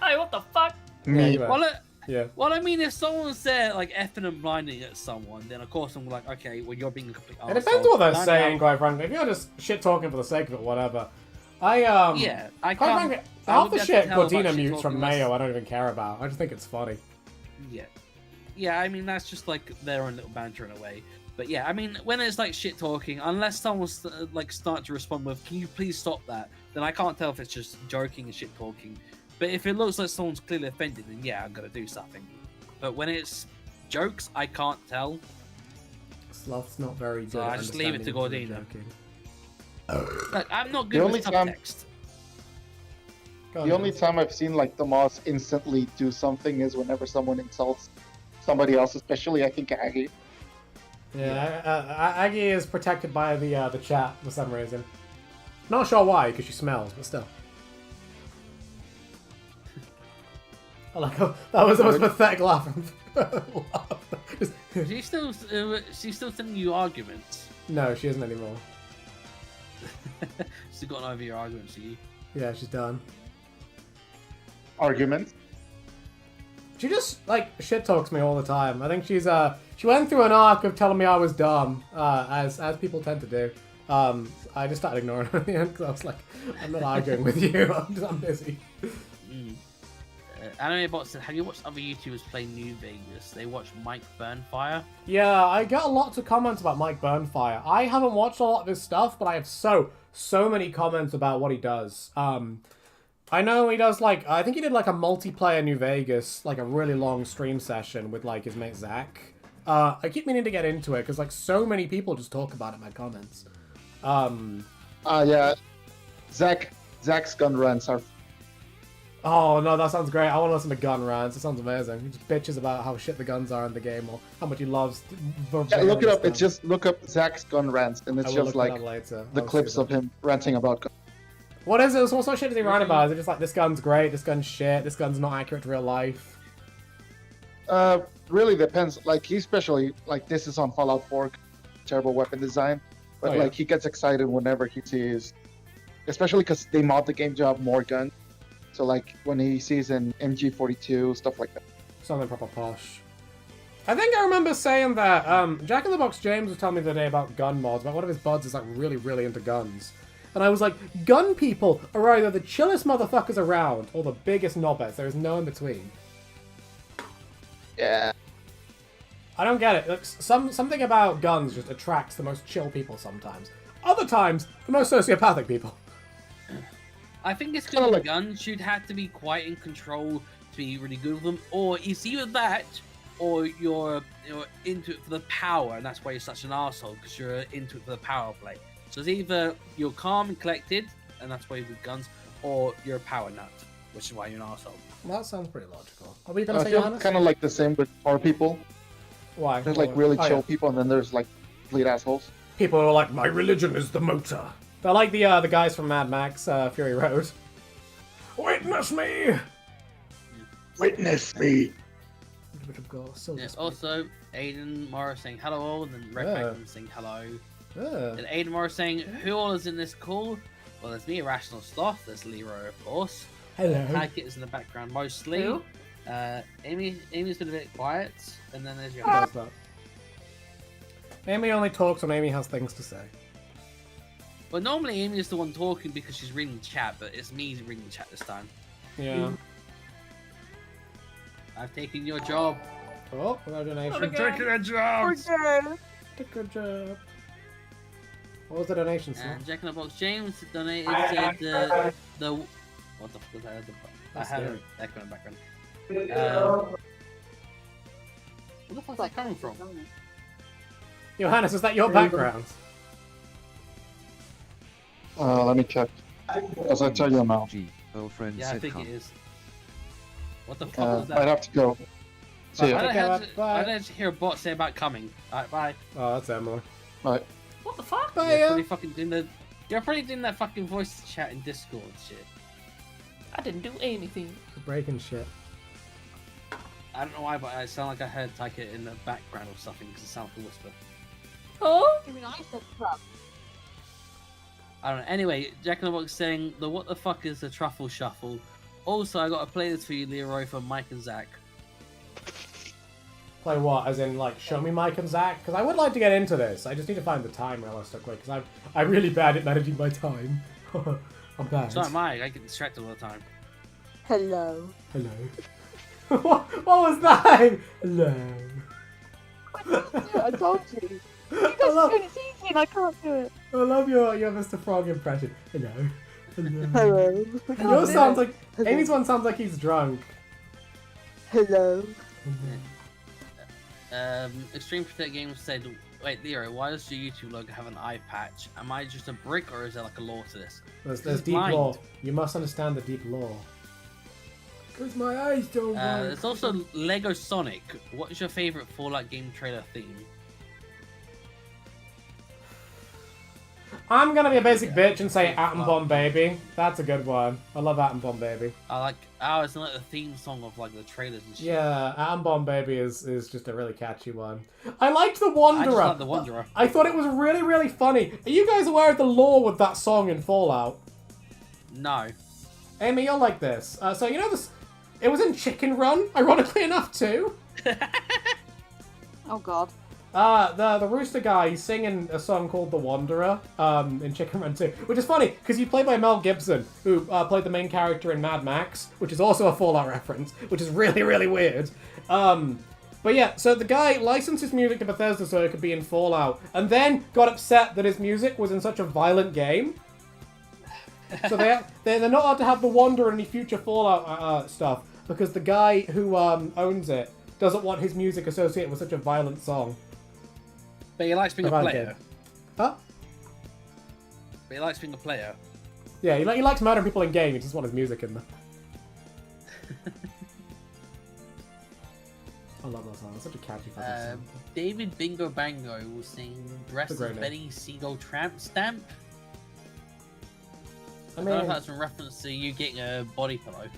Hey, what the fuck? Me. Yeah, yeah. Well, I mean, if someone's there, like, effing and blinding at someone, then of course I'm like, okay, well, you're being a complete arsehole. It depends what they're Time saying, out. quite frankly. If you're just shit talking for the sake of it, whatever. I Yeah, I quite can't... frankly, I half would the be able to shit tell about Gordina shit mutes from talking unless- Mayo I don't even care about. I just think it's funny. Yeah. Yeah, I mean, that's just, like, their own little banter in a way. But yeah, I mean, when it's, like, shit talking, unless someone's, like, start to respond with, can you please stop that? Then I can't tell if it's just joking and shit talking. But if it looks like someone's clearly offended, then yeah, I'm gonna do something. But when it's jokes, I can't tell. Sloth's not very good So at I just leave it to understanding Gordina. if you're joking. Like, I'm not The good only with time- subtext. Go on, The only Dennis. time I've seen like the mods instantly do something is whenever someone insults somebody else, especially I think Aggie. Yeah, Aggie is protected by the chat for some reason. Not sure why, because she smells, but still. I like how that was the most pathetic laugh. She's still sending you arguments. No, she isn't anymore. She's gotten over your arguments to you. Yeah, she's done. Argument. She just like shit talks me all the time. I think she went through an arc of telling me I was dumb, as people tend to do. I just started ignoring her in the end because I was like, I'm not arguing with you. I'm busy. Anime Bot said, have you watched other YouTubers play New Vegas? They watch Mike Burnfire. Yeah, I get lots of comments about Mike Burnfire. I haven't watched a lot of his stuff, but I have so many comments about what he does. I know he does like, I think he did like a multiplayer New Vegas, like a really long stream session with like his mate Zach. I keep meaning to get into it because like so many people just talk about it in my comments. Yeah. Zach's gun runs are. Oh no, that sounds great. I want to listen to gun rants. It sounds amazing. He just bitches about how shit the guns are in the game or how much he loves. Yeah, look it up. It's just look up Zach's gun rants, and it's just like the clips of him ranting about guns. What is it? What sort of shit does he rant about? Is it just like, this gun's great, this gun's shit, this gun's not accurate to real life? Really depends. Like he especially like this is on Fallout 4, terrible weapon design, but Oh, yeah. like he gets excited whenever he sees, especially because they mod the game to have more guns. So like when he sees an MG42 stuff like that. Something proper posh. I think I remember saying that Jack in the Box James was telling me the other day about gun mods, about one of his buds is like really, really into guns. And I was like, gun people are either the chillest motherfuckers around or the biggest knobheads. There is no in between. Yeah. I don't get it. Like, something about guns just attracts the most chill people sometimes. Other times, the most sociopathic people. I think it's Kinda because like- guns should have to be quite in control to be really good with them, or it's either that, or you're into it for the power, and that's why you're such an asshole because you're into it for the power play. So it's either you're calm and collected, and that's why you're with guns, or you're a power nut, which is why you're an asshole. Well, that sounds pretty logical. Are we going I to say feel honest? kind of like the same with power people. Why? There's like really Oh, chill yeah. people, and then there's like complete assholes. People are like, my religion is the motor. They're like the guys from Mad Max, Fury Road. Witness me! Witness me. Yes, also, Aiden Morris saying hello all, and then Red Yeah. Magnum saying hello. Yeah. And Aiden Morris saying, who all is in this call? Well, there's me, IrrationalSloth, there's Leroy, of course. Hello. Tackett is in the background mostly. Who? Amy's been a bit quiet, and then there's your How's that? Amy only talks when Amy has things to say. Well, normally Amy is the one talking because she's reading the chat, but it's me reading the chat this time. Yeah. I've taken your job. Oh, without donation. Okay. a job! Took a job. What was the donation, Sloth? And Jack in the Box James donated the what the fuck was that? I That's had scary. an echo in the background. Where the fuck is that coming from? Johannes, is that your background? Let me check. As I tell you now. Girlfriend Yeah, I think sitcom. it is. What the fuck was that? I'd have to go. See ya. I Okay, don't bye. have to hear a bot say about coming. Alright, bye. Oh, that's Emily. Right. What the fuck? Bye, You're probably fucking doing the. You're probably doing that fucking voice chat in Discord shit. I didn't do anything. Breaking shit. I don't know why, but I sound like I heard Taika in the background or something because it sounds like a whisper. Oh? I mean, I said crap. I don't know. Anyway, Jack in the Box saying the what the fuck is the truffle shuffle. Also, I got to play this for you, Leroy, from Mike and Zach. Play what? As in, like, show me Mike and Zach? Because I would like to get into this. I just need to find the time realistically, because I'm really bad at managing my time. I'm bad. So am I. I get distracted all the time. Hello. Hello. what was that? Hello. I told you. You I guys love, are it's easy and I can't do it. I love your Mr. Frog impression. Hello. Hello. Hello. And yours sounds like... Amy's one sounds like he's drunk. Hello. Extreme Protect Games said, wait, Leroy, why does your YouTube logo have an eye patch? Am I just a brick or is there like a lore to this? There's He's deep blind. lore. You must understand the deep lore. Because my eyes don't work. There's also Lego Sonic. What is your favorite Fallout game trailer theme? I'm gonna be a basic bitch and say Atom Bomb Baby. That's a good one. I love Atom Bomb Baby. I like, it's like the theme song of like the trailers and shit. Yeah, Atom Bomb Baby is just a really catchy one. I liked The I Wanderer. just like the Wanderer. I thought it was really, really funny. Are you guys aware of the lore with that song in Fallout? No. Amy, you'll like this. So you know this? It was in Chicken Run, ironically enough too. Oh god. The rooster guy, he's singing a song called The Wanderer in Chicken Run 2, which is funny because he's played by Mel Gibson, who played the main character in Mad Max, which is also a Fallout reference, which is really, really weird. But yeah, so the guy licensed his music to Bethesda so it could be in Fallout, and then got upset that his music was in such a violent game. So they're not allowed to have The Wanderer in any future Fallout stuff, because the guy who owns it doesn't want his music associated with such a violent song. But he likes being a Violent player. game. Huh? But he likes being a player. Yeah, he likes murdering people in game, he just wants his music in there. I love that song, it's such a catchy fucking song. David Bingo Bango will sing Dressed It's a as great Betty Seagull Tramp Stamp. I I don't know if mean, that's in reference to you getting a body pillow.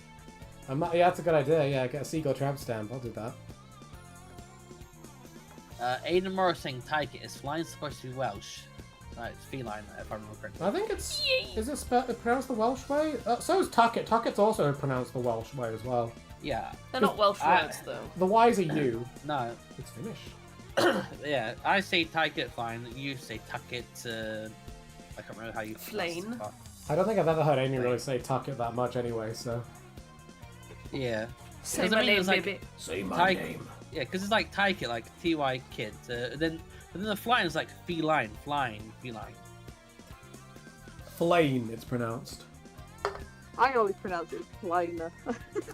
yeah, that's a good idea, yeah, get a seagull tramp stamp, I'll do that. Aiden Morris saying Taika, is flying supposed to be Welsh? No, it's feline, if I remember correctly. I think it's... Is it pronounced the Welsh way? So is Tucket. Tucket's also pronounced the Welsh way as well. Yeah. They're not Welsh words, though. The Y's are U. No. It's Finnish. Yeah, I say Taika fine, you say Tucket, I can't remember how you... Flane. I don't think I've ever heard Amy really say Tucket that much anyway, so... Yeah. Say 'Cause my name, it's like- baby. Say my name. Yeah, because it's like Taika, like T-Y kid. Then the flying is like feline, flying, feline. Flane, it's pronounced. I always pronounce it Liner.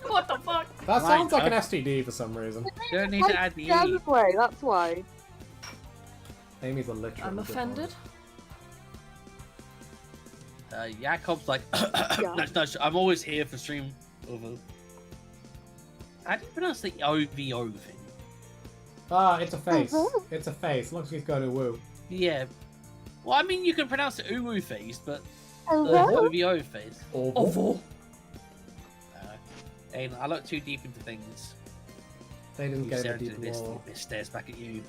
What the fuck? That sounds like an Liner. STD for some reason. You don't need to add the E. way, that's why. Amy's a literal. I'm offended. Jakob's like, no, I'm always here for stream over. How do you pronounce the OVO thing? It's a face. It's a face. Looks like he's going to woo. Yeah. Well, I mean, you can pronounce it uwu face, but the Hello? OVO face. Oval. And I look too deep into things. They didn't You get stare a deep into this, lore. it stares back at you.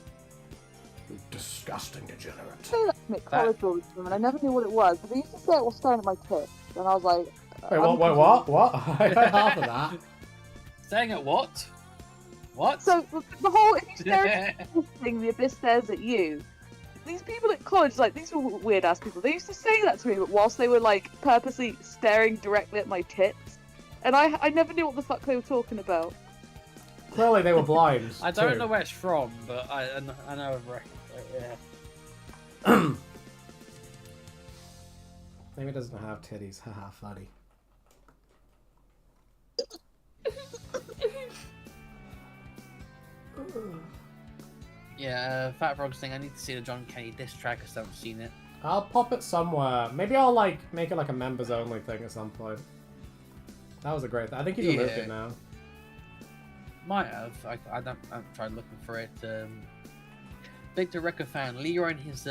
You disgusting degenerate. say that to me at college all the time, and I never knew what it was. But they used to say it was staring at my tits, and I was like, Wait, I'm what? I heard half of that. Saying at what? What? So the whole if you stare at this thing, the abyss stares at you. These people at college, like these were weird ass people. They used to say that to me, but whilst they were like purposely staring directly at my tits, and I never knew what the fuck they were talking about. Clearly they were blind. I don't too. know where it's from, but I know of yeah. Maybe it doesn't have titties. Haha, funny. Yeah, Fat Frog's thing. I need to see the John Kenny diss track. I still haven't seen it. I'll pop it somewhere. Maybe I'll like make it like a members only thing at some point. That was a great thing. I think you removed it now. Might have. I haven't tried looking for it. Victor Record fan, Leroy and his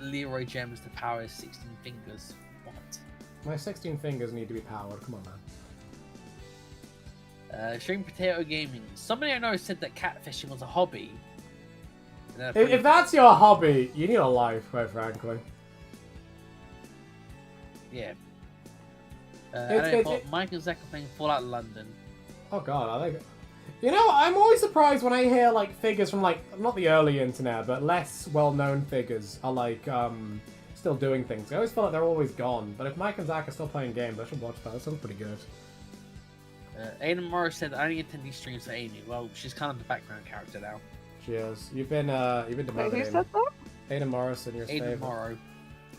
Leroy gems to power his 16 fingers. What? My 16 fingers need to be powered. Come on, man. String Potato Gaming. Somebody I know said that catfishing was a hobby. If that's your hobby, you need a life, quite frankly. Yeah. It's- Mike and Zach are playing Fallout London. Oh god, I think... You know, I'm always surprised when I hear, like, figures from, like, not the early internet, but less well-known figures are, like, still doing things. I always feel like they're always gone, but if Mike and Zach are still playing games, I should watch that. That sounds pretty good. Aiden Morris said, I only attend these streams for Amy. Well, she's kind of the background character now. She is. You've been demoted, Wait, who Amy. said that? Aiden Morrison, your Aiden favorite. Morrow.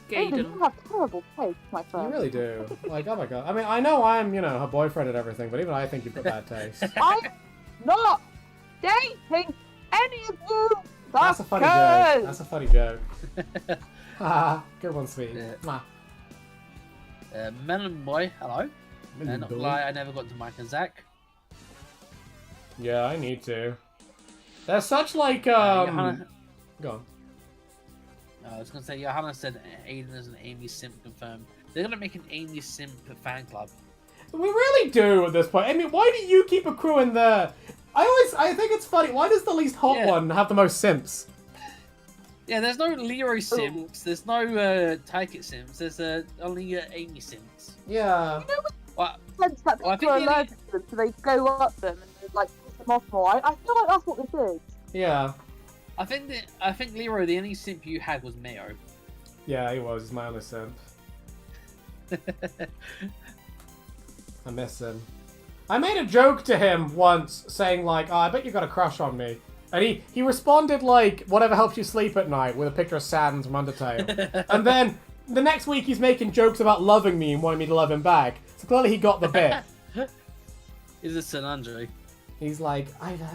Aiden, you have terrible taste, my You friend. really do. Like, oh my god. I mean, I know I'm, you know, her boyfriend and everything, but even I think you've got bad taste. I'm not dating any of you. That's a funny joke. That's a funny joke. Haha, good one, sweetie. Yeah. Mwah. Melon Boy, hello. Melon Not Boy. lie, I never got to Mike and Zach. Yeah, I need to. They're such like Johanna, Go on. I was gonna say, Johanna said Aiden is an Amy Simp confirmed. They're gonna make an Amy Simp fan club. We really do at this point. I mean, why do you keep accruing the? I think it's funny. Why does the least hot one have the most simps? Yeah, there's no Leroy Simps. There's no Tyket Simps. There's only Amy Simps. Yeah. Well, Sense that Well, I people are think the only- allergic to them, so they go up them and like piss them off more. I feel like that's what this is. Yeah. I think Leroy, the only simp you had was Mayo. Yeah, he was. He's my only simp. I miss him. I made a joke to him once saying like, oh, I bet you got a crush on me. And he responded like, whatever helps you sleep at night, with a picture of Sans from Undertale. And then the next week he's making jokes about loving me and wanting me to love him back. So clearly he got the bit. Is it San Andre? He's like,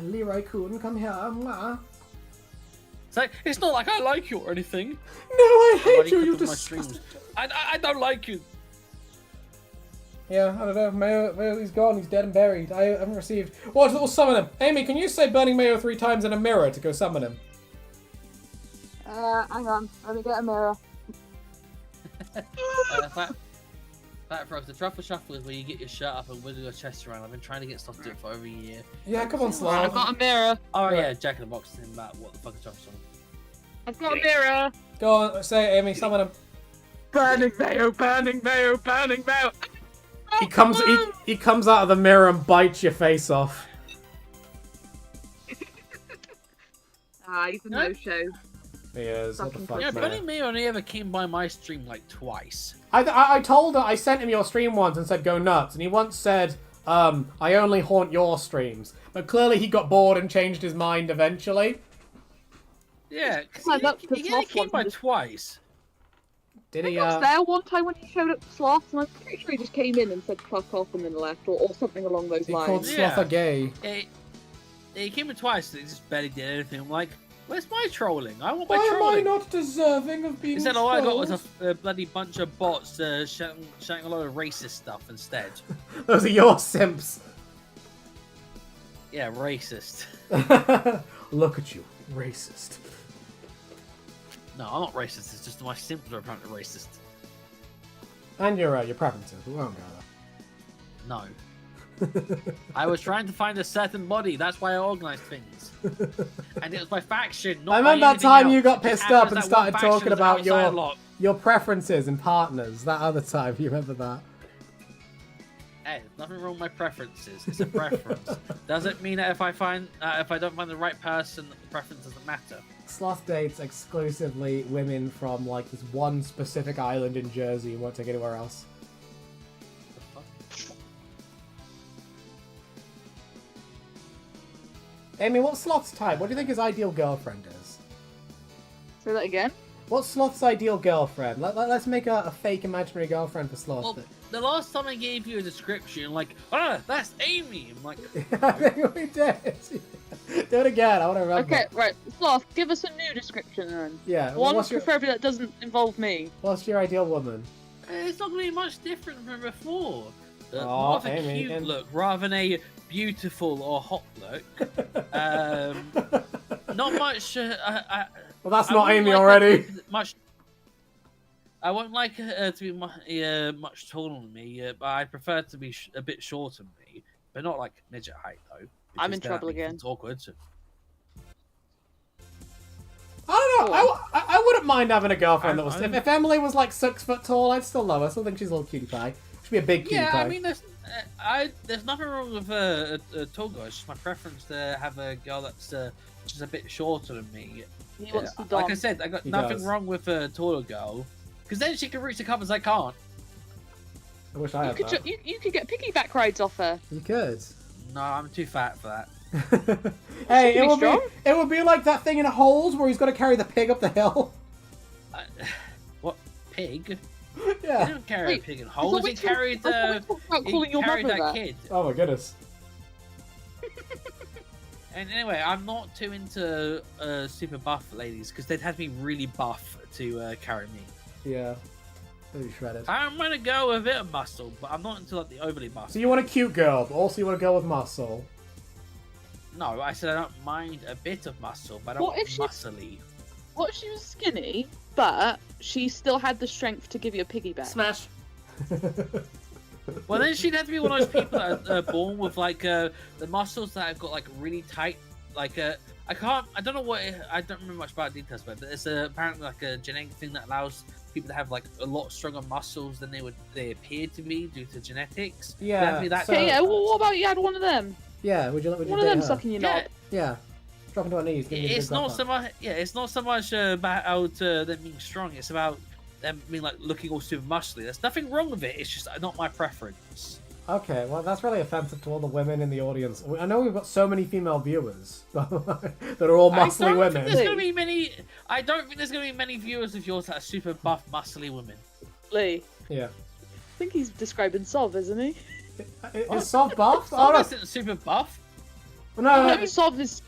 Leroy Coon, come here. Mwah. It's like, it's not like I like you or anything. No, I hate Somebody you, clicked you on my disgusting. streams. I don't like you. Yeah, I don't know. Mayo, he's gone. He's dead and buried. I haven't received... What? We'll summon him. Amy, can you say Burning Mayo 3 times in a mirror to go summon him? Hang on, let me get a mirror. Fat Frogs, the Truffle Shuffle is where you get your shirt up and wiggle your chest around. I've been trying to get Sloth to do it for over a year. Yeah, come on, I've Sloth. got a mirror. Oh yeah, Jack in the Box is about what the fuck is Truffle Shuffle? I've got a mirror. Go on, say it, Amy, summon him. Burning mayo, burning mayo, burning mayo. He comes out of the mirror and bites your face off. He's a no-show. He is. What the fuck, Yeah, man? Burning Mayo only ever came by my stream like twice. I told her, I sent him your stream once and said go nuts, and he once said, I only haunt your streams. But clearly he got bored and changed his mind eventually. Yeah, Well, that's he the only Sloth came one. by twice. Did I he, was there one time when he showed up to Sloth, and I'm pretty sure he just came in and said fuck off and then left, or something along those he called lines. Yeah. Sloth a gay? He came in twice, and he just barely did anything. I'm like, where's my trolling? I want my Why am I trolling. not deserving of being He said all I got was trolled? a bloody bunch of bots shouting a lot of racist stuff instead. Those are your simps. Yeah, racist. Look at you, racist. No, I'm not racist. It's just my simples are apparently racist. And your preferences. We won't go No. there. I was trying to find a certain body. That's why I organized things. And it was by faction, not I by remember that anything time else. you got It pissed happens up and that started one faction talking is about outside lot. your preferences and partners. That other time, you remember that? Hey, there's nothing wrong with my preferences. It's a preference. Doesn't mean that if I don't find the right person, the preference doesn't matter. Sloth dates exclusively women from like this one specific island in Jersey and won't take anywhere else. The fuck? Amy, what's Sloth's type? What do you think his ideal girlfriend is? Say that again? What's Sloth's ideal girlfriend? Let's make a fake imaginary girlfriend for Sloth. Well, the last time I gave you a description, like, that's Amy. I'm like, I think we did. Do it again. I want to remember. Okay, right. Sloth, give us a new description then. Yeah. One What's your preferably that doesn't involve me. ideal woman? It's not going to be much different from before. Oh, More of a Amy, cute and- look rather than a beautiful or hot look. Not much. Well, that's I not wouldn't Amy like her already. to be much. I won't like her to be much taller than me, but I prefer to be a bit shorter than me, but not like midget height though. I'm because in then trouble that makes again. It's awkward. I don't know. I wouldn't mind having a girlfriend that was. I'm- If Emily was like 6 foot tall, I'd still love her. I still think she's a little cutie pie. She'd be a big cutie Yeah, pie. I mean, there's nothing wrong with a tall girl. It's just my preference to have a girl that's just a bit shorter than me. He wants to Like I dom. said, I got He nothing does. wrong with a taller girl, because then she can reach the covers I can't. I wish I You had could, that. you could get piggyback rides off her. You could. No, I'm too fat for that. Hey, She could be strong. it would be like that thing in Holes where he's got to carry the pig up the hill. What pig? Yeah. He didn't carry a Wait, pig in I holes. thought He we carried talked about calling your mother that that. kid. Oh my goodness. And anyway, I'm not too into super buff ladies because they'd have to be really buff to carry me. Yeah. Really shredded. I'm gonna go with a bit of muscle, but I'm not into like the overly muscle. So you want a cute girl, but also you want to go with muscle. No, I said I don't mind a bit of muscle, but I don't What want if she- muscly. What if she was skinny, but she still had the strength to give you a piggyback? Smash. Well, then she'd have to be one of those people that are born with like the muscles that have got like really tight. Like I don't know what. I don't remember much about details, but it's apparently like a genetic thing that allows people to have like a lot stronger muscles than they appear to be due to genetics. Yeah, That'd be that so- Okay, yeah. Well, what about you had one of them? Yeah, would you date One of them her? sucking your Yeah, knob. Yeah. Dropping to her knees. giving you a it's big not grab so back. much. Yeah, it's not so much about them being strong. It's about them being like looking all super muscly. There's nothing wrong with it. It's just not my preference. Okay, well that's really offensive to all the women in the audience. I know we've got so many female viewers that are all I muscly don't women. think there's gonna be many. I don't think there's gonna be many viewers of yours that are super buff, muscly women. Lee, Yeah. I think he's describing Sov, isn't he? Is soft buff? Oh, Oh, no. isn't super buff. No, No, Sov's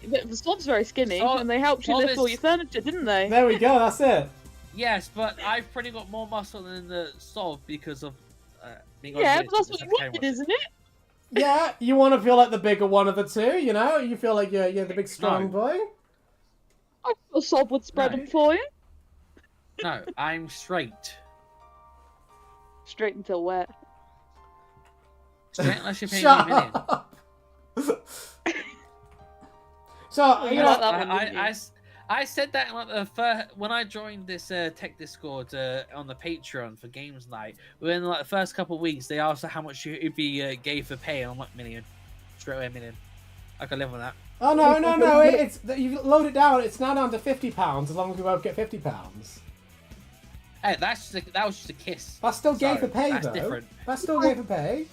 very skinny, Sov- and they helped you Sov lift all is- your furniture, didn't they? there we go, that's it. Yes, but I've pretty got more muscle than the Sol because of being. Yeah, overweight, but that's so what you I became wanted, one. isn't it? Yeah, you want to feel like the bigger one of the two, you know? You feel like you're the big strong No. boy? I thought Sov would spread No. them for you. No, I'm straight. Straight until wet. Straight unless you're paying me Shut a million. up. So, you You know, like that one, didn't you? I said that in like the first, when I joined this tech Discord on the Patreon for games night. Within like the first couple of weeks, they asked how much you'd be gay for pay, and I'm like million, straight away a million. I can live on that. oh no, it's you load it down. It's now down to £50 as long as we both get £50. Hey, that was just a kiss. That's still gay So, for pay, that's though. different. That's still gay for pay.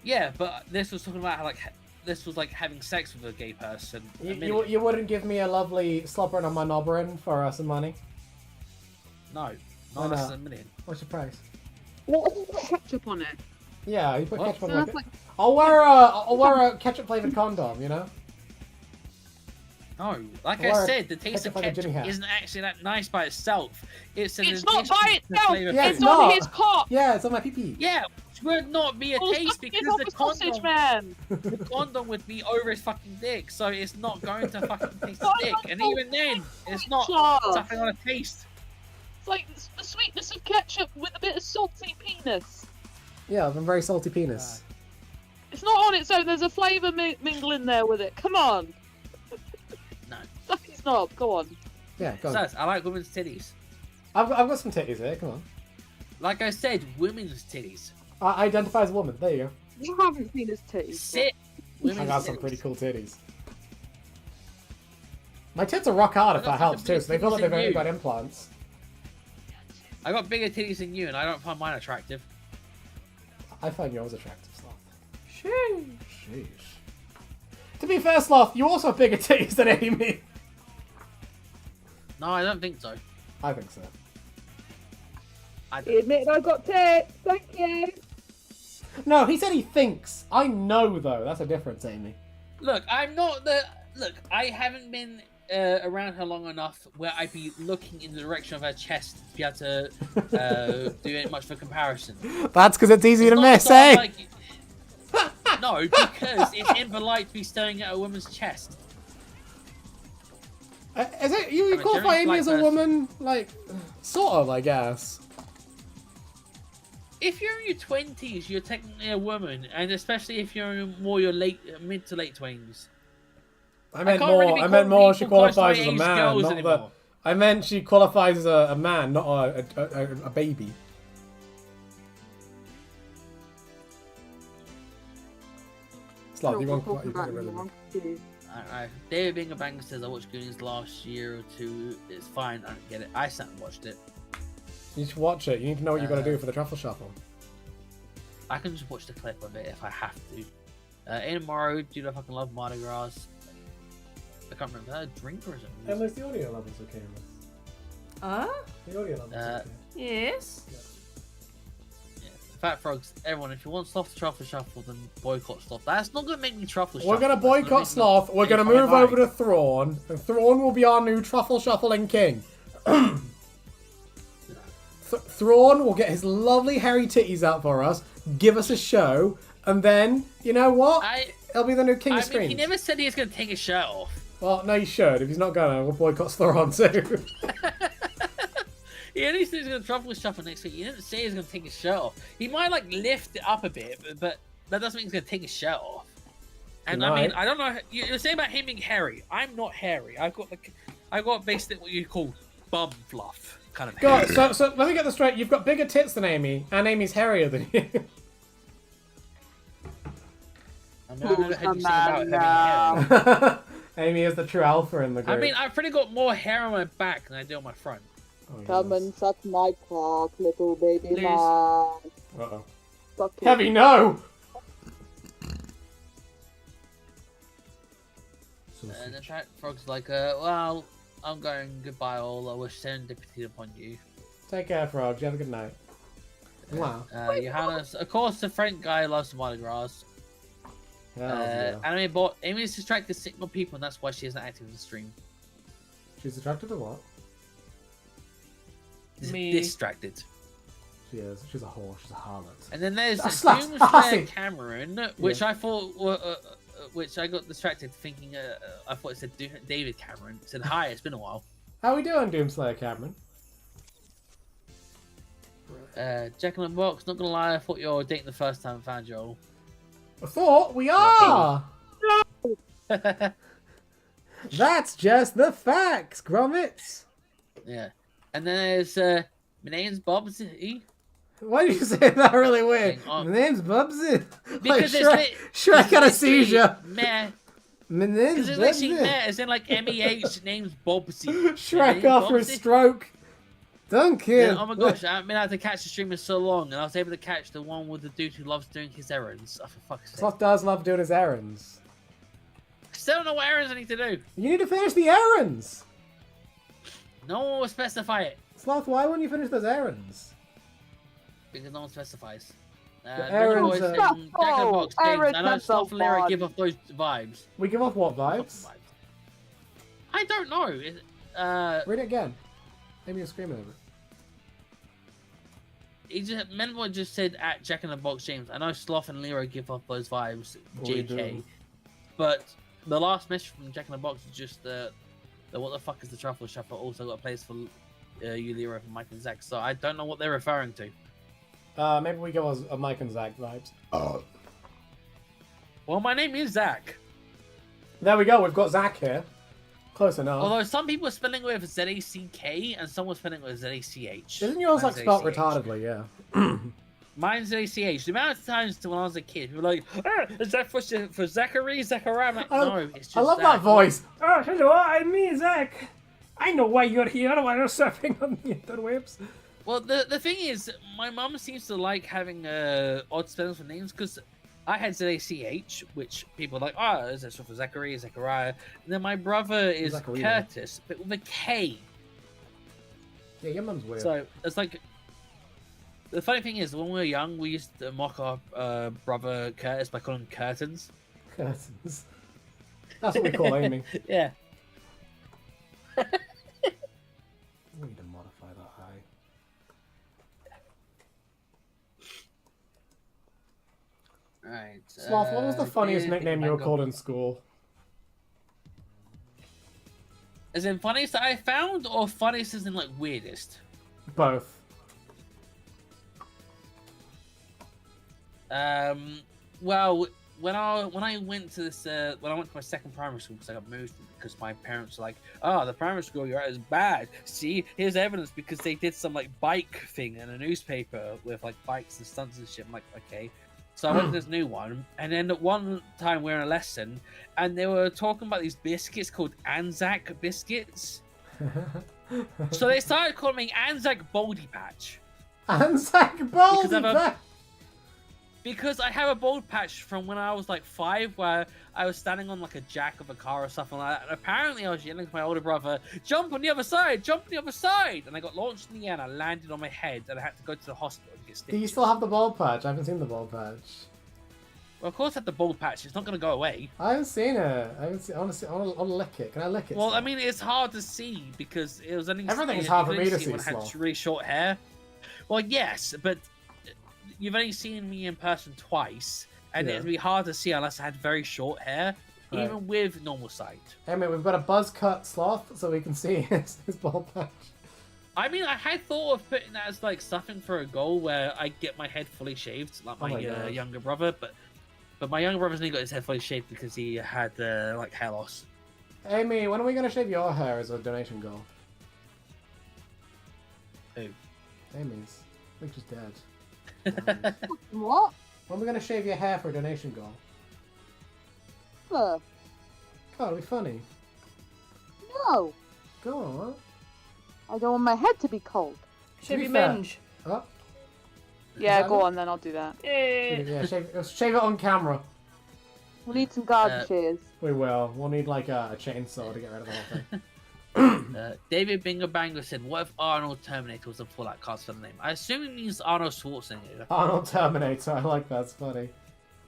Yeah, but this was talking about how like this was like having sex with a gay person. a million. You wouldn't give me a lovely slobbering on my knobberin for some money? No, Why not less not? than a million. What's your price? What have you got ketchup on it? Yeah, you put What? ketchup on So my... that's like, I'll wear a ketchup flavored condom, you know? No, like Or I said, the taste ketchup of like a Jimmy ketchup hat. isn't actually that nice by itself. It's an it's not addition by to the itself. flavour. Yeah, it's it's on not. his cock. Yeah, it's on my pee-pee. Yeah, which would not be a Well, taste it's because off the the sausage, condom, man. the condom would be over his fucking dick, so it's not going to fucking taste No, dick. no, And no. even then, it's not Stop. something on a taste. It's like the sweetness of ketchup with a bit of salty penis. Yeah, I'm a very salty penis. It's not on its own. There's a flavour mingling there with it. Come on. No. Suck his knob. Go on. Yeah, go on. Sus, I like women's titties. I've got some titties here, come on. Like I said, women's titties. I identify as a woman, there you go. You haven't seen his titties. Sit. I Women's got some titties. pretty cool titties. My tits are rock hard if I that got helps the too, so they feel like biggest they've only titties in got you. implants. I got bigger titties than you, and I don't find mine attractive. I find yours attractive, Sloth. Sheesh. To be fair, Sloth, you also have bigger titties than Amy. No, I don't think so. I think so. I He don't. admitted I got tits. Thank you. No, he said he thinks. I know, though. That's a difference, Amy. Look, I'm not the. Look, I haven't been around her long enough where I'd be looking in the direction of her chest to be able to do it much for comparison. That's because it's easy It's to not miss, sort of eh? like- no, because it's impolite to be staring at a woman's chest. Is it you I'm a qualify generally Amy as a polite woman? Like, sort of, I guess. If you're in your 20s, you're technically a woman, and especially if you're in more your mid to late 20s. I meant can't really more. be I meant calling more. She people close to my qualifies as a age man, girls not anymore. the. I meant she qualifies as a man, not a baby. Sloth, you want to get rid of me? Alright, David being a banger says I watched Goonies last year or two. It's fine, I don't get it. I sat and watched it. You should watch it. You need to know what you've got to do for the truffle shuffle. I can just watch the clip of it if I have to. In tomorrow, dude, I fucking love Mardi Gras. I can't remember, is that a drink or is it music? Unless the audio levels okay in this. The audio levels okay. Yes. Yeah. Fat Frogs, everyone, if you want Sloth to truffle shuffle, then boycott Sloth. That's not going to make me truffle shuffle. We're going to That's gonna boycott make me Sloth. We're going to pay move fine over to Thrawn. And Thrawn will be our new truffle shuffling king. Thrawn will get his lovely hairy titties out for us, give us a show, and then, you know what? He'll be the new king of I mean, streams. he never said he was going to take his shirt off. Well, no, you should. If he's not going to, we'll boycott Thrawn too. He only said he's going to truffle shuffle next week. He didn't say he's going to take his shirt off. He might, like, lift it up a bit, but that doesn't mean he's going to take his shirt off. And, I mean, I don't know. You're saying about him being hairy. I'm not hairy. I've got basically what you call bum fluff kind of hair. God, so let me get this straight. You've got bigger tits than Amy, and Amy's hairier than you. I mean, I never heard you sing about having hair. Amy is the true alpha in the group. I mean, I've pretty got more hair on my back than I do on my front. Oh, Come yes. and suck my cock, little baby Please. man. Uh-oh. Suck it. Heavy, no! And in fact, Frog's like, well, I'm going goodbye all. I wish serendipity upon you. Take care, Frog. You have a good night. Wow. Johannes, of course, the Frank guy loves the Mardi Gras. Yeah. Anime bot. Amy's distracted signal people, and that's why she isn't active in the stream. She's attracted to what? Me. Distracted. She is. She's a whore. She's a harlot. And then there's A slut. Doomslayer Cameron, which I thought, which I got distracted thinking. I thought it said David Cameron. It said hi. It's been a while. How we doing, Doomslayer Cameron? Jack in the Box. Not gonna lie, I thought you were dating the first time I found you all. I thought we are! That's just the facts, Grommets! Yeah. And then there's my name's Bobsy. Why do you say that really weird? Hang on. My name's Bubsy. Like Because Shrek had a seizure. Meh. My name's Because it's literally Bubsy. meh, as in like MEH, name's Bobsy. Shrek My name's after a Bobsy. stroke. Duncan. Yeah, oh my gosh, I haven't been able to catch the stream in so long, and I was able to catch the one with the dude who loves doing his errands. Oh, for fuck's sake. Sloth does love doing his errands. Still don't know what errands I need to do. You need to finish the errands. No one will specify it, Sloth, why won't you finish those errands? because no one specifies. errands Boys are- saying, Jack in the Box, James, errands I know are Sloth and Leroy fun. give off those vibes. We give off what Fucking vibes? I don't know. Read it again. Maybe you're screaming over it. He just Menboy just said at Jack in the Box James. I know Sloth and Leroy give off those vibes, Oh, we JK. do. But the last message from Jack in the Box is just the what the fuck is the truffle shuffle? Also got a place for you, Leroy, from Mike and Zach. So I don't know what they're referring to. Maybe we go as a Mike and Zach vibes. Oh. Well, my name is Zach. There we go. We've got Zach here. Close enough. Although some people are spelling it with Z-A-C-K and some are spelling it with Z-A-C-H. Isn't yours like Mine's spelt Z-A-C-H. retardedly? Yeah. Mine's Z-A-C-H. The amount of times when I was a kid, people were like, is that for Zachary? Zachariah? I'm like, no, it's just I love Zach. that voice. Oh, hello, I'm me, Zach. I know why you're here. Why you're surfing on the interwebs. Well, the thing is, my mum seems to like having odd spellings for names because I had Z-A-C-H, which people are like, oh, is that for Zachary, Zachariah? And then my brother is Zachariah. Curtis, but with a K. Yeah, your mum's weird. So it's like, the funny thing is, when we were young, we used to mock our brother Curtis by calling him Curtains. Curtains. That's what we call Amy. Yeah. We need to modify that high. Alright. Sloth, what was the funniest nickname you were called in school? As in funniest that I found, or funniest as in like weirdest? Both. Well, when I went to this when I went to my second primary school, because I got moved because my parents were like, "Oh, the primary school you're at is bad. See, here's evidence," because they did some like bike thing in a newspaper with like bikes and stunts and shit. I'm like, okay. So I went to this new one, and then at one time we were in a lesson, and they were talking about these biscuits called Anzac biscuits. So they started calling me Anzac Baldy Patch. Anzac Baldy Because Patch! Because I have a bald patch from when I was like 5, where I was standing on like a jack of a car or something like that, and apparently I was yelling to my older brother, "Jump on the other side! Jump on the other side!" And I got launched in the air, and I landed on my head, and I had to go to the hospital to get stitches. Do you still have the bald patch? I haven't seen the bald patch. Well, of course I have the bald patch. It's not going to go away. I haven't seen it. I haven't seen. I want to lick it. Can I lick it? Well, still? I mean, it's hard to see because it was only Everything's hard for you me to only see, when I had Sloth. really short hair. Well, yes, but you've only seen me in person twice, and Yeah. it'd be hard to see unless I had very short hair, Right. even with normal sight. Hey mate, we've got a buzz cut Sloth, so we can see his bald patch. I mean, I had thought of putting that as like something for a goal where I get my head fully shaved, like Oh my my God. younger brother. But my younger brother's only got his head fully shaved because he had like hair loss. Amy, when are we gonna shave your hair as a donation goal? Who? Amy's. I think she's dead. What? When are we gonna shave your hair for a donation goal? No. God, it'll be funny. No. Go on. I don't want my head to be cold. Shave be your fair- minge. Oh, Yeah, that go it? on then, I'll do that. Yeah. yeah, shave it on camera. We'll need some garden shears. We will. We'll need like a chainsaw to get rid of the whole thing. David Bingo Bango said, "What if Arnold Terminator was a Fallout cast for the name?" I assume it means Arnold Schwarzenegger. Arnold Terminator. I like that. It's funny.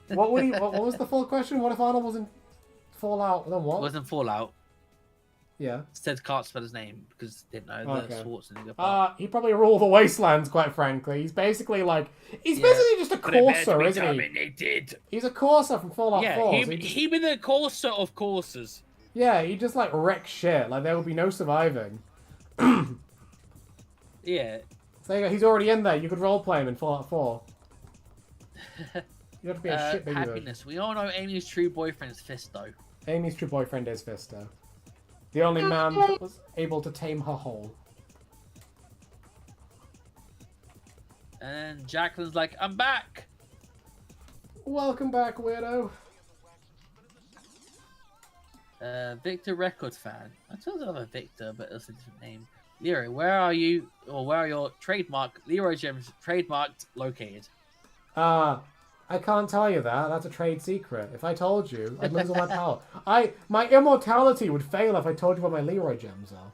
What would he? What was the full question? What if Arnold was in Fallout? Then what? It wasn't Fallout. Yeah. Said can't spell his name because didn't know the Okay. Schwarzenegger part. He probably ruled the wastelands. Quite frankly, he's basically like he's Yeah. basically just a But it better courser, be isn't he? terminated. He's a courser from Fallout 4. Yeah, so he just, he be the courser of courses. yeah, he just like wrecks shit. Like there will be no surviving. Yeah. So there you go. He's already in there. You could roleplay him in Fallout 4. You have to be a shit big Happiness. We all know Amy's true boyfriend's Fisto. Amy's true boyfriend is Fisto. The only man that was able to tame her whole. And then Jacqueline's like, "I'm back." Welcome back, weirdo. Victor Record fan. I told you I'm a Victor, but it's a different name. Leroy, where are you, or where are your trademark Leroy gems trademarked located? I can't tell you that. That's a trade secret. If I told you, I'd lose all my power. My immortality would fail if I told you where my Leroy gems are.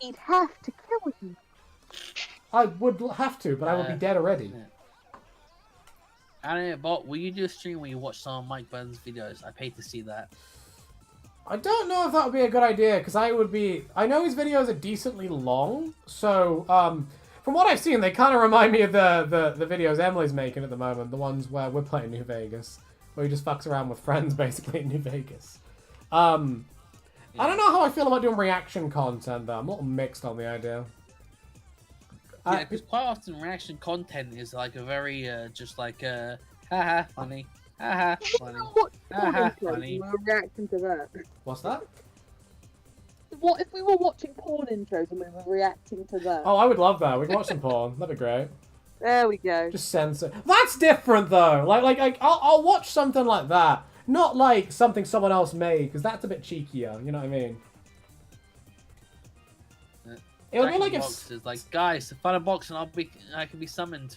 He'd have to kill you. I would have to, but I would be dead already. Anime Bot, will you do a stream where you watch some of Mike Burns' videos? I paid to see that. I don't know if that would be a good idea, because I know his videos are decently long, so, from what I've seen, they kind of remind me of the videos Emily's making at the moment, the ones where we're playing New Vegas, where he just fucks around with friends, basically, in New Vegas. I don't know how I feel about doing reaction content, though. I'm a little mixed on the idea. Yeah, because quite often reaction content is like a very, just like, haha, funny, haha, funny, haha, funny. We were reacting to that. What's that? What if we were watching porn intros and we were reacting to that? Oh, I would love that. We can watch some porn. That'd be great. There we go. Just censor. That's different, though. Like I'll watch something like that. Not like something someone else made, because that's a bit cheekier. You know what I mean? It'll be like if... Boxes, like, guys, find a box and I can be summoned.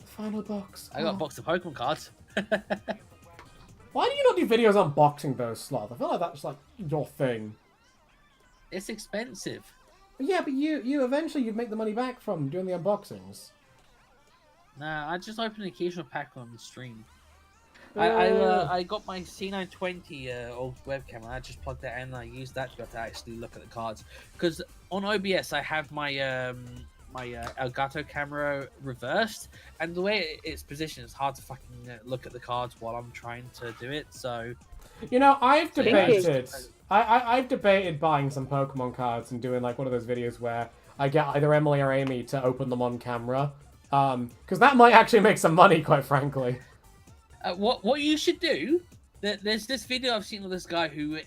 Final box. I got a box of Pokemon cards. Why do you not do videos unboxing those, Sloth? I feel like that's like your thing. It's expensive. Yeah, but you eventually you'd make the money back from doing the unboxings. Nah, I just open an occasional pack on the stream. I got my C920 old webcam, and I just plugged that in, and I used that to be able to actually look at the cards. Because on OBS, I have my my Elgato camera reversed, and the way it's positioned, it's hard to fucking look at the cards while I'm trying to do it. So, you know, I've debated. I've debated buying some Pokemon cards and doing like one of those videos where I get either Emily or Amy to open them on camera, because that might actually make some money, quite frankly. What you should do? There's this video I've seen of this guy who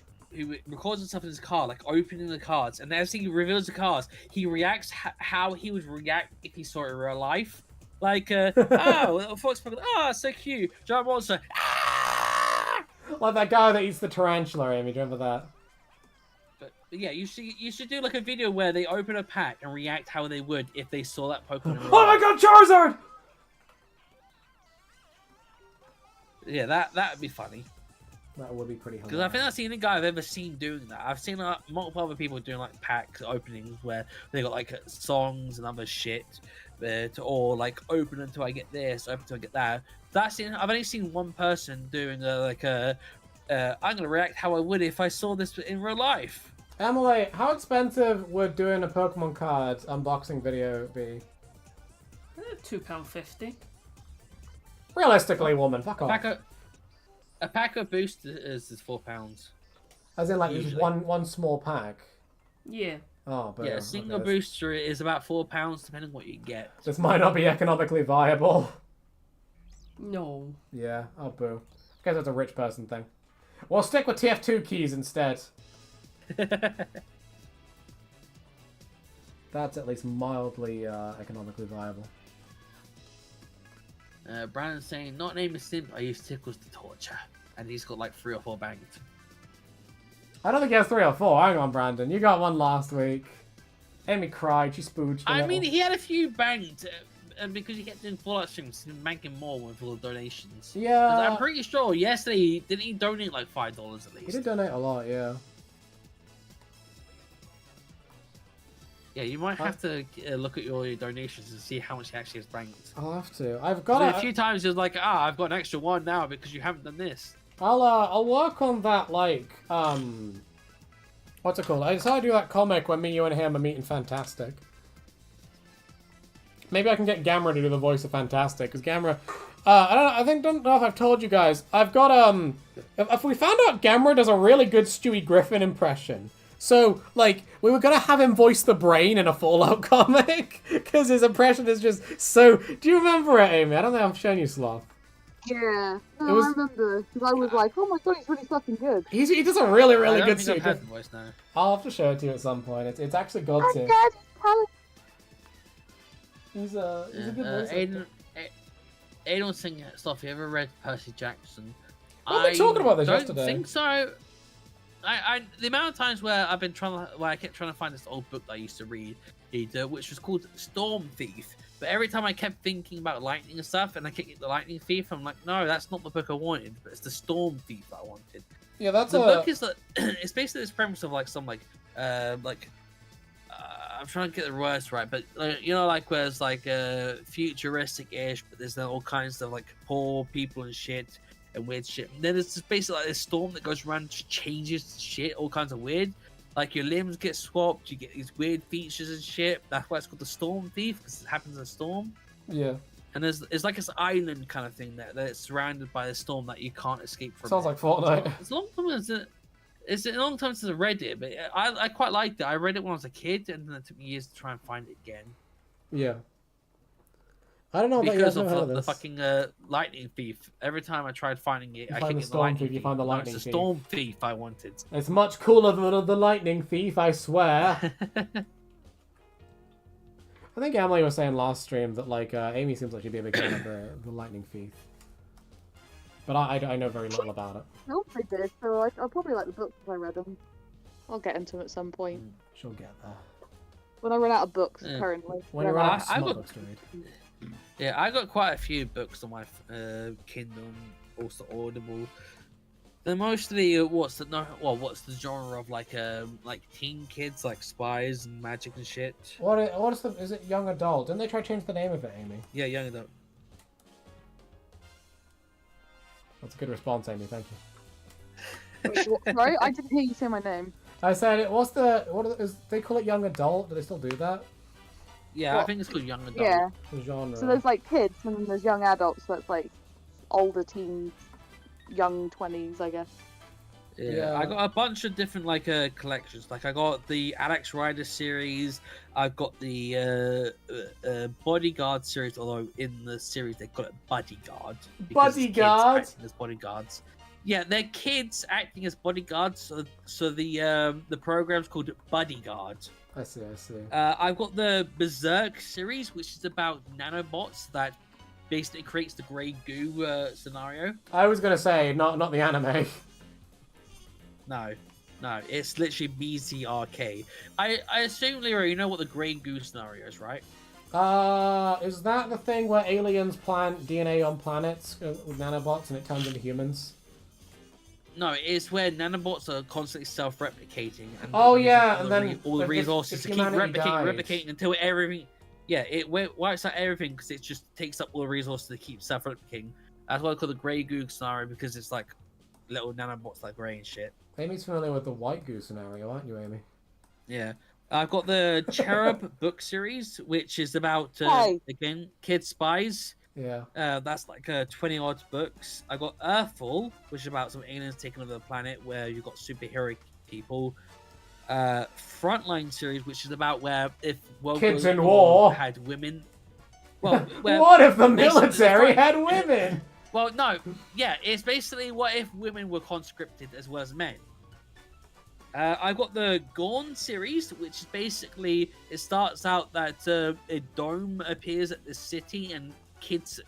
records himself in his car, like opening the cards, and as he reveals the cards, he reacts how he would react if he saw it in real life. Like, oh, little fox, oh, so cute, giant monster. Ah! Like that guy that eats the tarantula, Amy. Do you remember that? But yeah, you should do like a video where they open a pack and react how they would if they saw that Pokemon in real Oh my life. god, Charizard! Yeah, that would be funny. That would be pretty hilarious. Because I think that's the only guy I've ever seen doing that. I've seen multiple other people doing like pack openings where they got like songs and other shit, or like open until I get this, open until I get that. I've only seen one person doing I'm gonna react how I would if I saw this in real life. Emily, how expensive would doing a Pokemon card unboxing video be? £2.50. Realistically, woman, fuck off. A pack of boost is £4. As in, like, just usually. one small pack. Yeah. Oh, but Yeah, a single okay. booster is about £4, depending on what you get. This might not be economically viable. No. Yeah, oh boo. Guess that's a rich person thing. We'll stick with TF2 keys instead. That's at least mildly economically viable. Brandon's saying, not name a simp, I use tickles to torture. And he's got like 3 or 4 banked. I don't think he has 3 or 4. Hang on, Brandon. You got one last week. Amy cried. She spooched a I little. mean, he had a few banked, and because he kept doing Fallout streams, he's been banking more with all the donations. Yeah. 'Cause I'm pretty sure yesterday, didn't he donate like $5 at least? He did donate a lot, yeah. Yeah, you might have to look at your donations and see how much he actually has banked. I'll have to. I've 'Cause got a few times he was like, I've got an extra one now because you haven't done this. I'll work on that, like, what's it called? I decided to do that comic when me, you, and him are meeting Fantastic. Maybe I can get Gamera to do the voice of Fantastic, because Gamera... I don't know if I've told you guys. I've got, if we found out Gamera does a really good Stewie Griffin impression. So, like, we were gonna have him voice the Brain in a Fallout comic, because his impression is just so... Do you remember it, Amy? I don't think I've shown you, Sloth. Yeah, no, It was- I remember, because I was like, oh my god, he's really fucking good. He does a really, really I good don't think Stewie I've heard Griffin. the voice now. I'll have to show it to you at some point. It's actually god I'm tier. dead, Helen. He's a good voice Aiden was saying, Sloth, you ever read Percy Jackson? We've been talking about this don't yesterday. think so. The amount of times where I kept trying to find this old book that I used to read, which was called Storm Thief. But every time I kept thinking about lightning and stuff, and I kept getting the Lightning Thief, I'm like, no, that's not the book I wanted. But it's the Storm Thief I wanted. Yeah, that's The book is like, it's basically this premise of like some I'm trying to get the words right, but you know, like where it's like futuristic-ish, but there's all kinds of like poor people and shit and weird shit. And then it's just basically like this storm that goes around, just changes shit, all kinds of weird. Like your limbs get swapped, you get these weird features and shit. That's why it's called the Storm Thief, because it happens in a storm. Yeah. And it's like this island kind of thing that's surrounded by a storm that you can't escape from. Sounds like Fortnite. It's a long time it's a long time since I read it, but I quite liked it. I read it when I was a kid, and then it took me years to try and find it again. Yeah. I don't know about you guys Because know of how the this. fucking Lightning Thief. Every time I tried finding it, I find kept the getting the Storm Lightning Thief, Thief. you find the No, Lightning it's the Thief. Storm Thief I wanted. It's much cooler than the Lightning Thief, I swear. I think Emily was saying last stream that like Amy seems like she'd be a big fan of the Lightning Thief. But I know very little about it. I hope they did, so I'll probably like the books if I read them. I'll get into them at some point. She'll get there. When I run out of books, Yeah. currently. When you When I run run out of I small got- books to read. Yeah, I got quite a few books on my Kindle, also Audible. They're mostly what's the genre of like teen kids, like spies and magic and shit. Is it young adult? Didn't they try to change the name of it, Amy? Yeah, young adult. That's a good response, Amy. Thank you. Wait, what? Right? I didn't hear you say my name. I said, they call it young adult? Do they still do that? Yeah, I What? think it's called young adult. Yeah. The genre. So there's like kids, and then there's young adults. So it's like older teens, young 20s, I guess. Yeah, I got a bunch of different like collections. Like I got the Alex Rider series. I've got the Bodyguard series. Although in the series they call it Bodyguard. because it's kids Bodyguard? acting as bodyguards. Yeah, they're kids acting as bodyguards. So the program's called Bodyguard. I see. I've got the Berserk series, which is about nanobots that basically creates the Grey Goo scenario. I was gonna say, not the anime. No, it's literally BZRK. I assume, Leroy, you know what the Grey Goo scenario is, right? Is that the thing where aliens plant DNA on planets with nanobots and it turns into humans? No, it's where nanobots are constantly self-replicating. And Oh, using yeah, all and the then all the if resources to keep humanity replicating until everything. Yeah, it wipes out everything because it just takes up all the resources to keep self-replicating. That's why I call the Grey Goo scenario, because it's like little nanobots like grey and shit. Amy's familiar with the White Goo scenario, aren't you, Amy? Yeah. I've got the Cherub book series, which is about, again, kid spies. Yeah. That's like 20-odd books. I got Earthfall, which is about some aliens taking over the planet where you've got superhero people. Frontline series, which is about where if Kids in war had women. Well, what if the military had women? Well, no, yeah, it's basically what if women were conscripted as well as men. I've got the Gorn series, which is basically, it starts out that a dome appears at the city and kids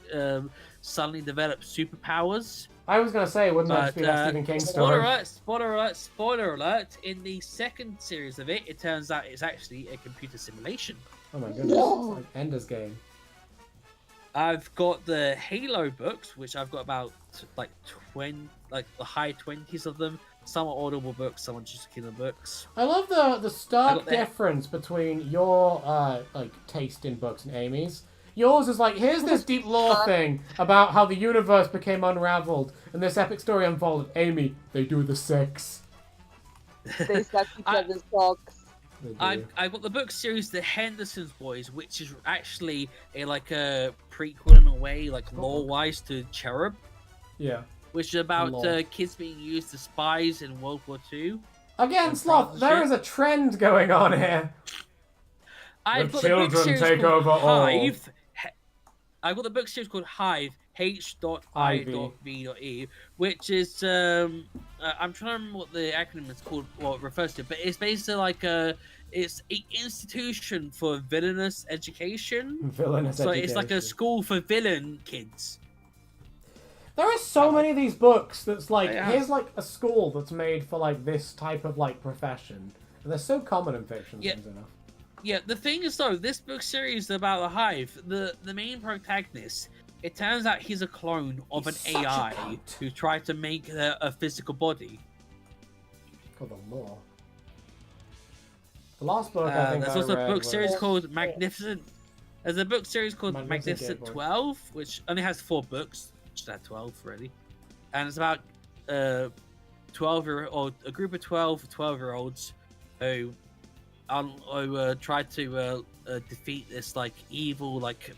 suddenly develop superpowers. I was gonna say, wouldn't that just be that Stephen King story? Spoiler alert, in the second series of it, it turns out it's actually a computer simulation. Oh my goodness, it's like Ender's Game. I've got the Halo books, which I've got about like the high 20s of them. Some are audible books, some are just Kindle books. I love the stark difference between your like taste in books and Amy's. Yours is like, here's this deep lore thing about how the universe became unraveled and this epic story unfolded. Amy, they do the sex. They suck each other's cocks. I've got the book series The Henderson's Boys, which is actually a prequel in a way, like lore-wise, to Cherub. Yeah. Which is about kids being used as spies in World War II. Again, Sloth, there is a trend going on here. I've got children the book series take called over all. Hive. I've got the book series called Hive, H.I.V.E, which is I'm trying to remember what the acronym is called, what it refers to, but it's basically like it's an institution for villainous education. It's like a school for villain kids. There are so many of these books that's like, here's like a school that's made for like this type of like profession. And they're so common in fiction, seems enough. Yeah, the thing is though, this book series about the Hive, the main protagonist, it turns out he's a clone of an AI who tried to make a physical body. Called the Law. The last book I think there's also a book series called Magnificent. There's a book series called Magnificent 12, which only has 4 books. Should have 12 really, and it's about a group of 12-year-olds who try to defeat this like evil like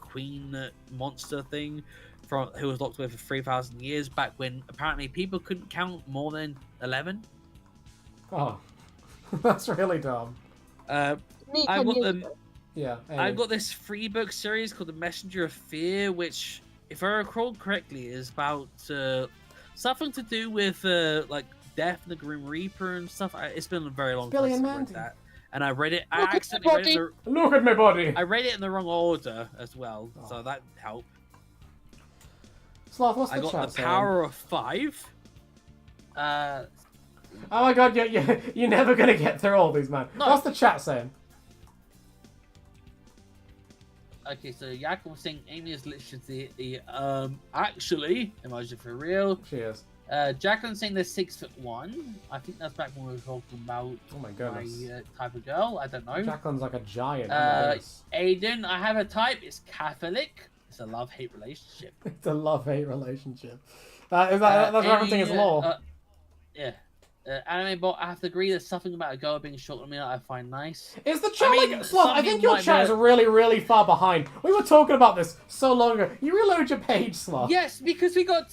queen monster thing who was locked away for 3,000 years back when apparently people couldn't count more than 11. Oh, that's really dumb. I've got them. Yeah, I've got this 3-book series called The Messenger of Fear, which, if I recall correctly, is about something to do with like Death and the Grim Reaper and stuff. It's been a very long time since I read that, and I read it. I accidentally read it. Look at my body. I read it in the wrong order as well, so that helped. Sloth, what's the chat saying? I got The Power of 5. Oh my god, you're never gonna get through all these, man. No. What's the chat saying? Okay, so Yak was saying Amy is literally the actually emoji for real. She is. Jacqueline's saying they're 6'1". I think that's back when we were talking about my type of girl. I don't know. Jacqueline's like a giant. Aiden, I have a type. It's Catholic. It's a love-hate relationship. It's a love-hate relationship. That's referencing his law. Yeah. Anime bot, I have to agree there's something about a girl being short on me that I find nice. Is the chat Sloth, I think your chat is really, really far behind. We were talking about this so long ago. You reload your page, Sloth. Yes, because we got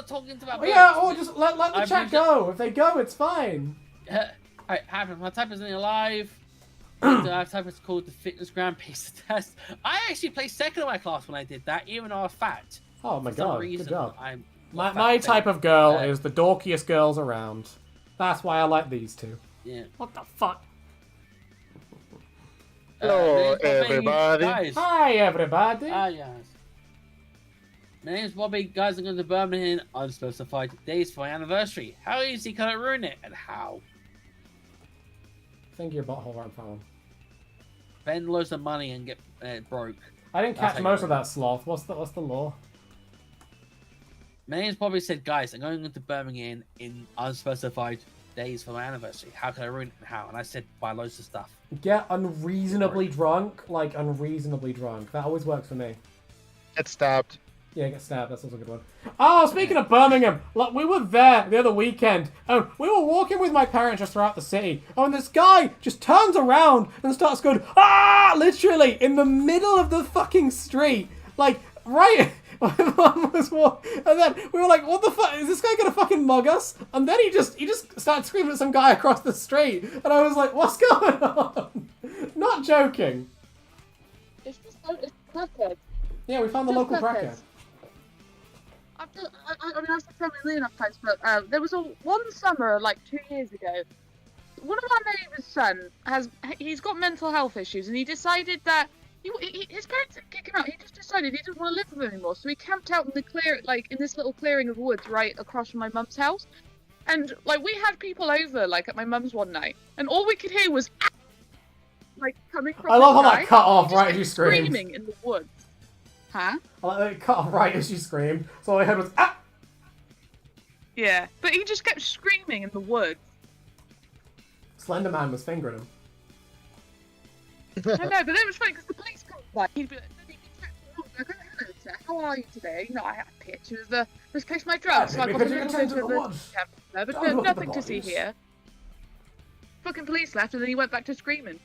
talking about books. Yeah, or just let the chat go. If they go, it's fine. Alright, happen. My type is alive. I've type is called the fitness grand piece test. I actually placed second in my class when I did that, even though I was fat. Oh my god, good job. I'm my type of girl is the dorkiest girls around. That's why I like these two. Yeah. What the fuck? Hello, everybody. Guys. Hi, everybody. Hi, guys. My name's Bobby. Guys, I'm going to Birmingham unspecified days for my anniversary. How easy can I ruin it, and how? Finger your butthole right in front of him. Spend loads of money and get broke. I didn't catch most of that, Sloth. What's the law? My name's Bobby said, guys, I'm going into Birmingham in unspecified days for my anniversary. How can I ruin it and how? And I said, buy loads of stuff. Get unreasonably drunk. Like, unreasonably drunk. That always works for me. Get stabbed. Yeah, get stabbed. That's also a good one. Oh, speaking of Birmingham, look, we were there the other weekend. And we were walking with my parents just throughout the city. Oh, and this guy just turns around and starts going, ah! Literally, in the middle of the fucking street. Like, right... My mum was walking, and then we were like, what the fuck, is this guy gonna fucking mug us? And then he just started screaming at some guy across the street, and I was like, what's going on? Not joking. It's just crackhead. Yeah, we found the local crackhead. I mean, I've said family enough times, but there was one summer, like 2 years ago, one of our neighbour's son he's got mental health issues, and he decided that his parents didn't kick him out. He just decided he didn't want to live with him anymore. So he camped out in in this little clearing of woods right across from my mum's house. And like we had people over like at my mum's one night, and all we could hear was like coming from. I love how that cut off right as you screamed. Screaming in the woods. Huh? I like that it cut off right as you screamed. So all I heard was ah. Yeah, but he just kept screaming in the woods. Slender Man was fingering him. I know, but it was funny because the police come by. He'd be like, oh, hello, sir. How are you today? You know, I had pictures of this place my drugs. So I got a little bit of the but there's nothing to see here. Fucking police left, and then he went back to screaming.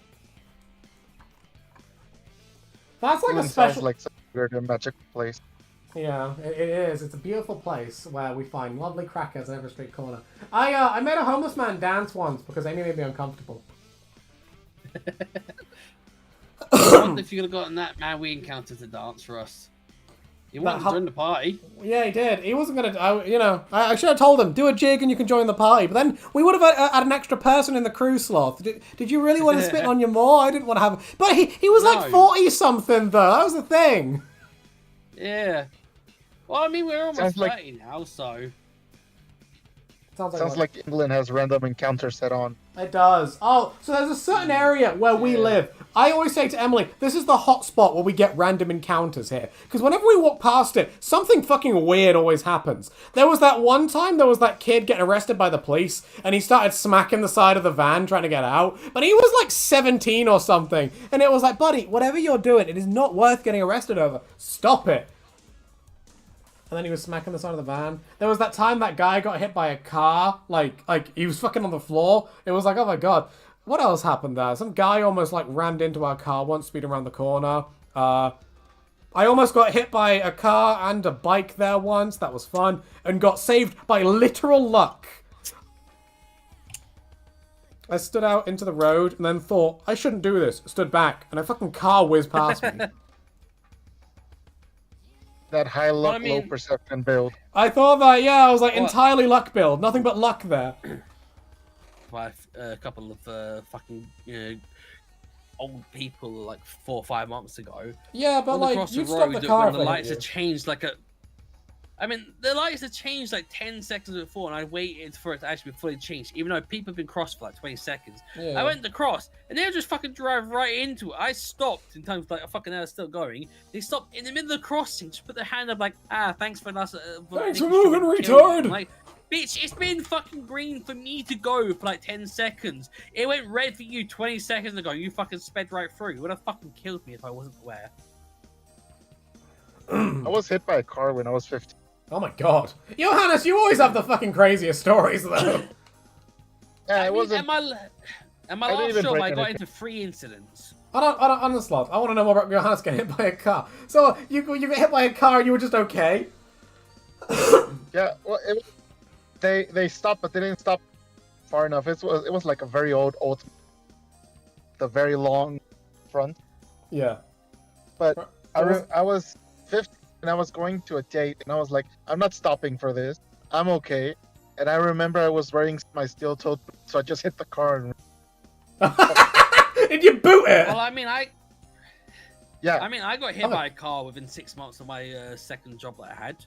That's like a Sounds special. like some weird and magic place. Yeah, it is. It's a beautiful place where we find lovely crackers on every street corner. I made a homeless man dance once because Amy made me uncomfortable. I wonder if you could have gotten that man we encountered to dance for us. He wanted to join the party. Yeah, he did. He wasn't gonna. I should have told him, do a jig and you can join the party. But then we would have had an extra person in the crew, Sloth. Did you really want to spit on you more? I didn't want to have. But he was like 40 something though. That was the thing. Yeah. Well, I mean, we're almost 30 now, so. Sounds like England has random encounters set on. It does. Oh, so there's a certain area where we live. I always say to Emily, this is the hot spot where we get random encounters here. Because whenever we walk past it, something fucking weird always happens. There was that one time there was that kid getting arrested by the police, and he started smacking the side of the van trying to get out. But he was like 17 or something. And it was like, buddy, whatever you're doing, it is not worth getting arrested over. Stop it. And then he was smacking the side of the van. There was that time that guy got hit by a car. Like he was fucking on the floor. It was like, oh my god. What else happened there? Some guy almost like rammed into our car once speeding around the corner. I almost got hit by a car and a bike there once. That was fun. And got saved by literal luck. I stood out into the road and then thought, I shouldn't do this. Stood back and a fucking car whizzed past me. That high luck, low perception build. I thought that, yeah, I was like, entirely luck build. Nothing but luck there. By a couple of fucking, old people like 4 or 5 months ago. Yeah, but like, you stopped the car. When the lights had changed like a... I mean, the lights had changed like 10 seconds before, and I waited for it to actually be fully changed, even though people have been crossed for like 20 seconds. Yeah. I went to cross, and they just fucking drive right into it. I stopped in times like, fucking hell, still going. They stopped in the middle of the crossing, just put their hand up like, thanks for us. Thanks for moving, retard! Like, bitch, it's been fucking green for me to go for like 10 seconds. It went red for you 20 seconds ago. You fucking sped right through. You would have fucking killed me if I wasn't aware. I was hit by a car when I was 15. Oh my god. Johannes, you always have the fucking craziest stories, though. Yeah, it wasn't. At my didn't last even job, break I got anything. into 3 incidents. On the Sloth, I want to know more about Johannes getting hit by a car. So, you got hit by a car and you were just okay? Yeah, well, they stopped, but they didn't stop far enough. It was like a very old, the very long front. Yeah. But I was 15 and I was going to a date, and I was like, I'm not stopping for this. I'm okay. And I remember I was wearing my steel-toed boots, so I just hit the car and. Did you boot it? Well, I mean, I got hit Okay. by a car within 6 months of my second job that I had.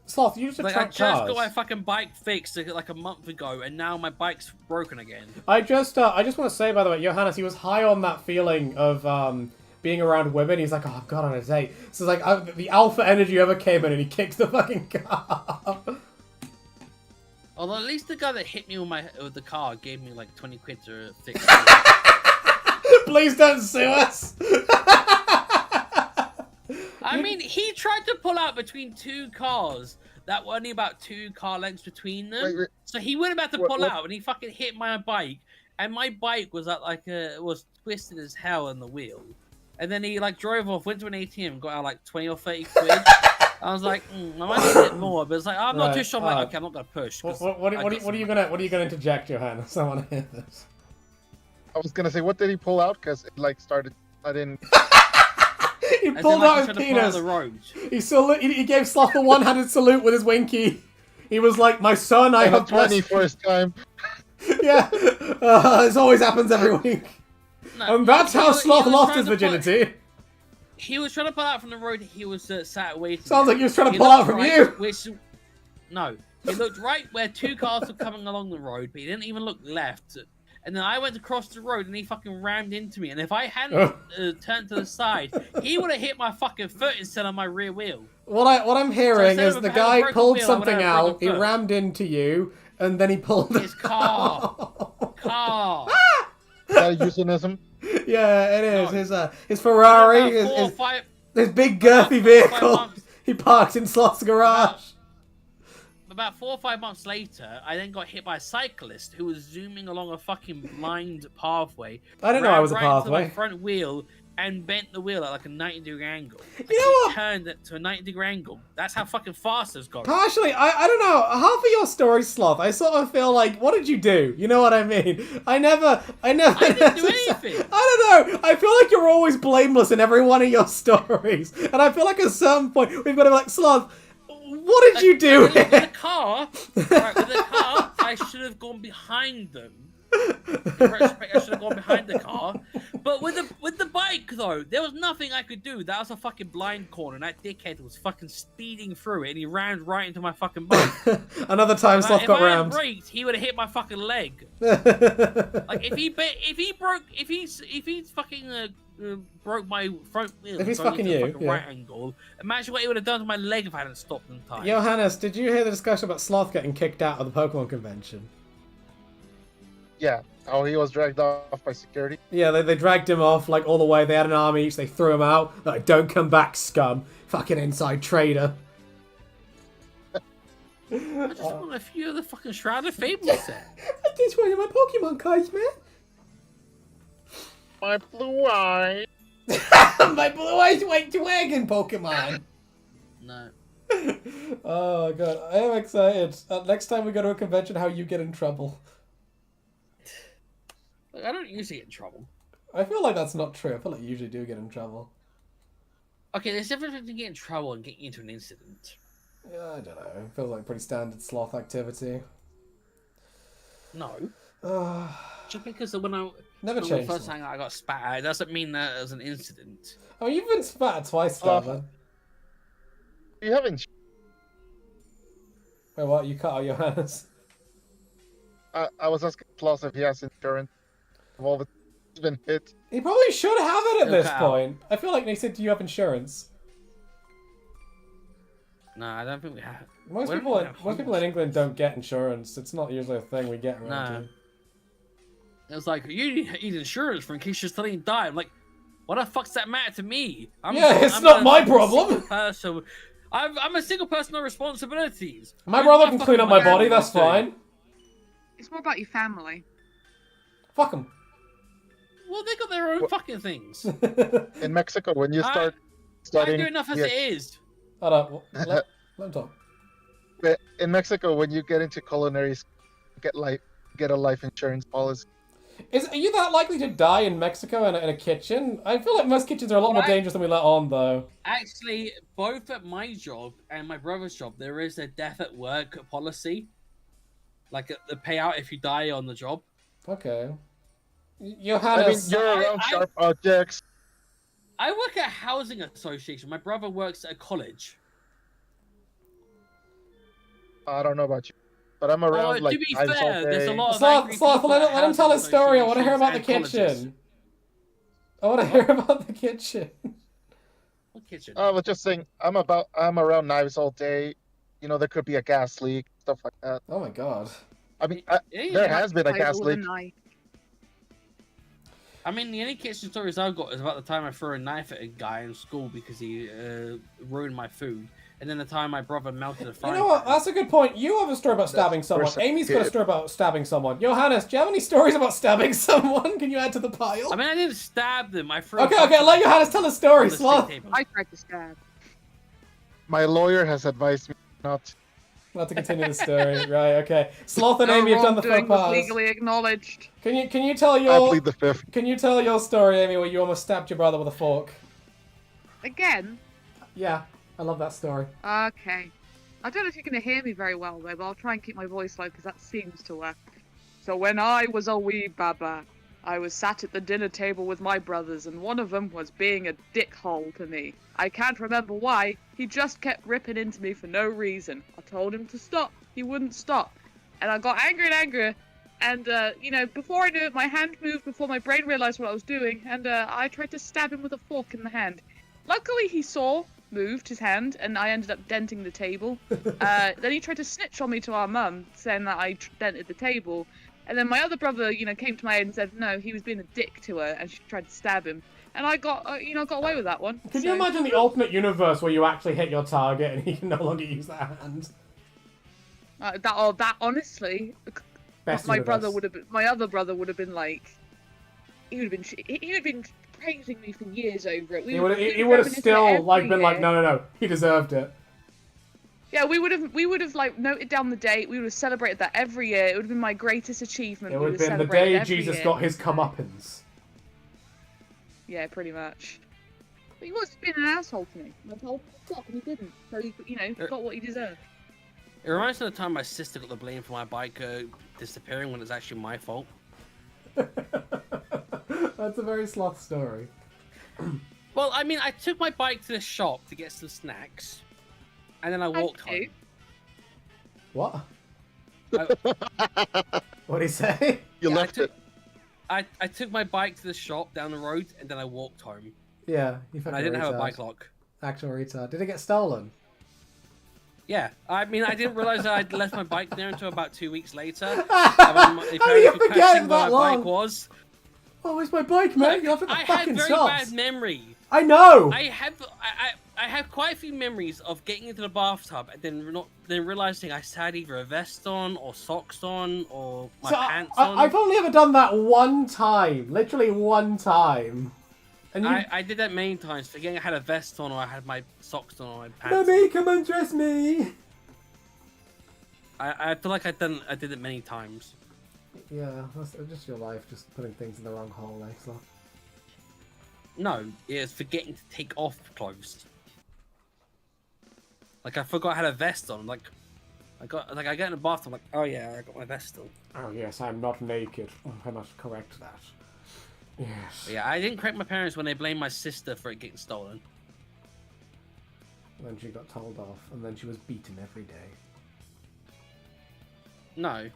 Sloth, you just Like, I attract just cars. got my fucking bike fixed like a month ago, and now my bike's broken again. I just want to say, by the way, Johannes, he was high on that feeling of being around women. He's like, oh, I've got on a date. So it's like the alpha energy ever came in, and he kicked the fucking car. Although at least the guy that hit me with the car gave me like 20 quid to fix it. Please don't sue us. I mean, he tried to pull out between 2 cars that were only about 2 car lengths between them. Wait. So he wouldn't have to What- pull what- out, and he fucking hit my bike. And my bike was was twisted as hell in the wheel. And then he like drove off, went to an ATM, got out like 20 or 30 quid. I was like, I might need a bit more, but it's like I'm not Right, too sure. I'm like, okay, I'm not gonna push. What are you gonna interject, Johannes? I want to hear this. I was gonna say, what did he pull out? Because it like started. I didn't. He As pulled in, like, out he's his trying to pull out penis. the road. He gave Sloth a one-handed salute with his winky. He was like, "My son, I On have the 21st blessed." time. Yeah, this always happens every week. No, And that's he how was- he Sloth was lost trying his to pull- virginity. He was trying to pull out from the road. He was sat waiting. Sounds like he was trying to He pull out looked from right, you. No, he looked right where 2 cars were coming along the road, but he didn't even look left. And then I went across the road, and he fucking rammed into me. And if I hadn't turned to the side, he would have hit my fucking foot instead of my rear wheel. What I'm hearing instead is of the having a guy broken pulled wheel, I something would have a out, broken he foot. rammed into you, and then he pulled His car. Car. Is that a euphemism? Yeah, it is. No. His Ferrari, About his, 4 or his, 5 his big girthy vehicle. months. He parked in Sloth's garage. About 4 or 5 months later, I then got hit by a cyclist who was zooming along a fucking blind pathway. I didn't know I rammed was a right into pathway. my front wheel and bent the wheel at like a 90-degree angle. You know what? Turned it to a 90-degree angle. That's how fucking fast it's going. Partially, I don't know. Half of your story, Sloth, I sort of feel like, what did you do? You know what I mean? I never. I didn't do anything. I don't know. I feel like you're always blameless in every one of your stories, and I feel like at some point we've got to be like, Sloth, what did you do? With the car, I should have gone behind them. In retrospect, I should have gone behind the car. But with the bike though, there was nothing I could do. That was a fucking blind corner, and that dickhead was fucking speeding through it, and he ran right into my fucking bike. Another time, Sloth got if I had rammed. braked, he would have hit my fucking leg. Like if he fucking broke my front wheel, If he's going fucking into the you, fucking yeah. right angle, imagine what he would have done to my leg if I hadn't stopped in time. Johannes, did you hear the discussion about Sloth getting kicked out of the Pokemon convention? Yeah. Oh, he was dragged off by security. Yeah, they dragged him off, like, all the way. They had an army each. They threw him out. Like, don't come back, scum. Fucking inside trader. I just want a few of the fucking Shrouded Fable set. This one of my Pokemon cards, man. My blue eye. My blue eyes went to wagon Pokemon. No. Oh, God. I am excited. Next time we go to a convention, how you get in trouble. Look, I don't usually get in trouble. I feel like that's not true. I feel like you usually do get in trouble. Okay, there's a difference between getting in trouble and getting into an incident. Yeah, I don't know. It feels like pretty standard Sloth activity. No. Uh, Just because when I never the changed. first time I got spat at, it doesn't mean that as an incident. Oh, you've been spat at twice, Stefan. You haven't. Wait, what? You cut out your hands? I was asking Sloth if he has insurance. Of all the he's been hit. He probably should have it at He'll this cut out. point. I feel like they said, do you have insurance? No, I don't think we have. Most When people, we in, have most people in England don't get insurance. It's not usually a thing we get around No. here. It was like, you need insurance for in case you're suddenly die. I'm like, What the fuck's that matter to me? It's not my problem. Single person. I'm a single person with responsibilities. My brother can clean up my body, that's fine. It's more about your family. Fuck them. Well, they got their own fucking things. In Mexico, when you start I studying, do enough as it is. Hold up. Let him talk. in Mexico, when you get into culinary, get a life insurance policy. Are you that likely to die in Mexico in a kitchen? I feel like most kitchens are a lot more dangerous than we let on, though. Actually, both at my job and my brother's job, there is a death at work policy. Like the payout if you die on the job. Okay. Johannes... I mean, you're around sharp objects. I work at a housing association. My brother works at a college. I don't know about you, but I'm around like to be knives all fair, there's a day. lot of angry Sloth, people let at him tell his housing story. I want to hear about the associations and colleges. kitchen. I want to hear about the kitchen. What kitchen? I was just saying, I'm around knives all day. You know, there could be a gas leak, stuff like that. Oh my god. I mean, Yeah, there has been a gas leak. I mean, the only kitchen stories I've got is about the time I threw a knife at a guy in school because he ruined my food. And then the time my brother melted a frying You know what? pan. That's a good point. You have a story about stabbing someone. Amy's got a story about stabbing someone. Johannes, do you have any stories about stabbing someone? Can you add to the pile? I mean, I didn't stab them. I threw. Okay, let Johannes tell a story. Sloth. I tried to stab. My lawyer has advised me not. Not to continue the story, right? Okay. Sloth and Amy have done the faux pas. Legally acknowledged. Can you tell I your plead the fifth. Can you tell your story, Amy, where you almost stabbed your brother with a fork? Again? Yeah, I love that story. Okay. I don't know if you're going to hear me very well, though, but I'll try and keep my voice low because that seems to work. So when I was a wee baba, I was sat at the dinner table with my brothers, and one of them was being a dickhole to me. I can't remember why. He just kept ripping into me for no reason. I told him to stop. He wouldn't stop. And I got angrier and angrier. And, before I knew it, my hand moved before my brain realized what I was doing. And I tried to stab him with a fork in the hand. Luckily, he moved his hand, and I ended up denting the table. Then he tried to snitch on me to our mum, saying that I dented the table. And then my other brother, came to my aid and said, no, he was being a dick to her, and she tried to stab him. And I got away with that one. Can you imagine the alternate universe where you actually hit your target and you can no longer use that hand? That honestly, Best my universe. other brother would have been like, he would have been praising me for years over it. He would have still been like, no, he deserved it. Yeah, we would have noted down the date. We would have celebrated that every year. It would have been my greatest achievement. It would have been the day Jesus got his comeuppance. Yeah, pretty much. But he was being an asshole to me. I told him to stop, and he didn't. So he, got what he deserved. It reminds me of the time my sister got the blame for my bike disappearing when it's actually my fault. That's a very Sloth story. Well, I mean, I took my bike to the shop to get some snacks, and then I walked home. What? What'd he say? You left it. I took my bike to the shop down the road, and then I walked home. Yeah, And I didn't have a bike lock. Actual retard. Did it get stolen? Yeah, I mean, I didn't realize that I'd left my bike there until about 2 weeks later. How do you forget it that long? Bike was. Oh, where's my bike, man? You left it at the fucking I had very shops. bad memory. I know. I have quite a few memories of getting into the bathtub and then realizing I had either a vest on or socks on or my pants on. I've only ever done that one time, literally one time. And I did that many times, forgetting I had a vest on or I had my socks on or my pants. Mummy, come undress me. I feel like I did it many times. Yeah, that's just your life, just putting things in the wrong hole, Sloth. No, it's forgetting to take off clothes. Like I forgot I had a vest on. I get in the bathroom. Like, oh yeah, I got my vest on. Oh yes, I'm not naked. Oh, I must correct that. Yes. But yeah, I didn't correct my parents when they blamed my sister for it getting stolen. And then she got told off, and then she was beaten every day. No.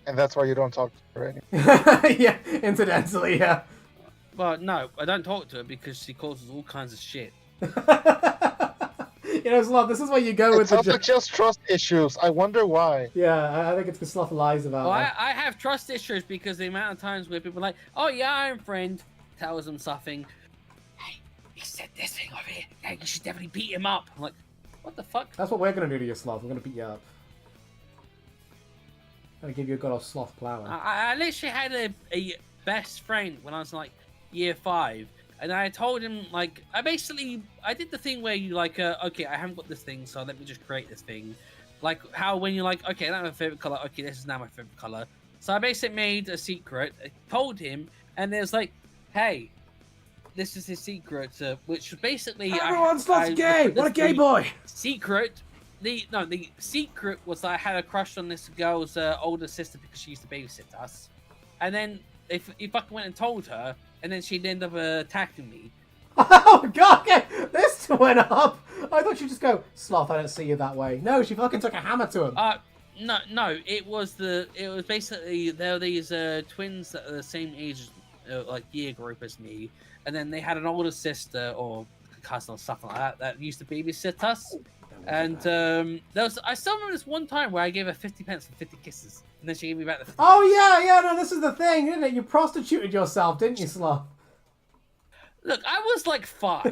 And that's why you don't talk to her anymore. Yeah, incidentally, yeah. Well, no, I don't talk to her because she causes all kinds of shit. Sloth, this is where you go with the... It's also just trust issues. I wonder why. Yeah, I think it's because Sloth lies about Well, it. I have trust issues because the amount of times where people are like, oh yeah, I'm friend, tells them something. hey, you should definitely beat him up. I'm like, what the fuck? That's what we're gonna do to you, Sloth. We're gonna beat you up. Gonna give you a good old Sloth plowing. I literally had a best friend when I was like year 5, and I told him like I did the thing where you like okay, I haven't got this thing, so let me just create this thing. Like how when you're like, okay, that's my favorite color. Okay, this is now my favorite color. So I basically made a secret, told him, and there's like, hey, this is his secret, which was basically Everyone, Sloth's gay. What a gay boy. Secret. The secret was that I had a crush on this girl's older sister because she used to babysit us, and then if he fucking went and told her, and then she'd end up attacking me. Oh god, okay. This went up. I thought she'd just go, Sloth, I don't see you that way. No, she fucking took a hammer to him. No, it was basically there were these twins that are the same age, like year group as me, and then they had an older sister or cousin or something like that used to babysit us. And I still remember this one time where I gave her 50 pence for 50 kisses, and then she gave me back the 50 Oh yeah, no, this is the thing, isn't it? You prostituted yourself, didn't you, Sloth? Look, I was like 5.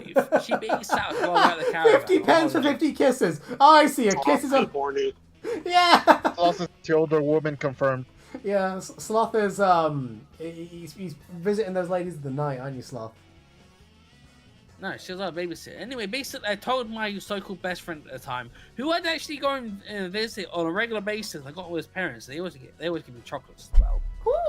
She babysat us while we were at the caravan. 50 pence for 50 kisses. Oh, I see. A kiss is on. Yeah. Sloth is the older woman confirmed. Yeah, Sloth is he's visiting those ladies of the night, aren't you, Sloth? No, she was our babysitter. Anyway, basically, I told my so-called best friend at the time, who I'd actually go and visit on a regular basis. I got with his parents. They always give me chocolates as well.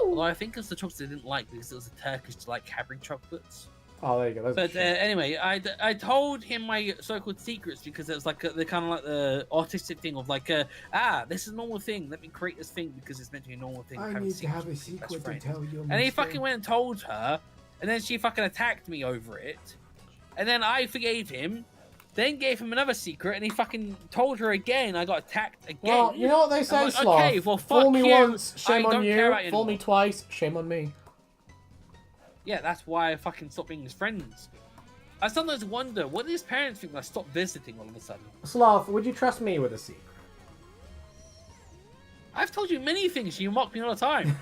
Although I think it's the chocolates they didn't like because it was the Turkish like Cadbury chocolates. Oh, there you go. But anyway, I told him my so-called secrets because it was like the kind of like the autistic thing of like, this is a normal thing. Let me create this thing because it's meant to be a normal thing. I need to have a secret to tell you. And he fucking went and told her, and then she fucking attacked me over it. And then I forgave him, then gave him another secret, and he fucking told her again. I got attacked again. Well, you know what they say, like, Sloth? okay, well, Fool me you. once, shame I on don't care about you. you Fool me anymore. twice, shame on me. Yeah, that's why I fucking stopped being his friends. I sometimes wonder, what do his parents think when I stopped visiting all of a sudden? Sloth, would you trust me with a secret? I've told you many things. You mock me all the time.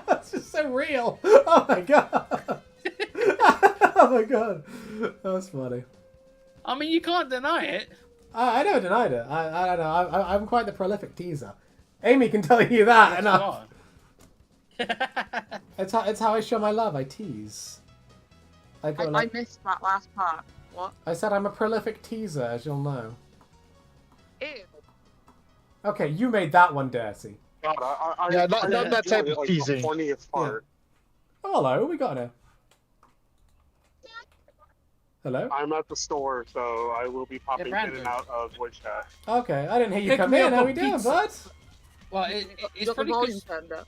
That's just so real. Oh my god. Oh my god. That's funny. I mean, you can't deny it. I never denied it. I don't know. I'm quite the prolific teaser. Amy can tell you that. And it's how I show my love. I tease. I missed that last part. What? I said I'm a prolific teaser, as you'll know. Ew. Okay, you made that one dirty. God, not that type of teasing. The funniest part. Oh, hello, we got her. Hello? I'm at the store, so I will be popping in Brandon. and out of voice chat. Okay, I didn't hear you Pick come me in. up How a we doing, pizza. bud? Well, it's Got the pretty volume good. turned up.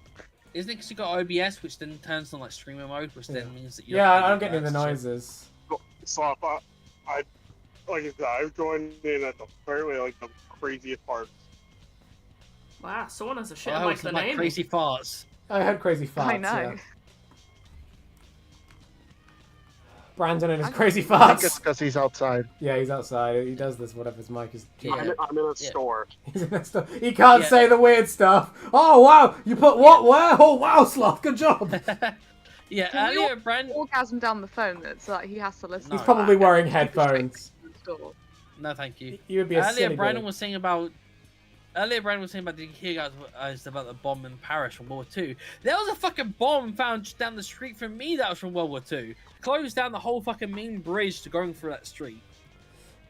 Isn't it because you got OBS, which then turns on like streamer mode, which then means that you're... Yeah, I don't get any of the noises. So if I like I said, I've joined in at the very like the craziest parts. Wow, someone has a shit Oh, mic than like Amy. crazy farts. I heard crazy farts. I know. Yeah. Brandon and his I crazy I think it's farts. because he's outside. Yeah, he's outside. He does this whatever his mic is. Yeah. I'm in a Yeah. store. He's in that stuff. He can't Yeah. say the weird stuff. Oh wow, you put what where? Oh wow, Sloth, good job. Yeah, Can we earlier, Brandon... Orgasm down the phone that's like he has to listen. No. He's to probably that. wearing headphones. No, thank you. You would be a Earlier, silly Brandon boy. was saying about... did you hear guys about the bomb in Paris from World War II? There was a fucking bomb found just down the street from me that was from World War II. Closed down the whole fucking main bridge to going through that street.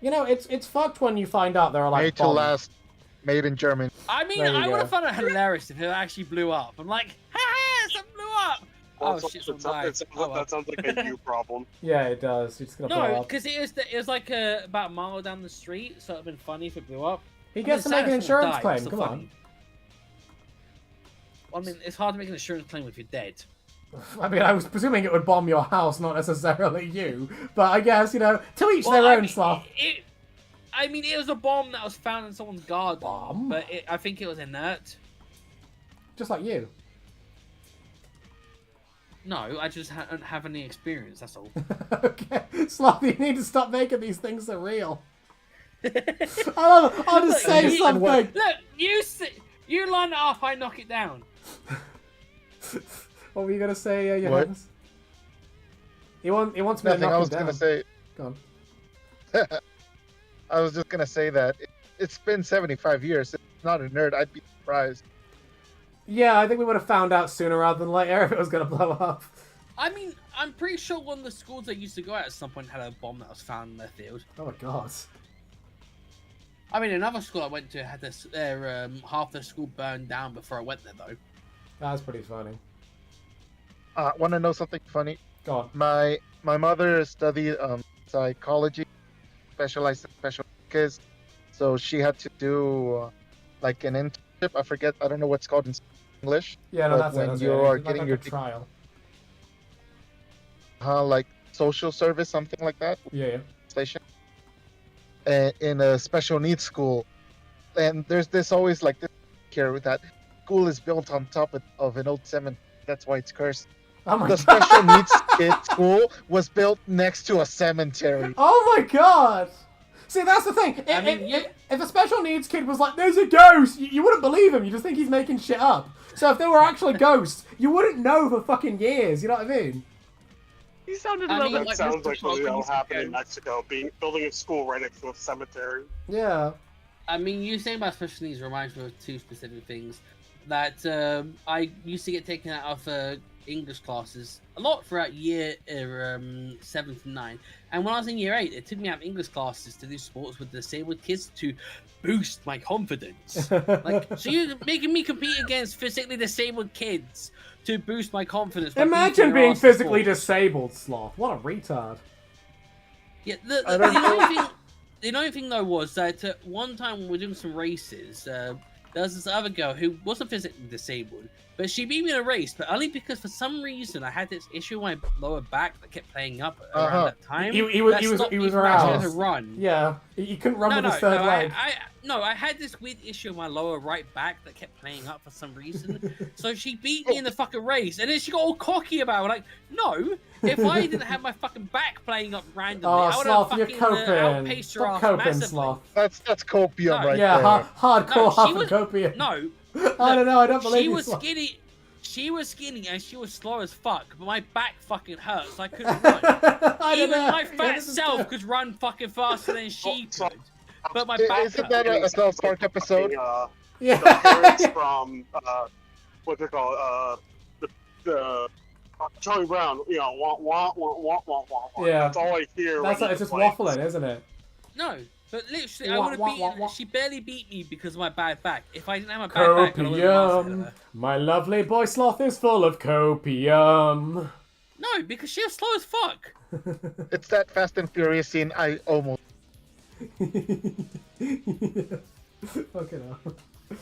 You know, it's fucked when you find out there are like Made to bombs. last. Made in Germany. I mean, There you I would go. have found it hilarious if it actually blew up. I'm like, ha, something blew up! Well, Oh, shit, someone died. that sounds like a you problem. Yeah, it does. You're just gonna blow No, up. because it was like about a mile down the street, so it'd been funny if it blew up. He gets to make an insurance claim. Come on. Well, I mean, it's hard to make an insurance claim if you're dead. I mean, I was presuming it would bomb your house, not necessarily you. But I guess, you know, to each Well, their I own, mean, Sloth. It was a bomb that was found in someone's garden. Bomb? But I think it was inert. Just like you. No, I just don't have any experience, that's all. Okay. Sloth, you need to stop making these things so real. I'll just say You- something. Look, you line it up, I knock it down. What were you going to say, What? Johannes? He wants me to Nothing. knock I him was down. gonna say. Go on. I was just gonna say that it's been 75 years. If it's not a nerd, I'd be surprised. Yeah, I think we would have found out sooner rather than later if it was gonna blow up. I mean, I'm pretty sure one of the schools I used to go at some point had a bomb that was found in their field. Oh my god. I mean, another school I went to had this, half the school burned down before I went there, though. That's pretty funny. Want to know something funny? Go on. My mother studied psychology, specialized in special kids, so she had to do like an internship. I don't know what's called in English. Yeah, no, But that's when it. That's you it. are It's getting like your a trial. Like social service, something like that. Yeah. Station. In a special needs school, and there's this always like this here that school is built on top of an old cemetery. That's why it's cursed. Oh my The god. special needs kid school was built next to a cemetery. Oh my god! See, that's the thing. I mean, If a special needs kid was like, "There's a ghost," you wouldn't believe him. You just think he's making shit up. So if there were actually ghosts, you wouldn't know for fucking years. You know what I mean? You sounded a I little mean, bit That like sounds Mr. like what Schultz happened in again. Mexico, building a school right next to a cemetery. Yeah. I mean, you saying about special needs reminds me of two specific things. That I used to get taken out of English classes a lot throughout year 7 to 9. And when I was in year 8, it took me out of English classes to do sports with disabled kids to boost my confidence. Like, so you're making me compete against physically disabled kids to boost my confidence. by Imagine beating their being ass in physically sports. disabled, Sloth. What a retard. Yeah, I don't know. the only thing though was that one time when we were doing some races, there was this other girl who wasn't physically disabled, but she beat me in a race, but only because for some reason I had this issue with my lower back that kept playing up around that time. He was around to aroused. run. Yeah. You couldn't run with his third leg. I had this weird issue with my lower right back that kept playing up for some reason. So she beat me in the fucking race, and then she got all cocky about it. Like, no, if I didn't have my fucking back playing up randomly, Oh, I would have Sloth, you're fucking coping. outpaced your Stop ass coping, massively. Sloth. That's copium No, right Yeah, there. hardcore No, half she was- copium. No, I don't know, I don't believe she you, was Sloth. skinny. She was skinny and she was slow as fuck, but my back fucking hurt, so I couldn't run. I don't Even know. my Yeah, fat this is self good. could run fucking faster than she So- could. But my back Isn't hurt. that a South Park episode? The Yeah. parents from what's it called? The Charlie Brown. You know, wah wah wah wah wah wah. Yeah. That's all I hear. That's when like, it's he just plays. waffling, isn't it? No, but literally, I Wah, would have wah, beaten. wah, wah. She barely beat me because of my bad back. If I didn't have my bad back, I would have Copium. her. My lovely boy Sloth is full of copium. No, because she was slow as fuck. It's that Fast and Furious scene. I almost. Fucking hell.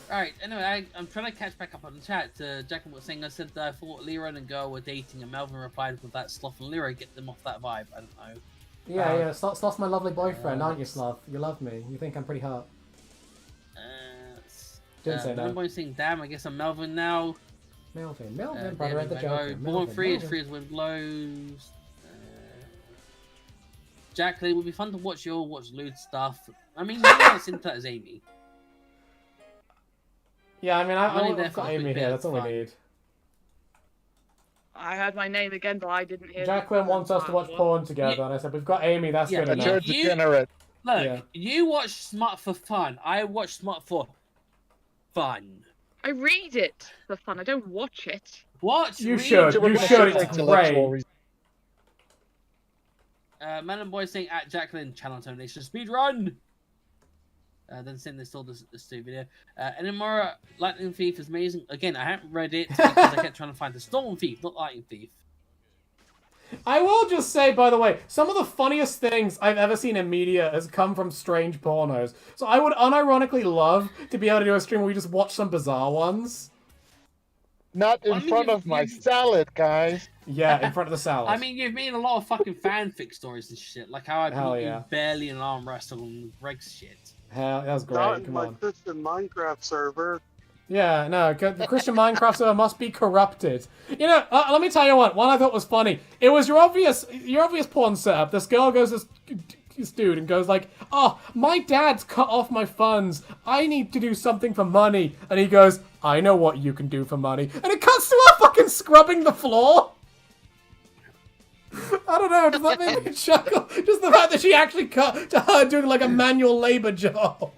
Alright, anyway, I'm trying to catch back up on the chat. Jack was saying, I said I thought Leroy and girl were dating, and Melvin replied with that Sloth and Leroy get them off that vibe. I don't know. Yeah, Sloth's my lovely boyfriend, aren't you, Sloth? You love me. You think I'm pretty hot. Didn't say no. Everybody's saying, damn, I guess I'm Melvin now. Melvin, brother Damn, of the there we Joker. go. Born free is Melvin. free as wind blows. Jacqueline, it would be fun to watch you all watch lewd stuff. I mean, you know it's into that as Amy. Yeah, I mean, Only there I've for got a quick Amy bit here. of That's all we fun. need. I heard my name again, but I didn't hear. Jacqueline wants us to watch porn together, and I said, we've got Amy, that's Yeah, good yeah. You're enough. degenerate. Look, Yeah. you watch Smart for fun. I watch Smart for fun. I read it for fun. I don't watch it. What? You Read. should. We're You gonna should. show It's intellectual great. reason. Man and Boy saying at Jacqueline channel termination speed run. Then send this all this video. And then more Lightning Thief is amazing. Again, I haven't read it because I kept trying to find the Storm Thief, not Lightning Thief. I will just say, by the way, some of the funniest things I've ever seen in media has come from strange pornos. So I would unironically love to be able to do a stream where we just watch some bizarre ones. Not in I mean, front of my salad, guys. Yeah, in front of the salad. I mean, you've made a lot of fucking fanfic stories and shit, like how I Hell beat yeah. you barely in an arm wrestle and Greg's shit. Hell, that was Not great. in Come my on. Christian Minecraft server. Yeah, no, the Christian Minecraft server must be corrupted. You know, let me tell you one I thought was funny. It was your obvious porn setup. This girl goes to this dude and goes like, oh, my dad's cut off my funds. I need to do something for money. And he goes, I know what you can do for money. And it cuts to her fucking scrubbing the floor. I don't know, does that make me chuckle? Just the fact that she actually cut to her doing like a manual labor job.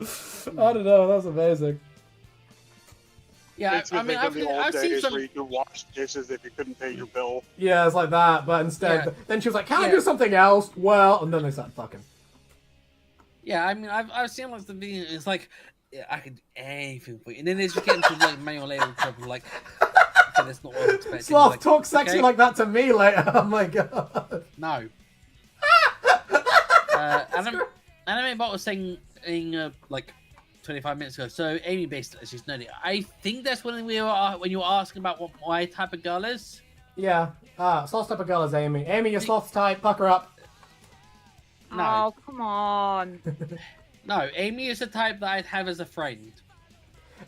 I don't know, that's amazing. Yeah, Makes me I mean, think of the old I've seen days some. where you could wash dishes if you couldn't pay your bill. Yeah, it's like that, but instead, Yeah. then she was like, can I Yeah. do something else? Well, and then they started fucking. Yeah, I mean, I've seen like the video. It's like, yeah, I can do anything for you, and then they just get into like manual labor trouble. Like, okay, that's not what I was expecting. Sloth, Like, talk sexy okay, like that to me later. Oh my god. No. Anime Bot was saying like 25 minutes ago. So Amy basically, she's nerdy. I think that's when you were asking about what my type of girl is. Yeah, Sloth's type of girl is Amy. Amy, your Sloth's type, pucker up. No. Oh, come on. No, Amy is the type that I'd have as a friend.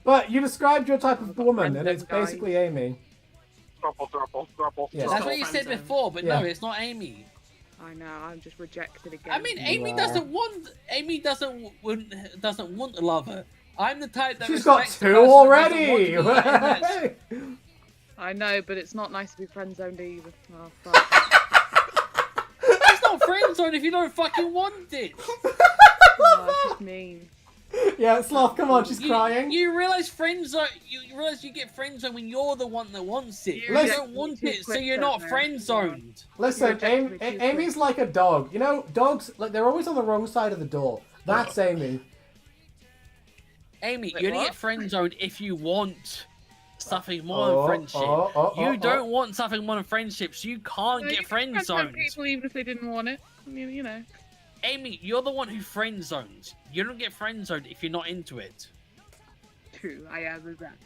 But you described your type of woman, and Friend it's guy. basically Amy. Thruple. Yeah. That's what you said friend zone. before, but Yeah. no, it's not Amy. I know, I'm just rejected again. I mean, Amy are. doesn't want. Amy doesn't want a lover. I'm the type that She's got respects the two person that already! doesn't want to be in that- I know, but it's not nice to be friend zoned either. Oh, fuck. It's not friend zone if you don't fucking want it. Oh, it's just mean. Yeah, Sloth, come on, she's crying. You realize friend zone. You realize you get friend zone when you're the one that wants it. You Listen- don't want Too it, so quick you're there, not man. friend zoned. Listen, rejected me too Amy's like a dog. You know, dogs, like, they're always on the wrong side of the door. That's Amy. Amy, Wait, you only what? get friend zoned if you want something more than friendship. You don't want something more than friendships. You can't No, get you friend can zoned. people even if they didn't want it. I mean, you know. Amy, you're the one who friend zones. You don't get friend zoned if you're not into it. True, I am a rat.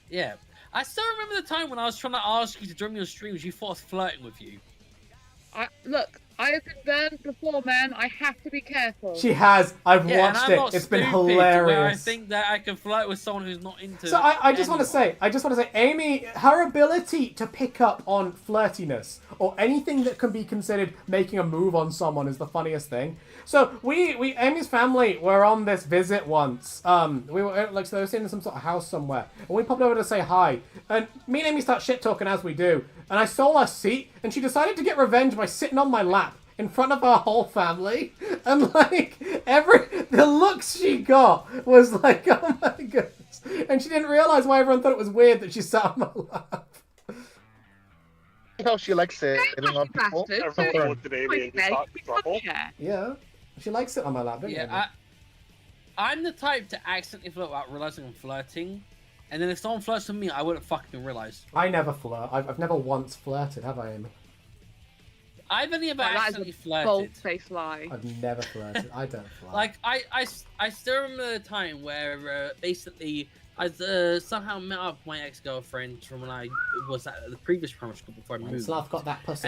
Yeah. I still remember the time when I was trying to ask you to join me on streams, you thought I was flirting with you. Look, I have been burned before, man. I have to be careful. She has. I've Yeah, and watched I'm it. not It's been stupid hilarious. Where I think that I can flirt with someone who's not into. So I just want to say, Amy, her ability to pick up on flirtiness or anything that can be considered making a move on someone is the funniest thing. So we Amy's family were on this visit once. We were like, so they were sitting in some sort of house somewhere, and we popped over to say hi. And me and Amy start shit talking as we do. And I stole her seat, and she decided to get revenge by sitting on my lap in front of our whole family. And like the looks she got was like, oh my goodness. And she didn't realize why everyone thought it was weird that she sat on my lap. You know, she likes sitting on people. Bastard. Everyone looked at Amy and just thought, trouble. Yeah, she likes it on my lap, didn't Yeah, I'm the type to accidentally flirt without realizing I'm flirting. And then if someone flirts with me, I wouldn't fucking realize. I never flirt. I've never once flirted, have I, Amy? I've only ever That is accidentally a flirted. bold-faced lie. I've never flirted. I don't flirt. Like, I still remember the time where basically I somehow met up with my ex-girlfriend from when I was at the previous primary school before I moved. Sloth got that pussy.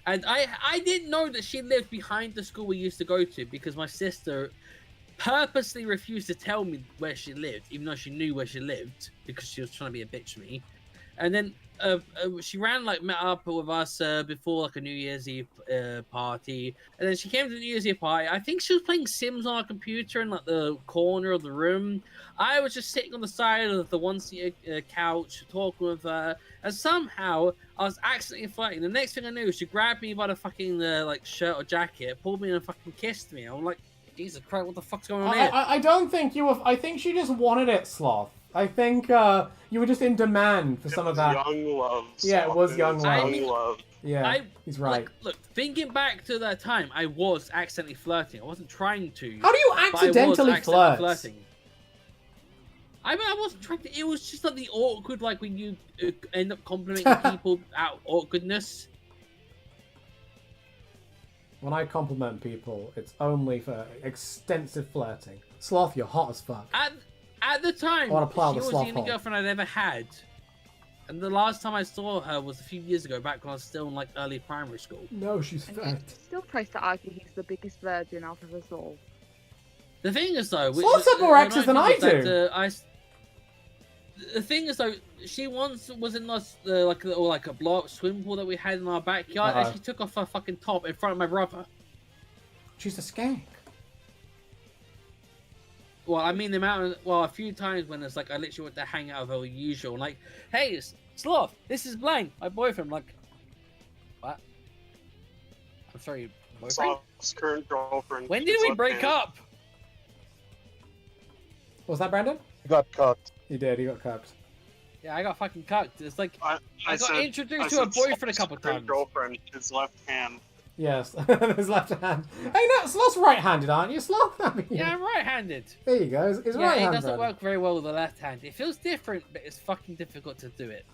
And I didn't know that she lived behind the school we used to go to because my sister purposely refused to tell me where she lived, even though she knew where she lived because she was trying to be a bitch to me. And then she met up with us before like a New Year's Eve party, and then she came to the New Year's Eve party. I think she was playing Sims on her computer in like the corner of the room. I was just sitting on the side of the one-seat couch talking with her, and somehow I was accidentally flirting. The next thing I knew, she grabbed me by the fucking like shirt or jacket, pulled me and fucking kissed me. I'm like, Jesus Christ, what the fuck's going on here? I don't think you were. I think she just wanted it, Sloth. I think you were just in demand for some of that. Young love. Yeah, it was young love. Young love. Yeah, he's right. Look, thinking back to that time, I was accidentally flirting. I wasn't trying to. How do you but I was accidentally accidentally flirt? flirting. I mean, I wasn't trying to. It was just like the awkward, like when you end up complimenting people out awkwardness. When I compliment people, it's only for extensive flirting. Sloth, you're hot as fuck. At the time, I wanna plow she the was sloth the only hole. girlfriend I'd ever had. And the last time I saw her was a few years ago, back when I was still in like early primary school. No, she's And fat. he still tries to argue he's the biggest virgin out of us all. The thing is though, Sloth's had more exes than I do. The thing is though, she once was in this like a blow up swimming pool that we had in our backyard, and she took off her fucking top in front of my brother. She's a skank. Well, I mean the amount of, well, a few times when it's like I literally went to hang out with her usual, like, hey, Sloth, this is blank, my boyfriend. I'm like, what? I'm sorry, boyfriend? Sloth's current girlfriend. When did we break up? What was that, Brandon? You got cucked. He did. He got cucked. Yeah, I got fucking cucked. It's like I got said- introduced I to a said boyfriend a Sloth's couple current times. girlfriend, his left hand. Yes, his left hand. Hey, no, Sloth's right-handed, aren't you, Sloth? I mean, Yeah, I'm right-handed. there you go. His Yeah, right it hand. doesn't work very well with the left hand. It feels different, but it's fucking difficult to do it.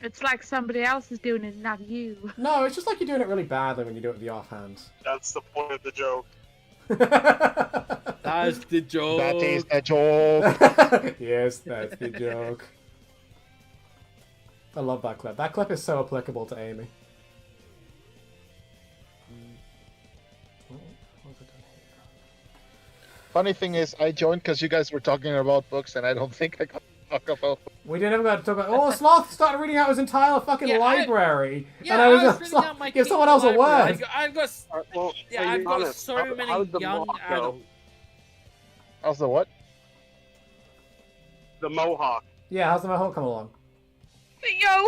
It's like somebody else is doing it, not you. No, it's just like you're doing it really badly when you do it with the offhand. That's the point of the joke. That's the joke. That is a joke. Yes, that's the joke. I love that clip. That clip is so applicable to Amy. Funny thing is, I joined because you guys were talking about books, and I don't think I got to talk about books. We didn't ever got to talk about. Oh, Sloth started reading out his entire fucking Yeah, library, Yeah, and I was reading Sloth, out my give someone else a Kindle library. word. I've got Well, yeah, to I've be got honest, so how many did the young Mohawk go? adults. How's the what? The Mohawk. Yeah, how's the Mohawk come along? Yo!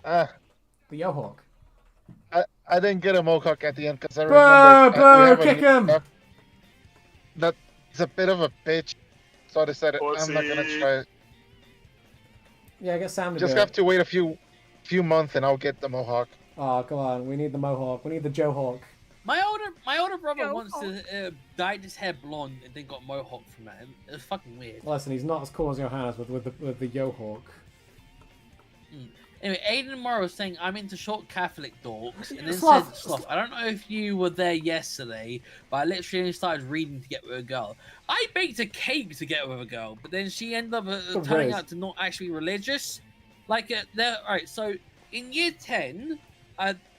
The Yohawk. I didn't get a mohawk at the end because I Boo, remember boo, we have a kick new him. stuff that is a bit of a bitch, so I decided I'm not gonna Pussy. try it. Yeah, get Sam to Just do have it. to wait a few months and I'll get the mohawk. Oh, come on. We need the Mohawk. We need the Johawk. My older brother Yo, once dyed his hair blonde and then got mohawk from that. It was fucking weird. Listen, he's not as cool as Johannes with the Yohawk. Anyway, Aiden Morrow was saying I'm into short Catholic dorks, and then Sloth. said, "Sloth, I don't know if you were there yesterday, but I literally only started reading to get with a girl. I baked a cake to get with a girl, but then she ended up Good turning raise. out to not actually religious. Like, alright, so in year 10,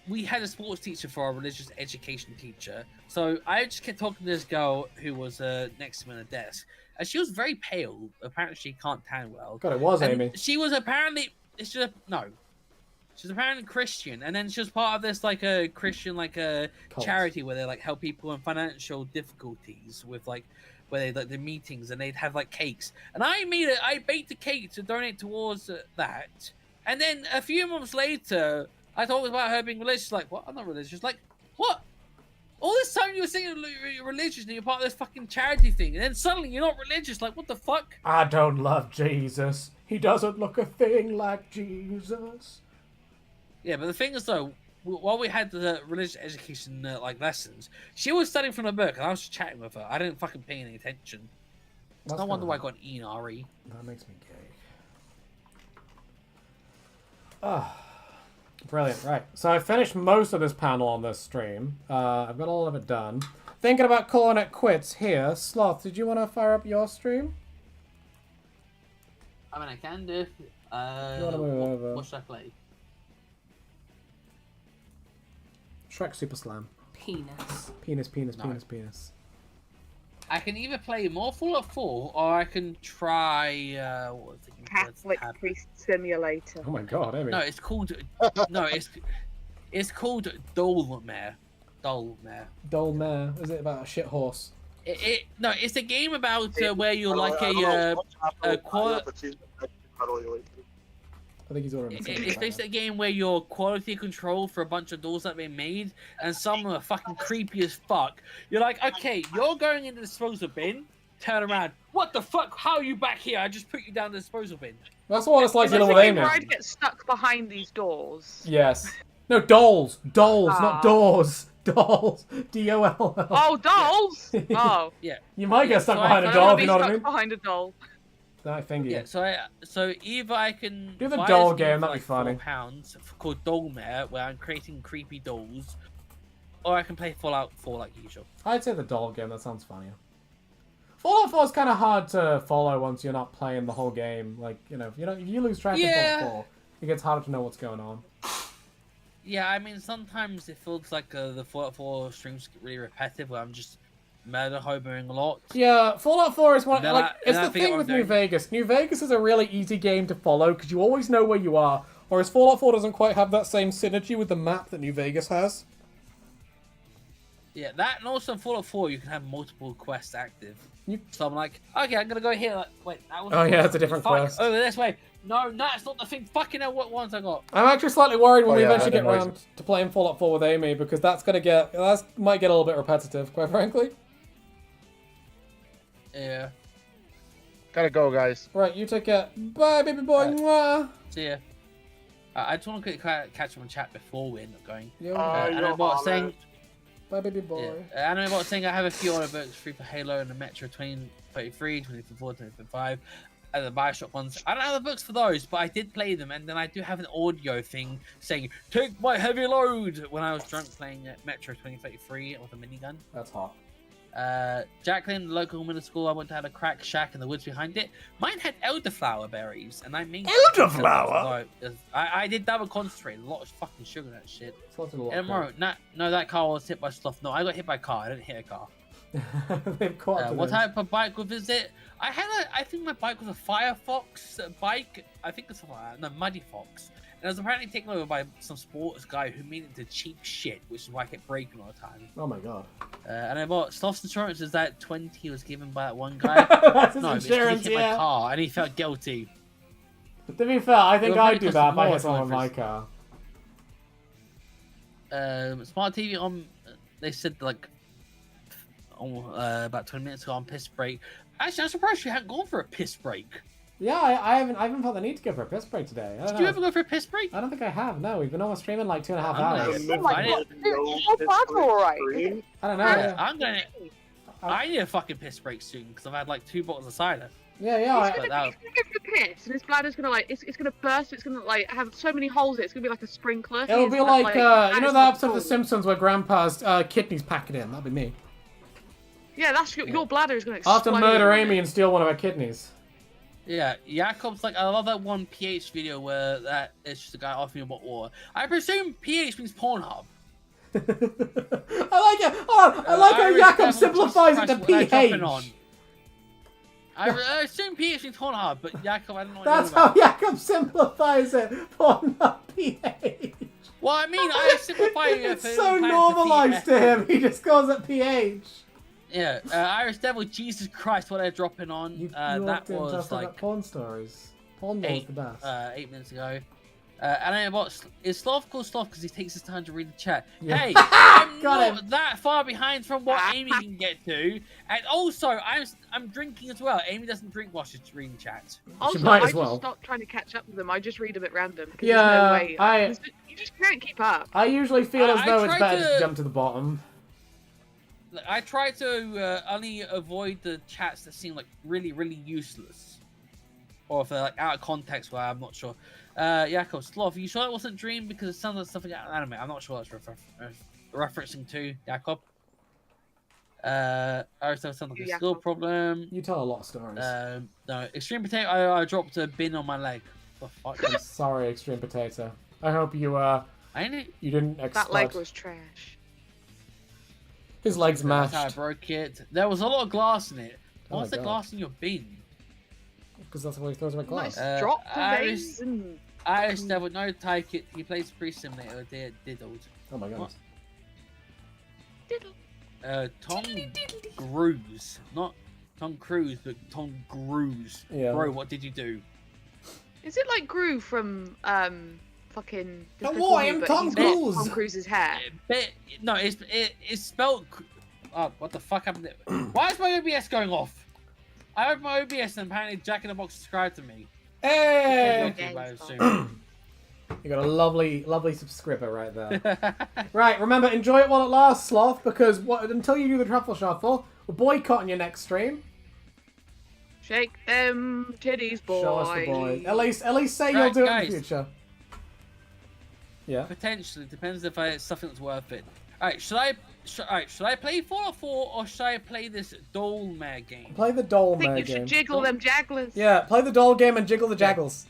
we had a sports teacher for our religious education teacher. So I just kept talking to this girl who was next to me on the desk, and she was very pale. Apparently, she can't tan well. God, it was And Amy. she was apparently she's apparently Christian, and then she was part of this like a Christian like a Cult. charity where they like help people in financial difficulties with like where they like the meetings and they'd have like cakes. And I baked a cake to donate towards that. And then a few months later, I talked about her being religious. Like, what? I'm not religious. Like, what? All this time you were saying you're religious and you're part of this fucking charity thing, and then suddenly you're not religious. Like, what the fuck? I don't love Jesus. He doesn't look a thing like Jesus. Yeah, but the thing is though, while we had the religious education like lessons, she was studying from the book, and I was just chatting with her. I didn't fucking pay any attention. That's No wonder why I kinda- got an E and RE. That makes me gay. Ah, brilliant. Right, so I finished most of this panel on this stream. I've got all of it done. Thinking about calling it quits here. Sloth, did you want to fire up your stream? I mean, I can do. wanna move over? What should I play? Shrek Super Slam. Penis. Penis, penis, No. penis, penis. I can either play more Fallout 4, or I can try. What was it? Catholic Priest Simulator. Oh my god, Amy. No, it's called. No, it's called Dolmare. Dolmare. Dull mare. Is it about a shit horse? No, it's a game about where you're I like don't know a what's happening. quali- I don't know if it's cuddly lately. I think he's ordering a It's basically a game where you're quality control for a bunch of dolls that have been made, and some are fucking creepy as fuck. You're like, okay, you're going into the disposal bin, turn around. What the fuck? How are you back here? I just put you down the disposal bin. That's what it's like It's dealing like with a game Amy. where I'd get stuck behind these doors. Yes. No, dolls. Dolls, Ah. not doors. Dolls. D-O-L-L. Oh, dolls! Oh. You might get stuck so behind I a found doll, a if you know what I Stuck mean. behind a doll. I finger you. Yeah, so either I can Do the buy doll this game, for that'd be like funny. £4 called Dolmare, where I'm creating creepy dolls, or I can play Fallout 4 like usual. I'd say the doll game, that sounds funnier. Fallout 4 is kind of hard to follow once you're not playing the whole game. Like, if you lose track Yeah. of Fallout 4, it gets harder to know what's going on. Yeah, I mean, sometimes it feels like the Fallout 4 streams get really repetitive, where I'm just murder hoboing a lot. Yeah, Fallout 4 is one. Then Like, I it's the forget thing what with I'm New doing. Vegas. New Vegas is a really easy game to follow because you always know where you are. Whereas Fallout 4 doesn't quite have that same synergy with the map that New Vegas has. Yeah, that and also in Fallout 4 you can have multiple quests active. You- So I'm like, okay, I'm gonna go here. Like, wait, that was. Oh, yeah, it's a different Fuck, quest. over this way. No, that's not the thing. Fucking hell, what ones I got? I'm actually slightly worried when Oh, we yeah, eventually that get annoys around to playing Fallout 4 with Amy, because that might get a little bit repetitive, quite frankly. Yeah. Gotta go, guys. Right, you take care. Bye, baby boy. Right. Mwah. See ya. I just want to quickly catch up on chat before we end up going. Yo, And you're about on saying, it. bye, baby boy. yeah. And about saying I have a few other books free for Halo and the Metro 2033, 2034, 2035, and the Bioshock ones. I don't have the books for those, but I did play them, and then I do have an audio thing saying "Take my heavy load" when I was drunk playing Metro 2033 with a minigun. That's hot. Jacqueline, the local middle school I went to, had a crack shack in the woods behind it. Mine had elderflower berries, and I mean Elderflower? I did double concentrate, a lot of fucking sugar in that shit. Sloth did a lot And of tomorrow, no, that car was hit by Sloth. No, I got hit by a car. I didn't hit a car. crap. They've caught up to What this. type of bike was it? I think my bike was a Firefox bike. I think it's a Muddy Fox. And it was apparently taken over by some sports guy who made it into cheap shit, which is why I kept breaking all the time. Oh my god. And I bought Sloth's insurance is that 20 was given by that one guy. That's his No, it's 'cause insurance, he hit yeah. my car and he felt guilty. To be fair, I think Well, I'd maybe do because that if I more hit someone with my drivers. car. Smart TV on. They said like about 20 minutes ago on piss break. Actually, I'm surprised you hadn't gone for a piss break. Yeah, I haven't felt the need to go for a piss break today. I don't Did know. you ever go for a piss break? I don't think I have. No, we've been almost streaming like 2.5 I'm hours. gonna- Oh my I god, didn't- dude, your buds are alright. I don't know. Yeah, Yeah, I'm gonna. I need a fucking piss break soon because I've had like 2 bottles of cider. yeah. He's I, gonna, that- he's gonna go for a piss, and his bladder's gonna like it's gonna burst. It's gonna like have so many holes in it. It's gonna be like a sprinkler. it'll He's be got, like you that know is that like episode of The cool. Simpsons where Grandpa's kidneys pack it in. That'd be me. Yeah, that's your bladder is gonna explode. I'll have to murder Amy and steal one of her kidneys. Yeah, Jakob's like, I love that one PH video where that it's just a guy offering a bottle of water. I presume PH means Pornhub. I like it. Oh, I like how Irish Jacob devil, simplifies Jesus it to Christ, what they're dropping PH. on. I assume PH means Pornhub, but Jacob, I don't know what That's you're on how about. Jacob simplifies it. Pornhub PH. Well, I mean, I simplify it. It's for so the normalized to PH. him. He just calls it PH. Yeah, Irish Devil, Jesus Christ, what they're dropping on. You That walked in to was talk about like porn stories. Porn was the best. 8 minutes ago. And I bought is Sloth called Sloth because he takes his time to read the chat. Yeah. Hey, I'm Got not that far behind from what Amy can get to, and also I'm drinking as well. Amy doesn't drink while she's reading chat. Also, might I as well. just stopped trying to catch up with them. I just read them at random. 'Cause Yeah, there's no way. You just can't keep up. I usually feel as I though it's tried better to to- jump to the bottom. Like, I try to only avoid the chats that seem like really, really useless, or if they're like out of context where I'm not sure. Jakob, Sloth, you sure it wasn't Dream because it sounds like something out of anime? I'm not sure that's referencing to Jakob. I also sound like a skill Jakob. problem. You tell a lot of stories. No, Extreme Potato, I dropped a bin on my leg. What the fuck? I'm sorry, Extreme Potato. I hope you I didn't. you didn't That explode. leg was trash. His leg's That's how I mashed. broke it. There was a lot of glass in it. Oh What's my the God. glass in your bin? Because that's why he throws away glass. Nice drop the Iris- veins and Irish Devil, no take it. He plays Pre Simulator, diddled. Oh my god. What? Tom Cruise, not Tom Cruise, but Tom Cruise. Yeah. Bro, what did you do? is it like Gru from fucking Hello, I am but Tom he's got Cruise. Tom Cruise's hair. No, it's spelled. Oh, what the fuck happened? Why is my OBS going off? I opened my OBS and apparently Jack in the Box subscribed to me. Hey! Okay, I assume. You got a lovely, lovely subscriber right there. Right, remember, enjoy it while it lasts, Sloth, because until you do the truffle shuffle, we're boycotting your next stream. Shake them titties, boy. Show us the boy. At least say Right, you'll do it in guys. the future. Yeah. Potentially, depends if it's something that's worth it. Alright, should I play Fallout 4 or should I play this Dolmare game? Play the doll I think mare you should game. jiggle them jagglers. Yeah, play the doll game and jiggle the jaggles.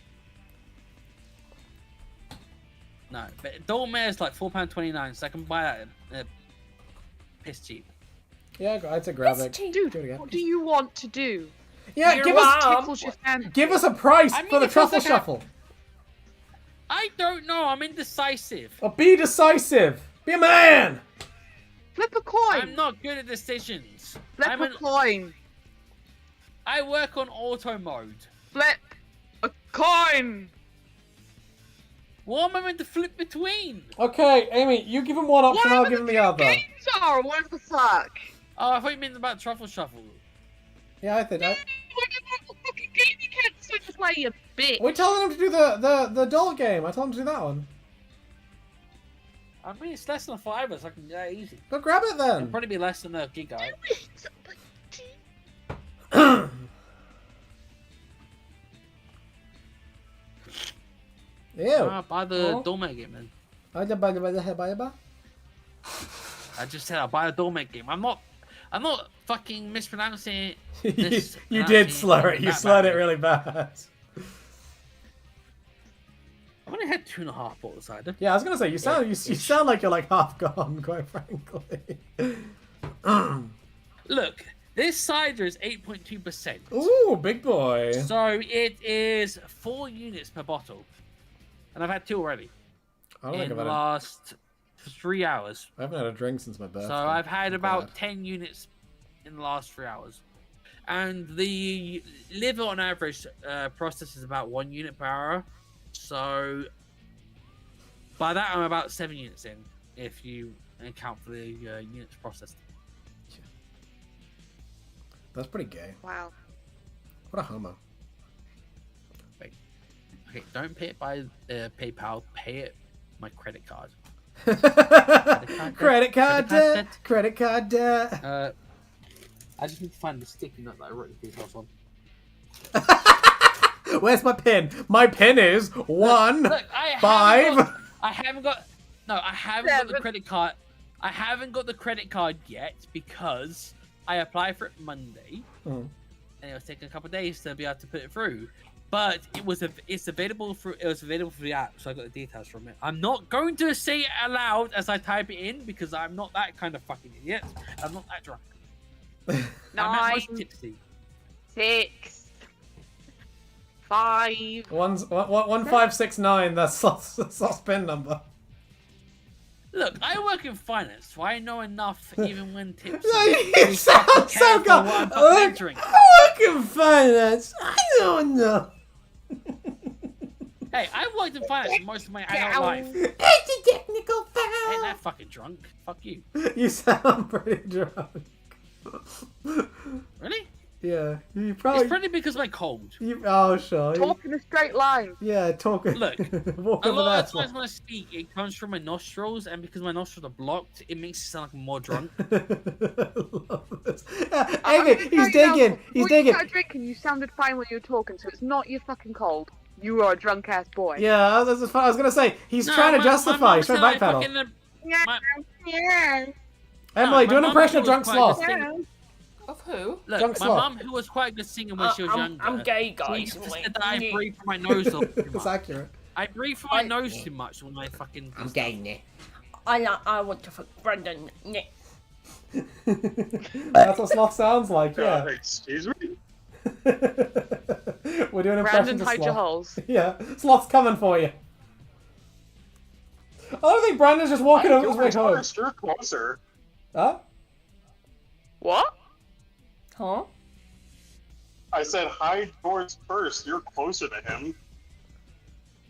No, but Dolmare is like £4.29, so I can buy that piss cheap. Yeah, I'd say grab it. Dude, Do it again. what do you want to do? Yeah, Your give mom us tickles your fancy. give us a price I mean, for the it feels truffle like shuffle. I don't know, I'm indecisive. Or be decisive. Be a man. Flip a coin. I'm not good at decisions. Flip a coin. I work on auto mode. Flip a coin. What am I meant to flip between? Okay, Amy, you give him one option, I'll give him the other. Games are, what the fuck? Oh, I thought you meant about truffle shuffle. Yeah, I think. What fucking game you can't switch to play, you bitch? We're telling him to do the doll game. I told him to do that one. I mean, it's less than $5, so I can get it easy. Go grab it It'll then. probably be less than a gigabyte. Ew. Buy the doormat game, man. I just said I'll buy the doormat game. I'm not fucking mispronouncing it. You did slur it. You slurred it really bad. I've only had 2.5 bottles cider. Yeah, I was gonna say you sound like you're like half gone, quite frankly. Look, this cider is 8.2%. Ooh, big boy. So it is 4 units per bottle, and I've had 2 already I don't think in I've the had last 3 hours. I haven't had a drink since my birthday. So I've had about Bad. 10 units in the last 3 hours, and the liver on average processes about 1 unit per hour. So by that I'm about 7 units in, if you account for the units processed. That's pretty gay. Wow. What a homo. Okay, don't pay it by PayPal. Pay it my credit card. Credit card debt. Credit card debt. I just need to find the sticky note that I wrote the details on. Where's my pin? My pin is 1 Look, 5. I haven't got the credit card. I haven't got the credit card yet because I applied for it Monday, and it was taking a couple of days to be able to put it through. But it's available for the app, so I got the details from it. I'm not going to say it aloud as I type it in because I'm not that kind of fucking idiot. I'm not that drunk. I'm at most tipsy. 6, 5. 1569. That's Sloth's pin number. Look, I work in finance, so I know enough even when tipsy. You sound so good. I work in finance. I don't know. Hey, I worked in finance for most of my adult life. It's a technical foul. Ain't that fucking drunk? Fuck you. You sound pretty drunk. Really? Yeah, you probably. It's probably because of my cold. Oh, sure. Talk in a straight line. Yeah, talk. Look, Walk a over lot of there. times when I speak, it comes from my nostrils, and because my nostrils are blocked, it makes it sound like I'm more drunk. Love this. Amy, he's digging. He's digging. You started drinking, you sounded fine when you were talking, so it's not your fucking cold. You are a drunk ass boy. Yeah, I was gonna say he's No, trying to my justify. He's mum trying to said I backpedal. fucking- Yeah. my- Emily, do my an mum impression of was Drunk quite Sloth. good singer. Of who? Look, Drunk my Sloth. mum, who was quite a good singer when she was younger, I'm gay, she guys. used to say that I breathe from my nose too It's much. accurate. I breathe from my nose too much when I fucking. I'm gay now. I want to fuck Brendan. Yeah. That's what Sloth sounds like. Yeah. Excuse me? We're doing Brandon, impressions of hide your Sloth. holes. Yeah, Sloth's coming for you. I don't think Brandon's just walking over his way home. First, you're closer. Huh? What? Huh? I said hide yours first. You're closer to him.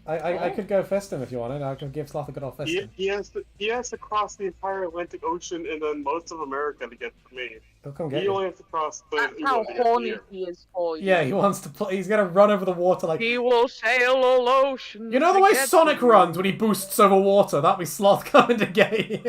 I could go fist him if you wanted. I could give Sloth a good old fist. He has to cross the entire Atlantic Ocean and then most of America to get to me. He'll come get He you. only has to cross the. That's you how know, the horny here. he is for you. Yeah, he wants to play. He's gonna run over the water like. He will sail all oceans. You know the to way get Sonic to you. runs when he boosts over water? That'd be Sloth coming to get you.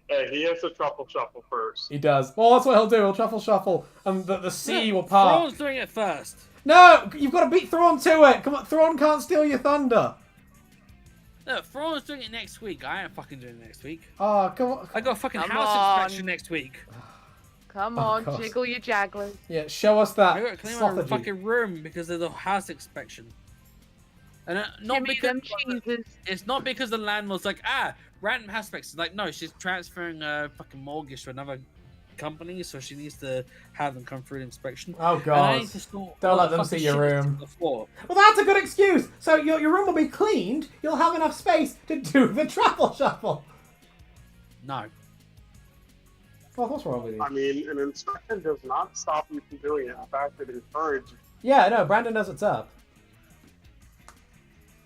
Hey, he has to truffle shuffle first. He does. Well, that's what he'll do. He'll truffle shuffle, and the sea will part. Thrawn's doing it first. No, you've got to beat Thrawn to it. Come on, Thrawn can't steal your thunder. Look, Thrawn's doing it next week. I ain't fucking doing it next week. Oh, come on. I got a fucking Come house on. inspection next week. Come Oh, on, God. jiggle your jagglers. Yeah, show us that. I got to clean my Slothagy. fucking room because of the house inspection. And not Give me because them cheeses. it's not because the landlord's like, random house inspections. Like, no, she's transferring a fucking mortgage to another company, so she needs to have them come through the inspection. Oh, And I God. need to store Don't all let the them fucking see your shit that's room. on the floor. Well, that's a good excuse. So your room will be cleaned. You'll have enough space to do the travel shuffle. No. Well, what's wrong with you? I mean, an inspection does not stop you from doing it. In fact, it encourages. Yeah, no, Brandon knows what's up.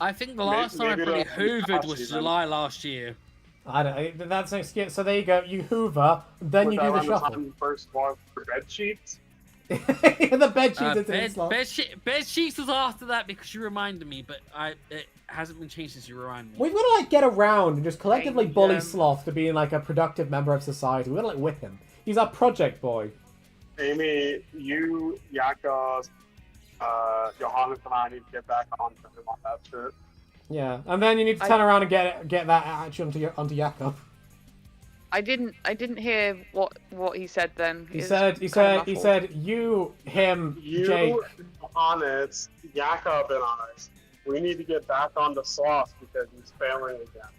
I think the last time I maybe probably they'll hoovered pass was you then. July last year. I don't. That's an excuse. So there you go. You hoover, then Was you that do the around shuffle. time you first bought the bed sheets? The bed sheets into the Bed, slot. bed sheets was after that because you reminded me, but it hasn't been changed since you reminded me. We've got to like get around and just collectively bully Yeah. Sloth to being like a productive member of society. We've got to like whip him. He's our project boy. Amy, you, Yaka, Johannes, and I need to get back on to him on that shit. Yeah, and then you need to turn around and get that attitude onto Jakob. I didn't hear what he said then. He It said was kind of muffled. you, him, You, Jake. Johannes, Jakob, and I, we need to get back on the Sloth because he's failing again.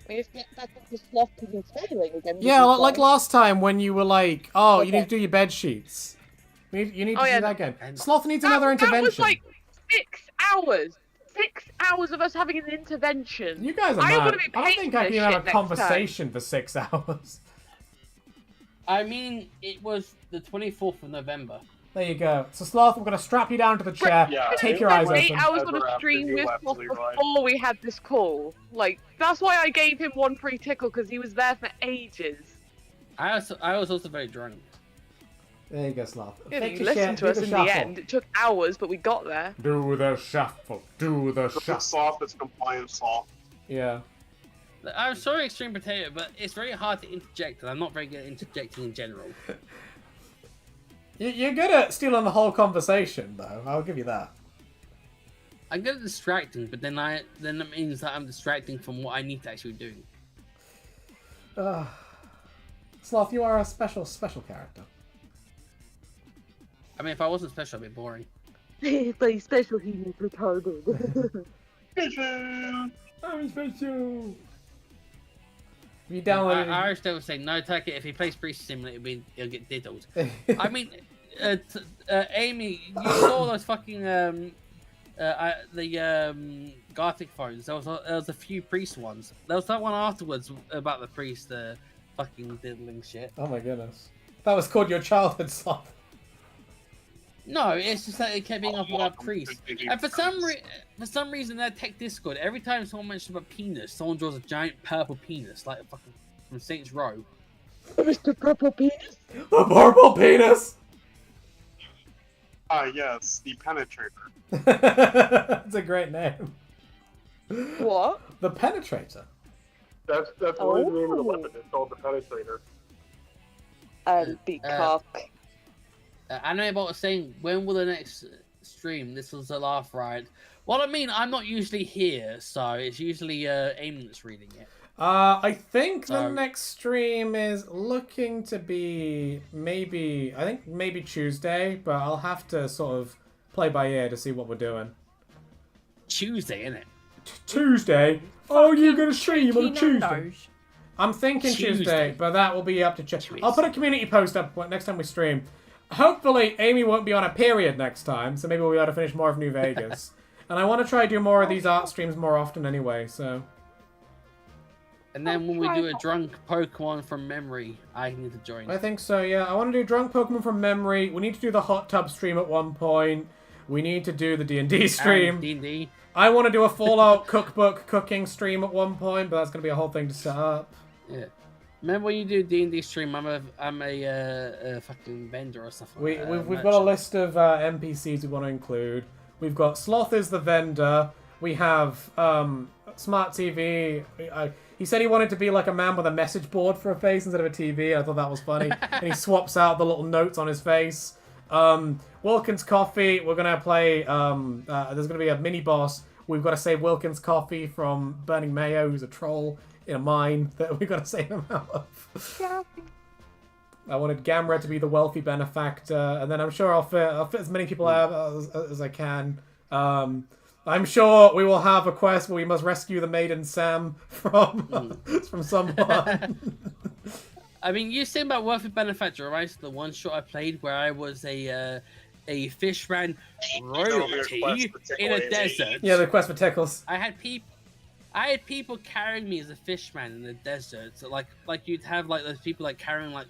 We have to get back up to Sloth because he's failing again. Yeah, like last time when you were like, oh, you Okay. need to do your bed sheets. You need to Oh, do yeah. that again. Sloth needs another That was intervention. like 6 hours. 6 hours of us having an intervention. You guys are I'm mad. gonna be I don't paying think I this can have shit a next conversation for 6 hours. I mean, it was the 24th of November. There you go. So Sloth, we're gonna strap you down to the chair. Yeah, Take it your was eyes 8 open. hours Ever on a after stream you with left, Sloth Leroy. before we had this call. Like, that's why I gave him one free tickle, because he was there for ages. I was also very drunk. There you go, Sloth. Yeah, Take he your listened shit, to us do in shuffle. the end. It took hours, but we got there. Do the shuffle. Do the The shuffle. Sloth is compliant Sloth. Yeah. I'm sorry, Extreme Potato, but it's very hard to interject, and I'm not very good at interjecting in general. You're good at stealing the whole conversation, though. I'll give you that. I'm good at distracting, but then that means that I'm distracting from what I need to actually do. Sloth, you are a special character. I mean, if I wasn't special, I'd be boring. By special, he was retarded. I'm special. Have you I downloaded? Irish Devil say no take it. If he plays Priest Simulator, he'll get diddled. I mean, Amy, you saw those fucking Gothic phones. There was a few priest ones. There was that one afterwards about the priest fucking diddling shit. Oh my goodness. That was called your childhood Sloth. No, it's just that it kept being up about priests. And for some reason, that tech Discord, every time someone mentions about penis, someone draws a giant purple penis, like fucking from Saints Row. Mr. Purple Penis? The purple penis. Yes, the Penetrator. That's a great name. What? The Penetrator. That's the only name of the Oh. weapon. It's called the Penetrator. I'll be cock. Animebot was saying, when will the next stream? This was a laugh riot. Well, I mean, I'm not usually here, so it's usually Amy that's reading it. I think the So- next stream is looking to be maybe Tuesday, but I'll have to sort of play by ear to see what we're doing. Tuesday, innit? Tuesday? Oh, you're gonna stream on Cheeky Tuesday? Nando's. I'm thinking Tuesday, Tuesday. but that will be up to check. Tuesday. I'll put a community post up next time we stream. Hopefully, Amy won't be on a period next time, so maybe we'll be able to finish more of New Vegas. And I want to try to do more of these art streams more often anyway, so... And then when we do a drunk Pokemon from memory, I need to join. I think so, yeah. I want to do Drunk Pokemon from memory. We need to do the hot tub stream at one point. We need to do the D&D stream. D&D. I want to do a Fallout cookbook cooking stream at one point, but that's going to be a whole thing to set up. Yeah. Remember when you do D&D stream, I'm a fucking vendor or something. We've got a list of NPCs we want to include. We've got Sloth is the vendor. We have Smart TV. He said he wanted to be like a man with a message board for a face instead of a TV. I thought that was funny. And he swaps out the little notes on his face. Wilkins Coffee. We're going to play... there's going to be a mini-boss. We've got to save Wilkins Coffee from Burning Mayo, who's a troll in a mine that we've got to save him out of. I wanted Gamera to be the wealthy benefactor, and then I'm sure I'll fit as many people out as I can. I'm sure we will have a quest where we must rescue the maiden Sam from someone. I mean, you saying about wealthy benefactor, right? So the one shot I played where I was a fishman royalty in a desert. Yeah, the quest for Tickles. I had I had people carrying me as a fishman in the desert. So like you'd have like those people like carrying like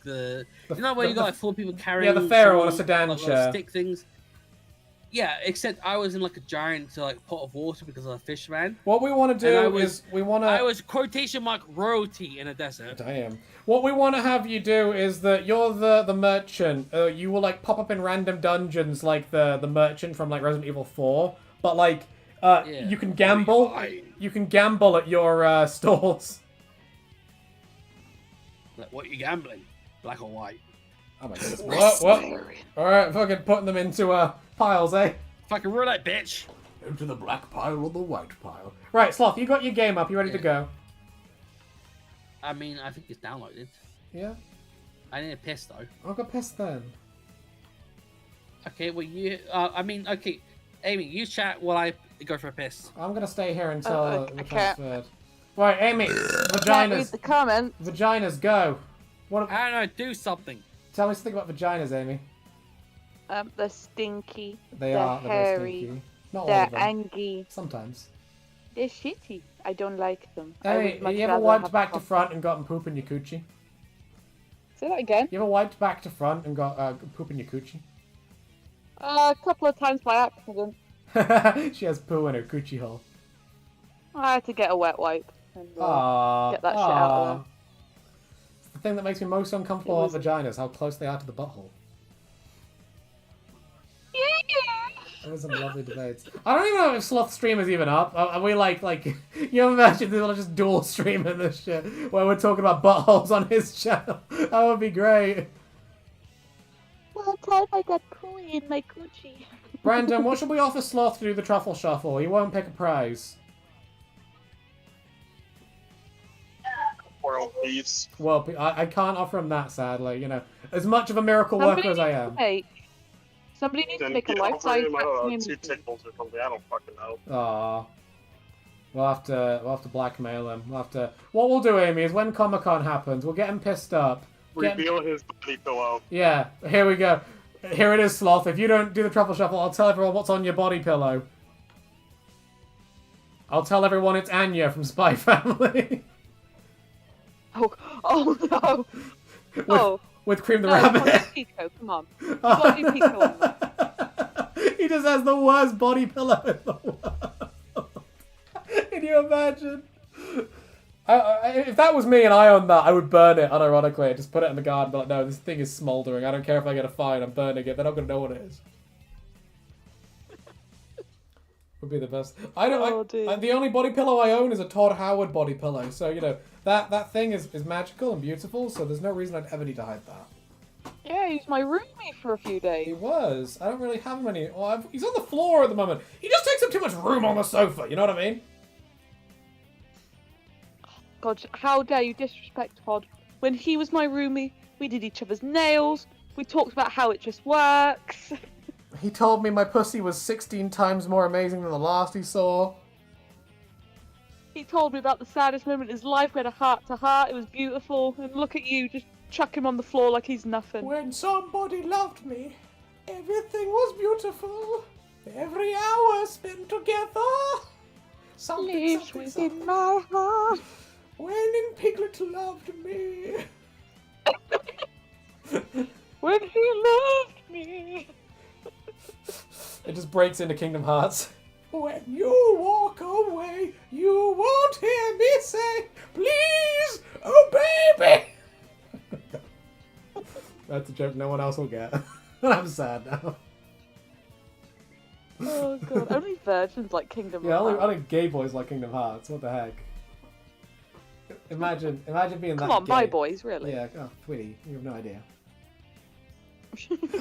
the you know where you got like 4 people carrying the pharaoh on a someone, sedan like, chair. stick things. Yeah, except I was in like a giant like pot of water because I was a fishman. What we want to do is we want to. I was quotation mark royalty in a desert. Damn. What we want to have you do is that you're the merchant. You will like pop up in random dungeons like the merchant from like Resident Evil 4, but like you can gamble. You can gamble at your stores. Like, what are you gambling? Black or white? Oh my goodness. What? All right, fucking putting them into piles, eh? Fucking roulette, bitch. Into the black pile or the white pile. Right, Sloth, you got your game up. You ready to go? I mean, I think it's downloaded. Yeah. I need a piss though. I'll go piss then. Okay, well you. I mean, okay, Amy, you chat while I go for a piss. I'm gonna stay here until we're okay. transferred. Right, Amy. Can't read Vaginas. the comment. Vaginas, go. What? I don't know. Do something. Tell me something about vaginas, Amy. They're stinky. They're They're very hairy. stinky. Not all They're of them. angry. Sometimes. They're shitty. I don't like them. I Amy, would much you ever rather wiped have back to coffee. front and gotten poop in your coochie? Say that again. You ever wiped back to front and got poop in your coochie? A couple of times by accident. She has poo in her coochie hole. I had to get a wet wipe and Aww. get that shit out of there. It's the thing that makes me most uncomfortable about vaginas, how close they are to the butthole. Those are some lovely debates. I don't even know if Sloth stream is even up. Are we like, you imagine they'll just dual streaming this shit where we're talking about buttholes on his channel? That would be great. One time I got poo in my coochie. Brandon, what should we offer Sloth to do the truffle shuffle? He won't pick a prize. World peace. Well, I can't offer him that, sadly. You know, as much of a miracle worker as I am. Somebody needs to Then make a get life-size over him, I don't know, 2 vaccine. tickles or something. I don't fucking know. Aww. We'll have to blackmail him. What we'll do, Amy, is when Comic-Con happens, we'll get him pissed up. Reveal his body pillow. Yeah, here we go. Here it is, Sloth. If you don't do the truffle shuffle, I'll tell everyone what's on your body pillow. I'll tell everyone it's Anya from Spy Family. Oh no! With Cream the No, Rabbit. Pico, come on. You've got to do Pico on that. He just has the worst body pillow in the world. Can you imagine? If that was me and I owned that, I would burn it unironically. I'd just put it in the garden, but like, no, this thing is smouldering. I don't care if I get a fine, I'm burning it. They're not going to know what it is. Would be the best. The only body pillow I own is a Todd Howard body pillow. So, you know, that thing is magical and beautiful, so there's no reason I'd ever need to hide that. Yeah, he was my roomie for a few He days. was. I don't really have him any. Well, he's on the floor at the moment. He just takes up too much room on the sofa, you know what I mean? God, how dare you disrespect Todd? When he was my roomie, we did each other's nails. We talked about how it just works. He told me my pussy was 16 times more amazing than the last he saw. He told me about the saddest moment in his life. We had a heart-to-heart. It was beautiful. And look at you, just chuck him on the floor like he's nothing. When somebody loved me, everything was beautiful. Every hour spent together. Lives within my heart. When Piglet loved me. When he loved me. It just breaks into Kingdom Hearts. When you walk away, you won't hear me say, please, oh baby. That's a joke no one else will get. I'm sad now. Oh god, only virgins like Kingdom Yeah, Hearts. only gay boys like Kingdom Hearts. What the heck? Imagine being Come that on, gay. my boys, really. Yeah, oh, Tweety, you have no idea.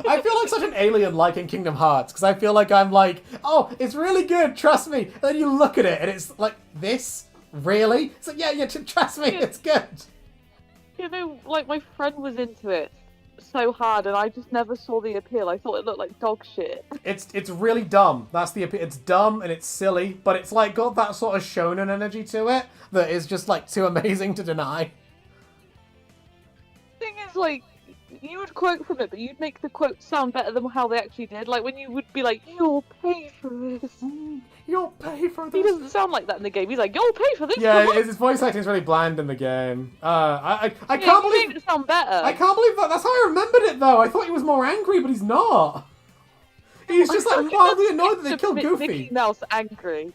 I feel like such an alien liking Kingdom Hearts, because I feel like I'm like, oh, it's really good, trust me. And then you look at it, and it's like, this? Really? It's like, yeah, trust me, it's good. You know, like, my friend was into it so hard, and I just never saw the appeal. I thought it looked like dog shit. It's really dumb. That's the appeal. It's dumb, and it's silly, but it's like got that sort of shonen energy to it that is just like too amazing to deny. Thing is, like, you would quote from it, but you'd make the quote sound better than how they actually did. Like when you would be like, "You'll pay for this." You'll pay for He this. doesn't sound like that in the game. He's like, "You'll pay for this." Yeah, come on." his voice acting is really bland in the game. I Yeah, can't you believe made it sound better. I can't believe that. That's how I remembered it though. I thought he was more angry, but he's not. He's just like mildly annoyed that they killed Goofy. Mickey Mouse angry.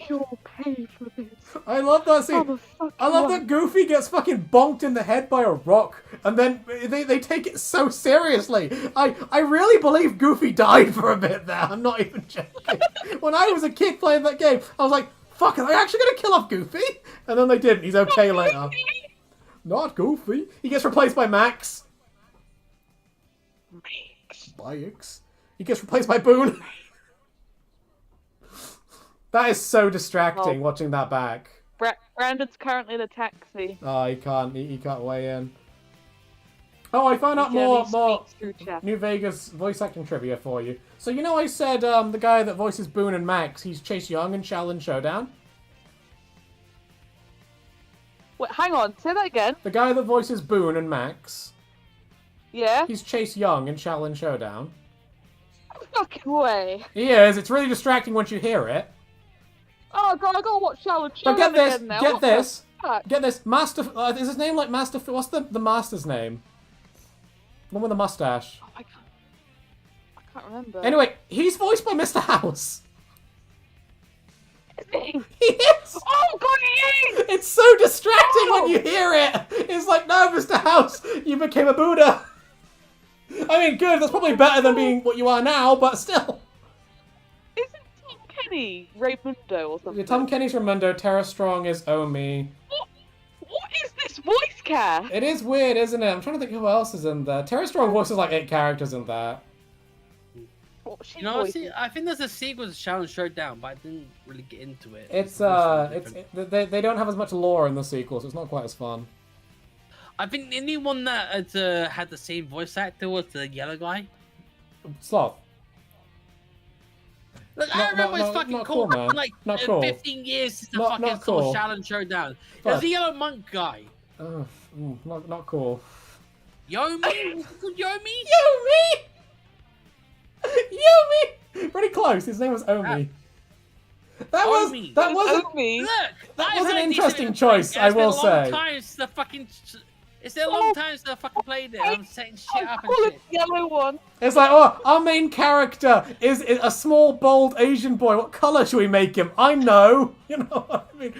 You'll pay for this. I love that scene. I'm a fucking I love one. that Goofy gets fucking bonked in the head by a rock, and then they take it so seriously. I really believe Goofy died for a bit there. I'm not even joking. When I was a kid playing that game, I was like, fuck, are they actually going to kill off Goofy? And then they didn't. He's okay later. Not Goofy. He gets replaced by Max. Max. He gets replaced by Boone. That is so distracting watching that back. Brandon's currently in a taxi. Oh, he can't weigh in. Oh, I found out He can more only speak through chat. New Vegas voice acting trivia for you. So you know I said the guy that voices Boone and Max, he's Chase Young in Shaolin Showdown? Wait, hang on. Say that again. The guy that voices Boone and Max, Yeah. he's Chase Young in Shaolin Showdown. Fucking way. He is. It's really distracting once you hear it. Oh god, I gotta watch Shaolin But get this, again now. get What this, the fuck? get this. Master, is his name like Master? What's the master's name? The one with the mustache. Oh, I can't remember. Anyway, he's voiced by Mr. House. Is he? He is. Oh god, he is! It's so distracting when you hear it. It's like, no, Mr. House, you became a Buddha. I mean, good. That's probably better than being what you are now, but still. Isn't Tom Kenny Raymundo or something? Yeah, Tom Kenny's Raimundo. Tara Strong is Omi. What is this voice cast? It is weird, isn't it? I'm trying to think who else is in there. Tara Strong voices like 8 characters in that. What, she You know, voices- I think there's a sequel to Shaolin Showdown, but I didn't really get into it. They don't have as much lore in the sequel, so it's not quite as fun. I think the only one that had the same voice actor was the yellow guy. Sloth. Look, I Not- remember not- it's fucking not cool. cool, man. Like Not cool. 15 years since the Not fucking cool. Shaolin Showdown. Fuck. There's the yellow monk guy. Not cool. Yomi? Was it called Yomi? Yomi! Pretty close. His name was Omi. Omi. That was Omi. Look, That is was an a interesting decent- choice, I will It's been a long say. time since the fucking... It's been a long time since I fucking played it. I'm setting shit up and Call it shit. yellow one. It's like, oh, our main character is a small, bold Asian boy. What color should we make him? I know. You know what I mean?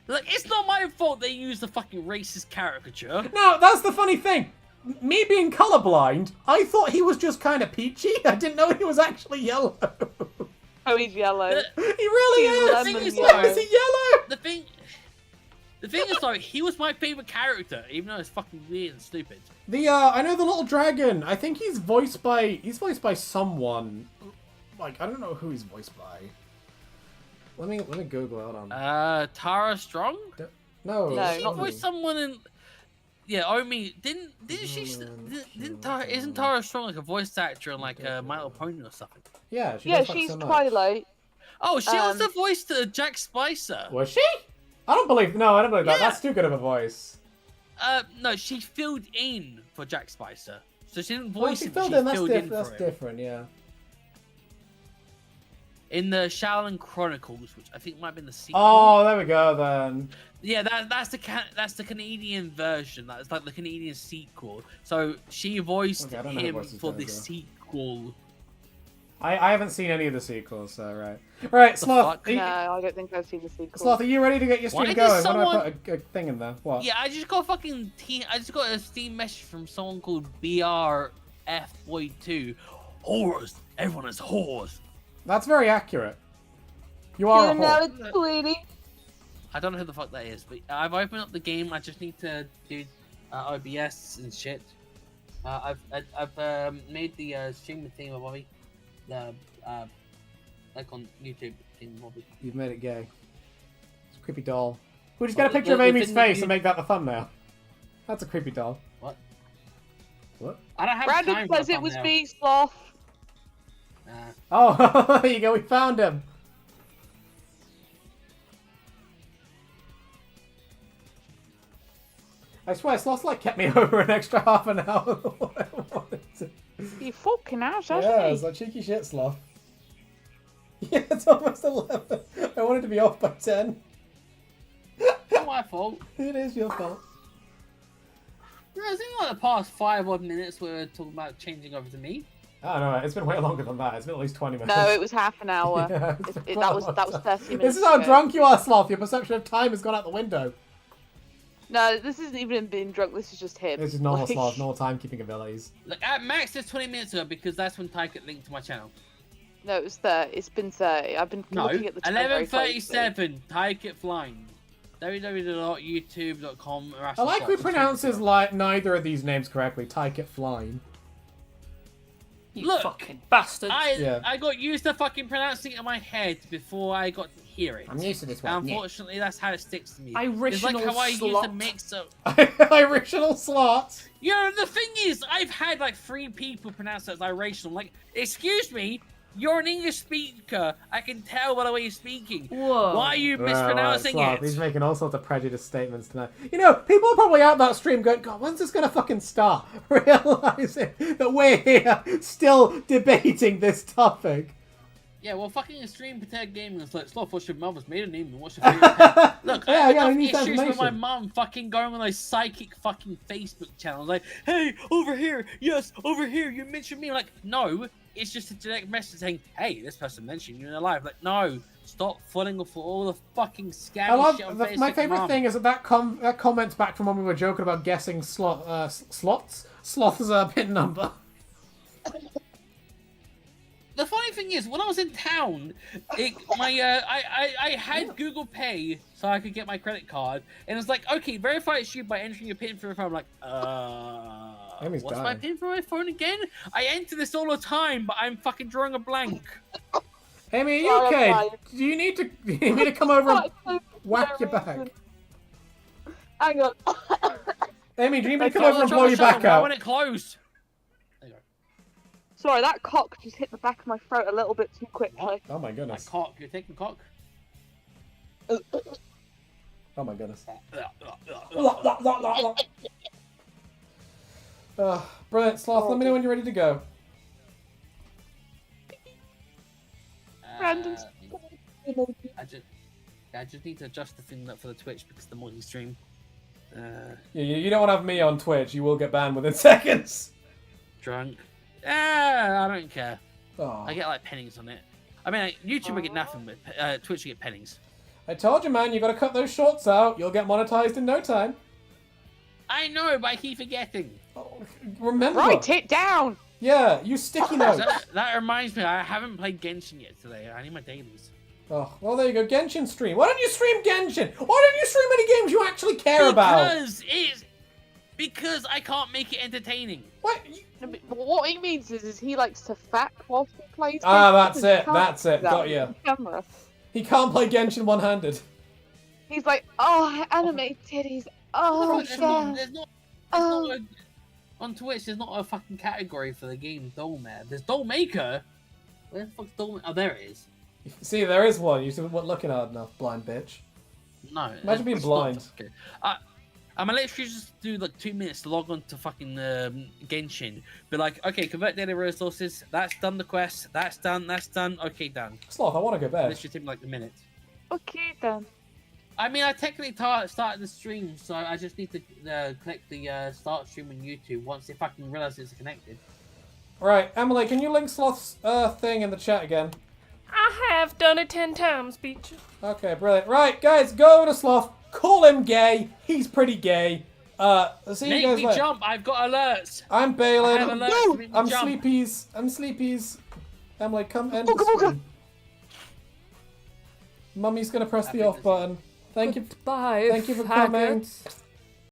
Look, it's not my fault they used the fucking racist caricature. No, that's the funny thing. Me being colorblind, I thought he was just kind of peachy. I didn't know he was actually yellow. Oh, he's yellow. He really He's is. lemon Is yellow. he yellow? The thing is, though, he was my favorite character, even though it's fucking weird and stupid. I know the little dragon. I think he's voiced by someone. Like, I don't know who he's voiced by. Let me Google it. Hold on. Tara Strong? No, No, She not voiced someone in... Yeah, Omi, didn't she... Isn't Tara Strong like a voice actor in like My Little Pony or something? Yeah, she Yeah, does, like, she's so much. Twilight. Oh, she was the voice to Jack Spicer. Was she? I don't believe that. Yeah. That's too good of a voice. No, she filled in for Jack Spicer. So she didn't Well, voice she him, but filled she in. That's, filled in that's for him. different. Yeah. In the Shaolin Chronicles, which I think might have been the sequel. Oh, there we go then. Yeah, that's the Canadian version. That's like the Canadian sequel. So she voiced Okay, I don't know who him voices for those, the though. sequel. I haven't seen any of the sequels, so right. Right, Sloth. fuck? Are you, No, I don't think I've seen the sequel. Sloth, are you ready to get your stream Why going? does When do I someone- put a thing in there? What? Yeah, I just got a Steam message from someone called BRF42. Whores. Everyone is whores. That's very accurate. You are a You know whore. it's sweetie. I don't know who the fuck that is, but I've opened up the game. I just need to do OBS and shit. I've made the streaming theme of Bobby. The like on YouTube thing, Bobby. You've made it gay. It's a creepy doll. We just get a Well, picture of the Amy's thing face you- and make that the thumbnail. That's a creepy doll. What? What? I don't have Brandon time for says a it was thumbnail. me, Sloth. Oh, there you go. We found him. I swear, Sloth like kept me over an extra half an hour than what I wanted to. He fucking has, hasn't Yeah, he? it's like cheeky shit, Sloth. Yeah, it's almost 11. I wanted to be off by 10. Not my fault. It is your fault. No, it's in like the past 5 odd minutes we were talking about changing over to me. I don't know, it's been way longer than that. It's been at least 20 minutes. No, it was half an hour. Yeah, it's been quite that a was long 30 time. minutes. This is how ago. drunk you are, Sloth. Your perception of time has gone out the window. No, this isn't even being drunk. This is just him. This is normal Like- Sloth, normal timekeeping abilities. Like at max, it's 20 minutes ago because that's when Ty got linked to my channel. No, it was 30. It's been 30. I've been No, looking at the time very closely. 11:37. Ty get flying. www.youtube.com. I like who pronounces like neither of these names correctly. Tyke it flying. You Look, fucking bastard. Yeah. I got used to fucking pronouncing it in my head before I got to hear it. I'm used to this And one. unfortunately, that's how it sticks to me. It's like how I used to IrrationalSloth. mix up. IrrationalSloth. You know, the thing is, I've had like 3 people pronounce it as irrational. I'm like, excuse me, you're an English speaker. I can tell by the way you're speaking. Whoa. Why are you mispronouncing Sloth, it? He's making all sorts of prejudiced statements tonight. You know, people are probably out that stream going, God, when's this going to fucking start? Realizing that we're here still debating this topic. Yeah, well, fucking stream Protect Gaming is like, Sloth, what's your mother's maiden name and what's your favorite pet? Look, Yeah, I have yeah, I enough need that issues with my information. mum fucking going on those psychic fucking Facebook channels. Like, hey, over here, yes, over here, you mentioned me. Like, no, it's just a direct message saying, hey, this person mentioned you in their life. Like, no, stop falling for all the fucking scammy I love shit on my Facebook, favorite Mum. thing is that comments back from when we were joking about guessing Sloth's pin number. The funny thing is, when I was in town, I had Google Pay so I could get my credit card, and it's like, okay, verify it's you by entering your PIN for your phone. I'm like, Amy's what's dying. my PIN for my phone again? I enter this all the time, but I'm fucking drawing a blank. Amy, are you Oh, I'm okay? fine. Do you need me to come over and whack your back? Hang on. Amy, do you need me to come I over was and trying blow to your shut back them, why out? when it closed? There you go. Sorry, that cock just hit the back of my throat a little bit too quickly. Oh my Like goodness. cock, you're taking cock? Oh my goodness. Uh, Brilliant, Sloth. Let me know when you're ready to go. Random. I just need to adjust the thing for the Twitch because the multi-stream. Yeah, you don't want to have me on Twitch. You will get banned within seconds. Drunk. I don't care. Oh. I get like pennies on it. I mean, like, YouTube I get nothing, but Twitch you get pennies. I told you, man. You got to cut those shorts out. You'll get monetized in no time. I know, but I keep forgetting. Oh, remember? Write it down! Yeah, you sticky notes. That reminds me, I haven't played Genshin yet today. I need my dailies. Oh, well, there you go. Genshin stream. Why don't you stream Genshin? Why don't you stream any games you actually care about? Because I can't make it entertaining. What? No, but what he means is he likes to fap whilst he plays. Ah, Genshin, that's because he it, can't that's it, do that got with ya. the camera. He can't play Genshin one-handed. He's like, oh, anime titties. Oh, There's yeah. not Oh. on Twitch, there's not a fucking category for the game Dollman. There's Dollmaker. Where the fuck's Dollmaker? Oh, there it is. See, there is one. You weren't looking hard enough, blind bitch. No. Imagine being it's blind. not. Okay. I'm gonna literally just do like 2 minutes to log on to fucking Genshin. Be like, okay, convert daily resources. That's done. The quest. That's done. That's done. Okay, done. Sloth, I want to go bed. This should take me like a minute. Okay, then. I mean, I technically started the stream, so I just need to click the start stream on YouTube once they fucking realize it's connected. Right, Emily, can you link Sloth's thing in the chat again? I have done it 10 times, bitch. Okay, brilliant. Right, guys, go to Sloth. Call him gay. He's pretty gay. See Make you guys me later. jump! I've got alerts. I'm I have Balin. alerts to make me I'm jump. Sleepies. I'm Sleepies. Emily, come end Booga the booga. stream. Mummy's gonna press the off button. Thank you. Bye. Thank you for coming.